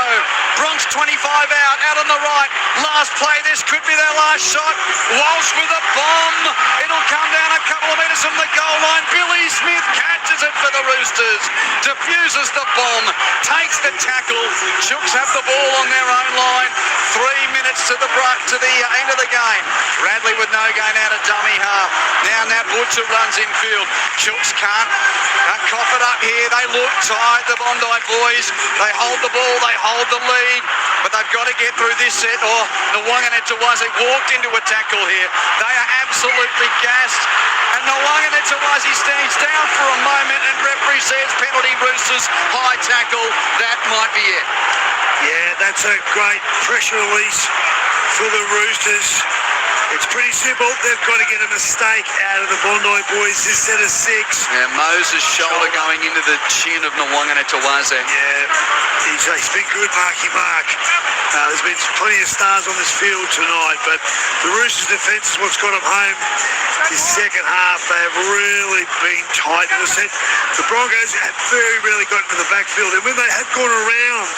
Bronx 25 out on the right. Last play. This could be their last shot. Walsh with a bomb. It'll come down a couple of metres from the goal line. Billy Smith catches it for the Roosters. Diffuses the bomb. Takes the tackle. Chooks have the ball on their own line. 3 minutes to the end of the game. Radley with no gain out of dummy half. Now Nat Butcher runs infield. Chooks can't cough it up here. They look tight, the Bondi boys. They hold the ball. They hold the lead. But they've got to get through this set or Nwanganetawaze walked into a tackle here. They are absolutely gassed. And Nwanganetawaze stands down for a moment and referee says penalty Roosters, high tackle. That might be it. Yeah, that's a great pressure release for the Roosters. It's pretty simple. They've got to get a mistake out of the Bondi boys this set of 6. Yeah, Moses' shoulder going into the chin of Nwanganetawaze. Yeah, he's been good, Mark. There's been plenty of stars on this field tonight, but the Roosters' defence is what's got them home this second half. They have really been tight in the set. The Broncos have very rarely gotten to the backfield, and when they have gone around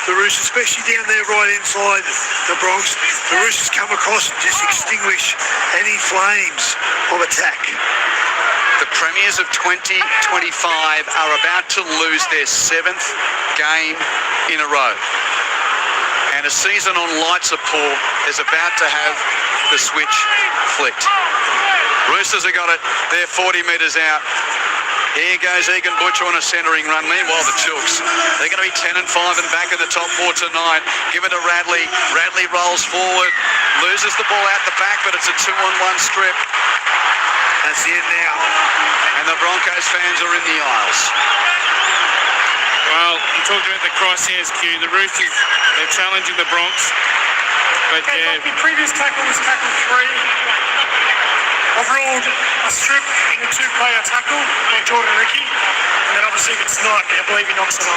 the Roosters, especially down their right inside the Bronx, the Roosters come across and just extinguish any flames of attack. The premiers of 2025 are about to lose their 7th game in a row. And a season on light support is about to have the switch flicked. Roosters have got it. They're 40 metres out. Here goes Egan Butcher on a centering run. Meanwhile, the Chooks, they're going to be 10 and 5 and back in the top 4 tonight. Give it to Radley. Radley rolls forward, loses the ball out the back, but it's a 2-on-1 strip. That's it now. And the Broncos fans are in the aisles. Well, you talked about the crosshairs, Q. The Roosters, they're challenging the Bronx. But yeah. The previous tackle was tackle 3. I've ruled a strip in a two-player tackle by Jordan Ricky, and then obviously if it's not, I believe he knocks it on.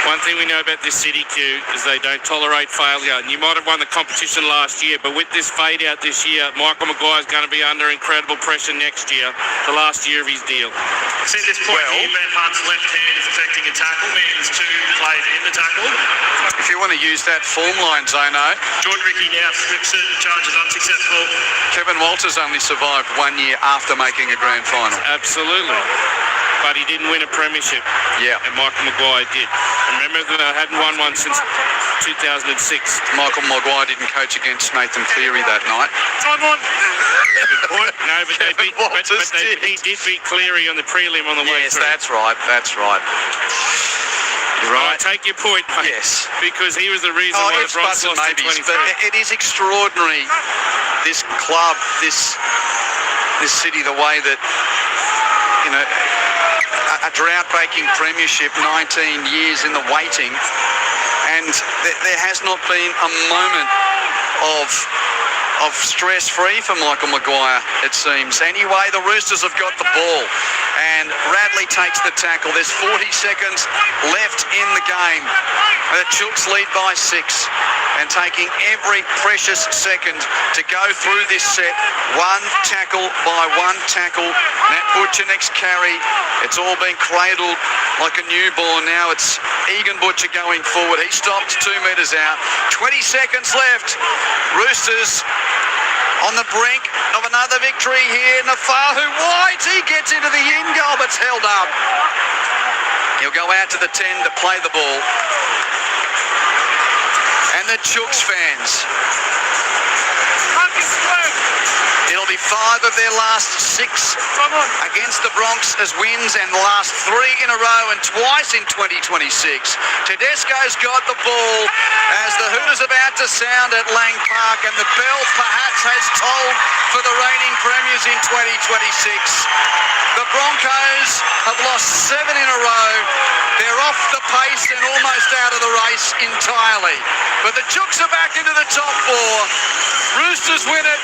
One thing we know about this city, Q, is they don't tolerate failure. And you might have won the competition last year, but with this fade out this year, Michael Maguire's going to be under incredible pressure next year, the last year of his deal. See this point here, Ben Hunt's left hand is affecting a tackle, meaning there's two players in the tackle. If you want to use that form line, Zono, Jordan Ricky now certain charges unsuccessful. Kevin Walters only survived 1 year after making a grand final. Absolutely. But he didn't win a premiership. Yeah. And Michael Maguire did. Remember that they hadn't won one since 2006. Michael Maguire didn't coach against Nathan Cleary that night. Time on. No, but he did beat Cleary on the prelim on the way Yes, through. that's right. You're right. I take your point, mate. Yes. Because he was the reason why the ifs, Bronx buts and lost in maybes, 23. but it is extraordinary, this club, this city, the way that, you know, a drought-breaking premiership, 19 years in the waiting, and there has not been a moment of stress-free for Michael Maguire, it seems. Anyway, the Roosters have got the ball, and Radley takes the tackle. There's 40 seconds left in the game. The Chooks lead by 6, and taking every precious second to go through this set, one tackle by one tackle. Nat Butcher next carry. It's all been cradled like a newborn. Now it's Egan Butcher going forward. He stopped 2 metres out. 20 seconds left. Roosters on the brink of another victory here. Nafahu White, he gets into the in goal, but's held up. He'll go out to the 10 to play the ball. And the Chooks fans, it'll be 5 of their last 6 against the Bronx as wins, and the last 3 in a row and twice in 2026. Tedesco's got the ball as the Hooters about to sound at Lang Park, and the bell perhaps has tolled for the reigning premiers in 2026. The Broncos have lost 7 in a row. They're off the pace and almost out of the race entirely. But the Chooks are back into the top 4. Roosters win it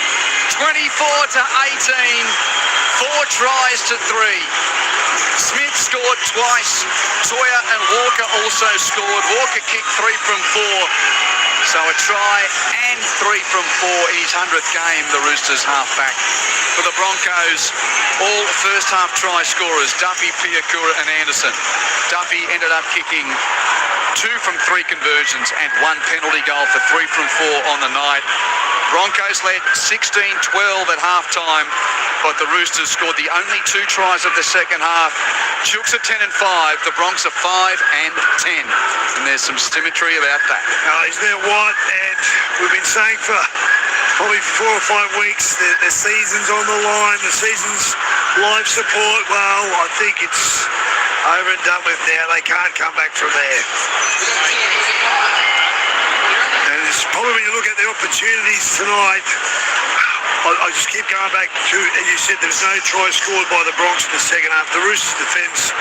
24-18. 4 tries to 3. Smith scored twice. Toya and Walker also scored. Walker kicked 3 from 4. So a try and 3 from 4 in his 100th game, the Roosters halfback. For the Broncos, all first half try scorers, Duffy, Piakura and Anderson. Duffy ended up kicking 2 from 3 conversions and 1 penalty goal for 3 from 4 on the night. Broncos led 16-12 at half-time, but the Roosters scored the only 2 tries of the second half. Chooks are 10-5, the Bronx are 5-10, and there's some symmetry about that. Isn't that what? And we've been saying for probably 4 or 5 weeks that the season's on the line, the season's live support. Well, I think it's over and done with now. They can't come back from there. And it's probably when you look at the opportunities tonight, I just keep going back to, as you said, there's no try scored by the Bronx in the second half. The Roosters' defence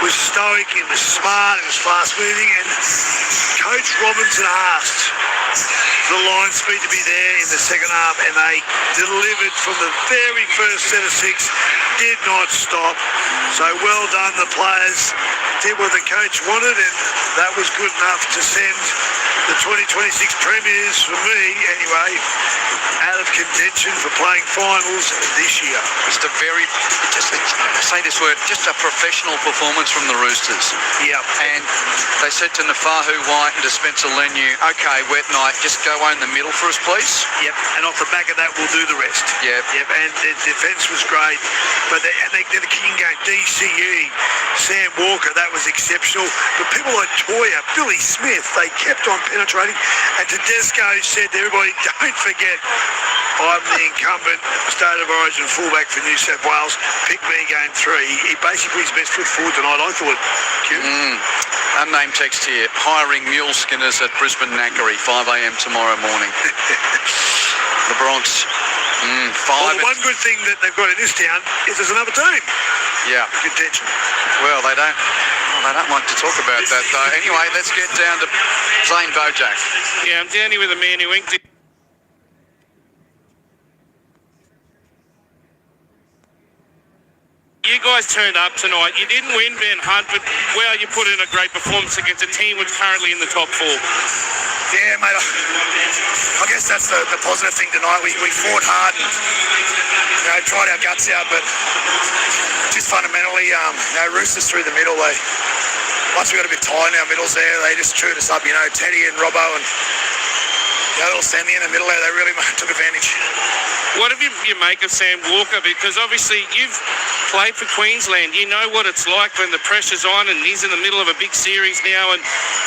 was stoic, it was smart, it was fast moving, and Coach Robinson asked the line speed to be there in the second half, and they delivered from the very first set of 6, did not stop. So well done, the players did what the coach wanted, and that was good enough to send the 2026 premiers, for me anyway, out of contention for playing finals this year. Just a very, say this word, just a professional performance from the Roosters. Yep. And they said to Nafahu White and to Spencer Leniu, okay, wet night, just go on the middle for us, please. Yep, and off the back of that, we'll do the rest. Yep. Yep, and the defence was great, but they did a kicking game. DCE, Sam Walker, that was exceptional. But people like Toya, Billy Smith, they kept on penetrating. And Tedesco said to everybody, don't forget, I'm the incumbent State of Origin fullback for New South Wales. Pick me game 3. He basically his best foot forward tonight, I thought. Unnamed text here, hiring mule skinners at Brisbane Knackery, 5 a.m. tomorrow morning. The Bronx, 5. Well, the one good thing that they've got in this town is there's another team. Yeah. Contention. Well, they don't like to talk about that, though. Anyway, let's get down to Zane Bojack. Yeah, I'm down here with a man who inked it. you guys turned up tonight. You didn't win, Ben Hunt, but, well, you put in a great performance against a team which currently in the top 4. Yeah, mate, I guess that's the positive thing tonight. We fought hard and, tried our guts out, but just fundamentally, Roosters through the middle, once we got a bit tight in our middles there, they just chewed us up, Teddy and Robbo and little Sammy in the middle there, they really took advantage. What do you make of Sam Walker? Because obviously you've played for Queensland. You know what it's like when the pressure's on and he's in the middle of a big series now, and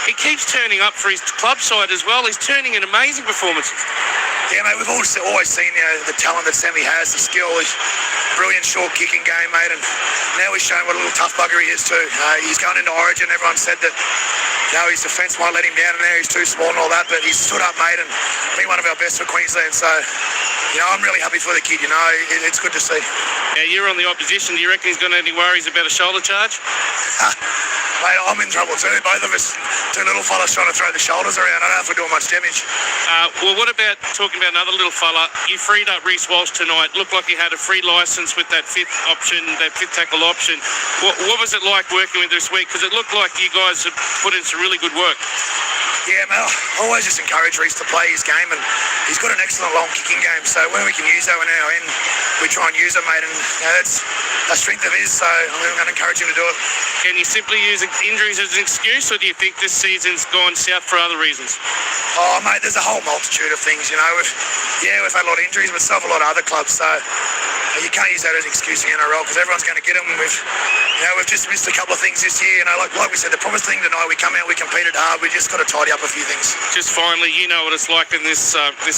he keeps turning up for his club side as well. He's turning in amazing performances. Yeah, mate, we've always seen the talent that Sammy has, the skill, his brilliant short kicking game, mate, and now he's shown what a little tough bugger he is too. He's going into Origin. Everyone said that his defence might let him down in there. He's too small and all that, but he's stood up, mate, and been one of our best for Queensland. So, I'm really happy for the kid. It's good to see. Yeah, you're on the opposition. Do you reckon he's got any worries about a shoulder charge? Mate, I'm in trouble too. Both of us, two little fellas trying to throw the shoulders around. I don't know if we're doing much damage. Well, what about talking about another little fella? You freed up Reece Walsh tonight. Looked like he had a free licence with that fifth tackle option. What was it like working with this week? Because it looked like you guys had put in some really good work. Yeah, mate, I always just encourage Reece to play his game, and he's got an excellent long kicking game, so when we can use that in our end, we try and use it, mate, and that's a strength of his, so I'm going to encourage him to do it. Can you simply use injuries as an excuse, or do you think this season's gone south for other reasons? Oh, mate, there's a whole multitude of things, We've had a lot of injuries, but so have a lot of other clubs, so you can't use that as an excuse in the NRL, because everyone's going to get them. We've just missed a couple of things this year, like we said, the promised thing tonight, we come out, we competed hard, we just got to tidy up a few things. Just finally, you know what it's like in this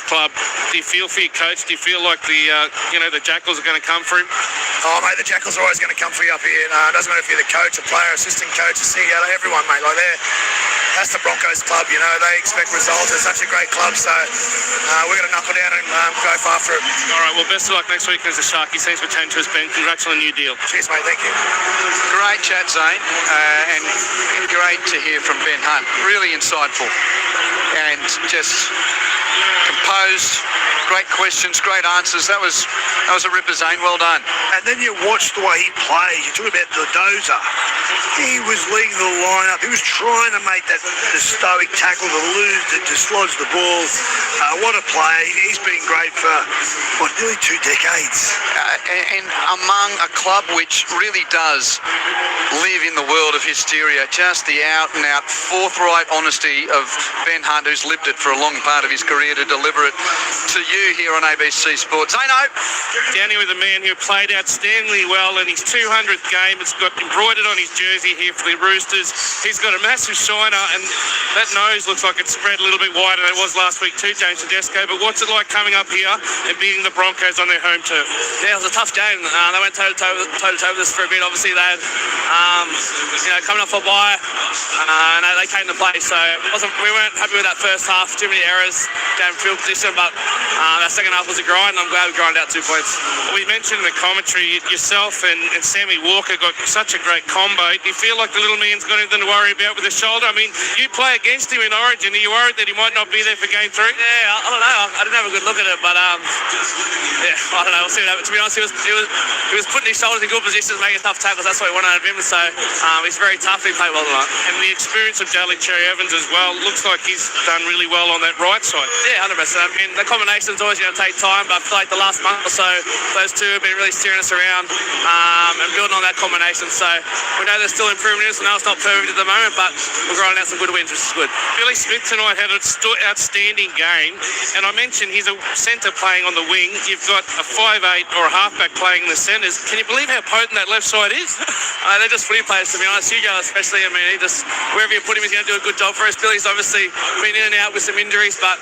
club. Do you feel for your coach? Do you feel like the Jackals are going to come for him? Oh, mate, the Jackals are always going to come for you up here. It doesn't matter if you're the coach, a player, assistant coach, a CEO, everyone, mate. That's the Broncos club, they expect results. It's such a great club, so we're going to knuckle down and go far through. All right, well, best of luck next week as a Sharkies. Thanks for chatting to us, Ben. Congrats on the new deal. Cheers, mate. Thank you. Great chat, Zane, and great to hear from Ben Hunt. Really insightful and just composed. Great questions, great answers. That was a ripper, Zane. Well done. And then you watch the way he plays. You talk about the dozer. He was leading the lineup. He was trying to make the stoic tackle, to dislodge the ball. What a play. He's been great for, nearly 2 decades. And among a club which really does live in the world of hysteria, just the out-and-out, forthright honesty of Ben Hunt, who's lived it for a long part of his career, to deliver it to you here on ABC Sports. Zeno! Down here with a man who played outstandingly well in his 200th game. It's got embroidered on his jersey here for the Roosters. He's got a massive shiner, and that nose looks like it's spread a little bit wider than it was last week too, James Tedesco. But what's it like coming up here and beating the Broncos on their home turf? Yeah, it was a tough game. They went toe-to-toe with us for a bit. Obviously, they had, coming off a bye, and they came to play. So we weren't happy with that first half. Too many errors down field position, but that second half was a grind, and I'm glad we grinded out 2 points. We mentioned in the commentary, yourself and Sammy Walker got such a great combo. Do you feel like the little man's got anything to worry about with the shoulder? I mean, you play against him in Origin. Are you worried that he might not be there for game 3? Yeah, I don't know. I didn't have a good look at it, but I don't know. We'll see what happens. To be honest, he was putting his shoulders in good positions, making tough tackles. That's what we wanted out of him. So he's very tough. He played well tonight. And the experience of Daly Cherry Evans as well looks like he's done really well on that right side. Yeah, 100%. I mean, the combination's always going to take time, but I feel like the last month or so, those two have been really steering us around and building on that combination. So we know there's still improvement. We know it's not perfect at the moment, but we're grinding out some good wins, which is good. Billy Smith tonight had an outstanding game, and I mentioned he's a centre playing on the wing. You've got a 5'8" or a halfback playing in the centres. Can you believe how potent that left side is? They're just footy players, to be honest. Hugo especially, I mean, wherever you put him, he's going to do a good job for us. Billy's obviously been in and out with some injuries, but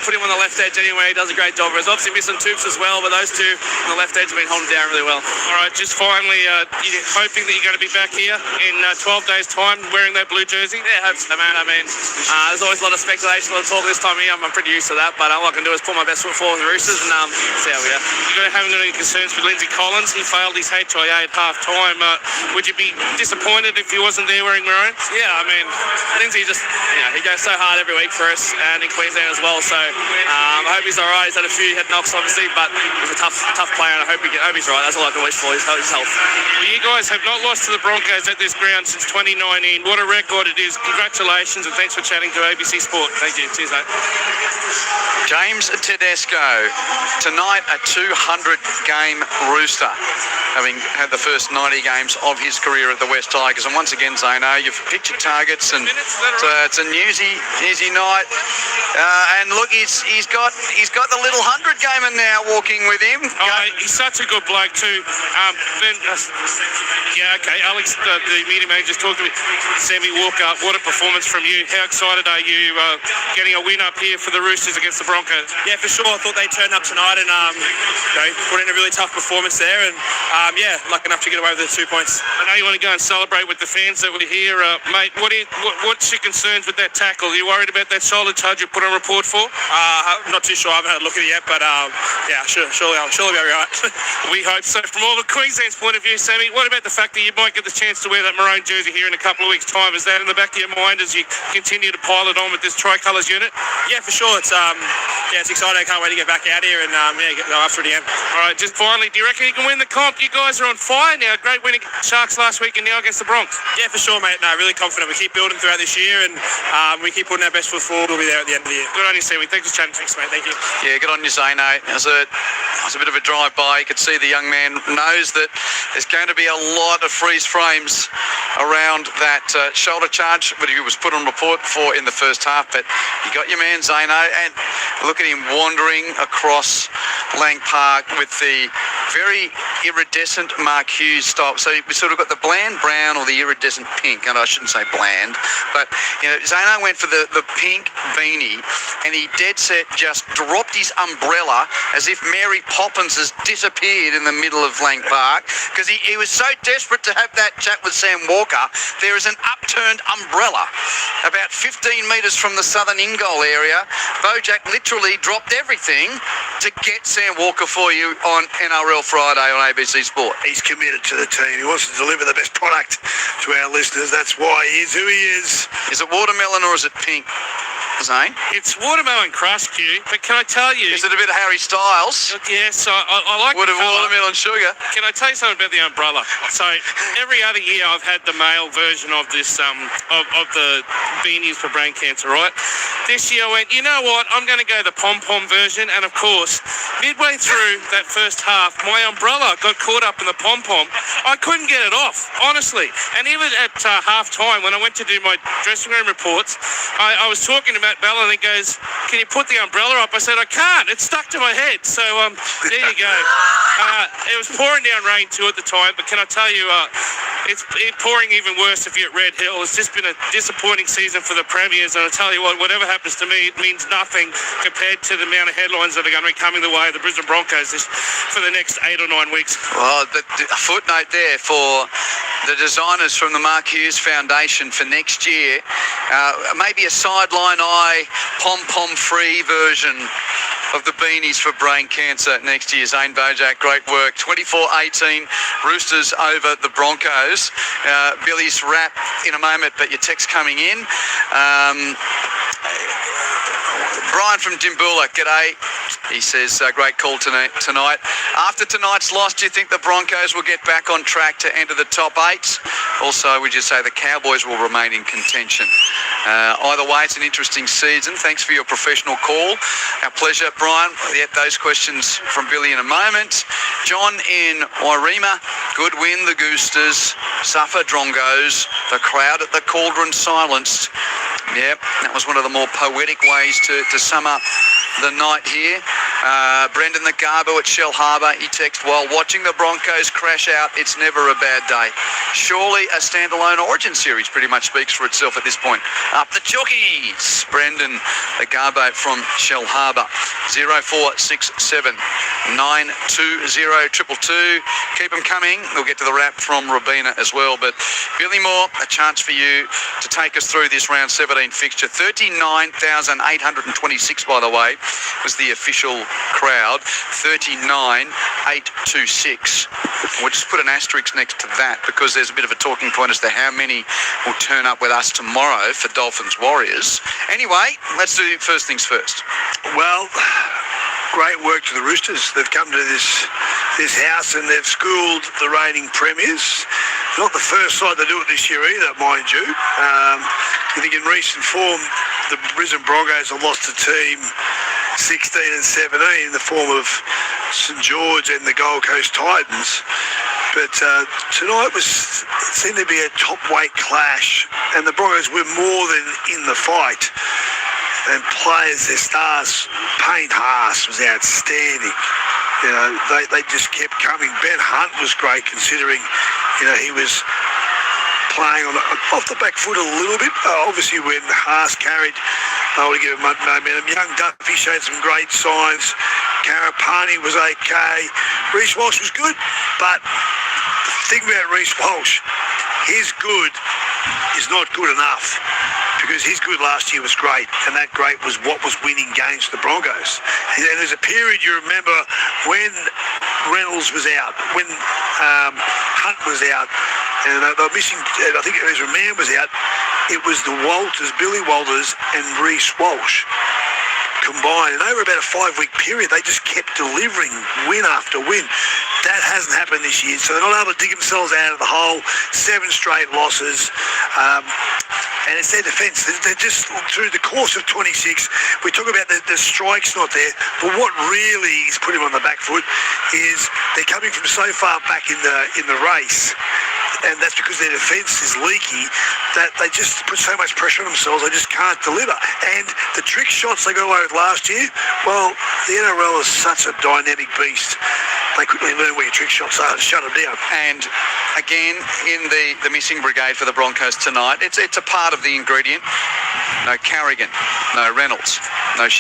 put him on the left edge anyway. He does a great job for us. Obviously missing Toops as well, but those two on the left edge have been holding down really well. All right, just finally, you're hoping that you're going to be back here in 12 days' time wearing that blue jersey? Yeah, hope so, man. I mean, there's always a lot of speculation, a lot of talk this time of year. I'm pretty used to that, but all I can do is put my best foot forward with the Roosters and see how we go. You haven't got any concerns with Lindsay Collins? He failed his HIA at half-time. Would you be disappointed if he wasn't there wearing maroon? Yeah, I mean, Lindsay just, he goes so hard every week for us and in Queensland as well, so I hope he's all right. He's had a few head knocks, obviously, but he's a tough player, and I hope he's right. That's all I can wish for, his health. Well, you guys have not lost to the Broncos at this ground since 2019. What a record it is. Congratulations, and thanks for chatting to ABC Sport. Thank you. Cheers, mate. James Tedesco, tonight a 200-game Rooster, having had the first 90 games of his career at the West Tigers. And once again, Zano, you've picked your targets, and it's a newsy night. And look, he's got the little 100-gamer now walking with him. He's such a good bloke too. Alex, the media manager, just talked to me. Sammy Walker, what a performance from you. How excited are you getting a win up here for the Roosters against the Broncos? Yeah, for sure. I thought they turned up tonight and put in a really tough performance there, and lucky enough to get away with the 2 points. I know you want to go and celebrate with the fans that were here, mate. What's your concerns with that tackle? Are you worried about that shoulder charge you put on report for? I'm not too sure. I haven't had a look at it yet, but surely I'll be all right. We hope so. From all of Queensland's point of view, Sammy, what about the fact that you might get the chance to wear that maroon jersey here in a couple of weeks' time? Is that in the back of your mind as you continue to pile it on with this tricolours unit? Yeah, for sure. It's exciting. I can't wait to get back out here and go after it again. All right, just finally, do you reckon you can win the comp? You guys are on fire now. Great win against Sharks last week and now against the Bronx. Yeah, for sure, mate. No, really confident. We keep building throughout this year, and we keep putting our best foot forward. We'll be there at the end of the year. Good on you, Sammy. Thanks for chatting. Thanks, mate. Thank you. Yeah, good on you, Zano. It was a bit of a drive-by. You could see the young man knows that there's going to be a lot of freeze frames around that shoulder charge, but he was put on report for in the first half. But you got your man, Zano, and look at him wandering across Lang Park with the very iridescent Mark Hughes style. So we sort of got the bland brown or the iridescent pink, and I shouldn't say bland, but Zano went for the pink beanie, and he dead set just dropped his umbrella as if Mary Poppins has disappeared in the middle of Lang Park, because he was so desperate to have that chat with Sam Walker. There is an upturned umbrella about 15 metres from the southern in-goal area. Bojack literally dropped everything to get Sam Walker for you on NRL Friday on ABC Sport. He's committed to the team. He wants to deliver the best product to our listeners. That's why he is who he is. Is it watermelon or is it pink, Zane? It's watermelon crust, Q. But can I tell you... Is it a bit of Harry Styles? Yes, I like Would have watermelon sugar. Can I tell you something about the umbrella? So every other year I've had the male version of this of the beanies for brain cancer, right? This year I went, you know what? I'm going to go the pom-pom version, and of course, midway through that first half, my umbrella got caught up in the pom-pom. I couldn't get it off, honestly. And even at half-time, when I went to do my dressing room reports, I was talking to Matt Bell, and he goes, can you put the umbrella up? I said, I can't. It's stuck to my head. So there you go. It was pouring down rain too at the time, but can I tell you, it's pouring even worse if you're at Red Hill. It's just been a disappointing season for the Premiers, and I tell you what, whatever happens to me, it means nothing compared to the amount of headlines that are going to be coming the way of the Brisbane Broncos for the next 8 or 9 weeks. Well, a footnote there for the designers from the Mark Hughes Foundation for next year, maybe a sideline eye, pom-pom free version of the beanies for brain cancer next year. Zane Bojack, great work. 24-18, Roosters over the Broncos. Billy's wrap in a moment, but your text coming in. Brian from Dimboola, g'day. He says, great call tonight. After tonight's loss, do you think the Broncos will get back on track to enter the top 8? Also, would you say the Cowboys will remain in contention? Either way, it's an interesting season. Thanks for your professional call. Our pleasure, Brian. Yep, those questions from Billy in a moment. John in Wairima. Good win, the Goosters. Suffer, Drongos. The crowd at the Cauldron silenced. Yep, that was one of the more poetic ways to sum up the night here. Brendan the Garbo at Shell Harbour, he texted, while watching the Broncos crash out, it's never a bad day. Surely a standalone Origin series pretty much speaks for itself at this point. Up the Chookies, Brendan the Garbo from Shell Harbour. 0467 920 222. Keep them coming. We'll get to the wrap from Robina as well. But Billy Moore, a chance for you to take us through this round 17 fixture. 39,826, by the way, was the official crowd. 39,826. We'll just put an asterisk next to that because there's a bit of a talking point as to how many will turn up with us tomorrow for Dolphins Warriors. Anyway, let's do first things first. Well, great work to the Roosters. They've come to this house and they've schooled the reigning premiers. Not the first side to do it this year either, mind you. I think in recent form, the Brisbane Broncos have lost a team 16 and 17 in the form of St George and the Gold Coast Titans. But tonight seemed to be a top weight clash, and the Broncos were more than in the fight. And players, their stars, Payne Haas was outstanding. You know, they just kept coming. Ben Hunt was great considering, you know, he was playing off the back foot a little bit. Obviously, when Haas carried, I would give him momentum. Young Duffy showed some great signs. Karapani was okay. Reece Walsh was good, but the thing about Reece Walsh, his good is not good enough. Because his good last year was great, and that great was what was winning games for the Broncos. And there's a period you remember when Reynolds was out, when Hunt was out, and they were missing, I think Ezra Mann was out. It was the Walters, Billy Walters and Reece Walsh combined. And over about a 5-week period, they just kept delivering win after win. That hasn't happened this year, so they're not able to dig themselves out of the hole. 7 straight losses. And it's their defence. They're just, through the course of 26, we talk about the strikes not there, but what really is putting them on the back foot is they're coming from so far back in the race, and that's because their defence is leaky, that they just put so much pressure on themselves, they just can't deliver. And the trick shots they got away with last year, well, the NRL is such a dynamic beast. They quickly learn where your trick shots are and shut them down. And again, in the missing brigade for the Broncos tonight, it's a part of the ingredient. No Carrigan, no Reynolds, no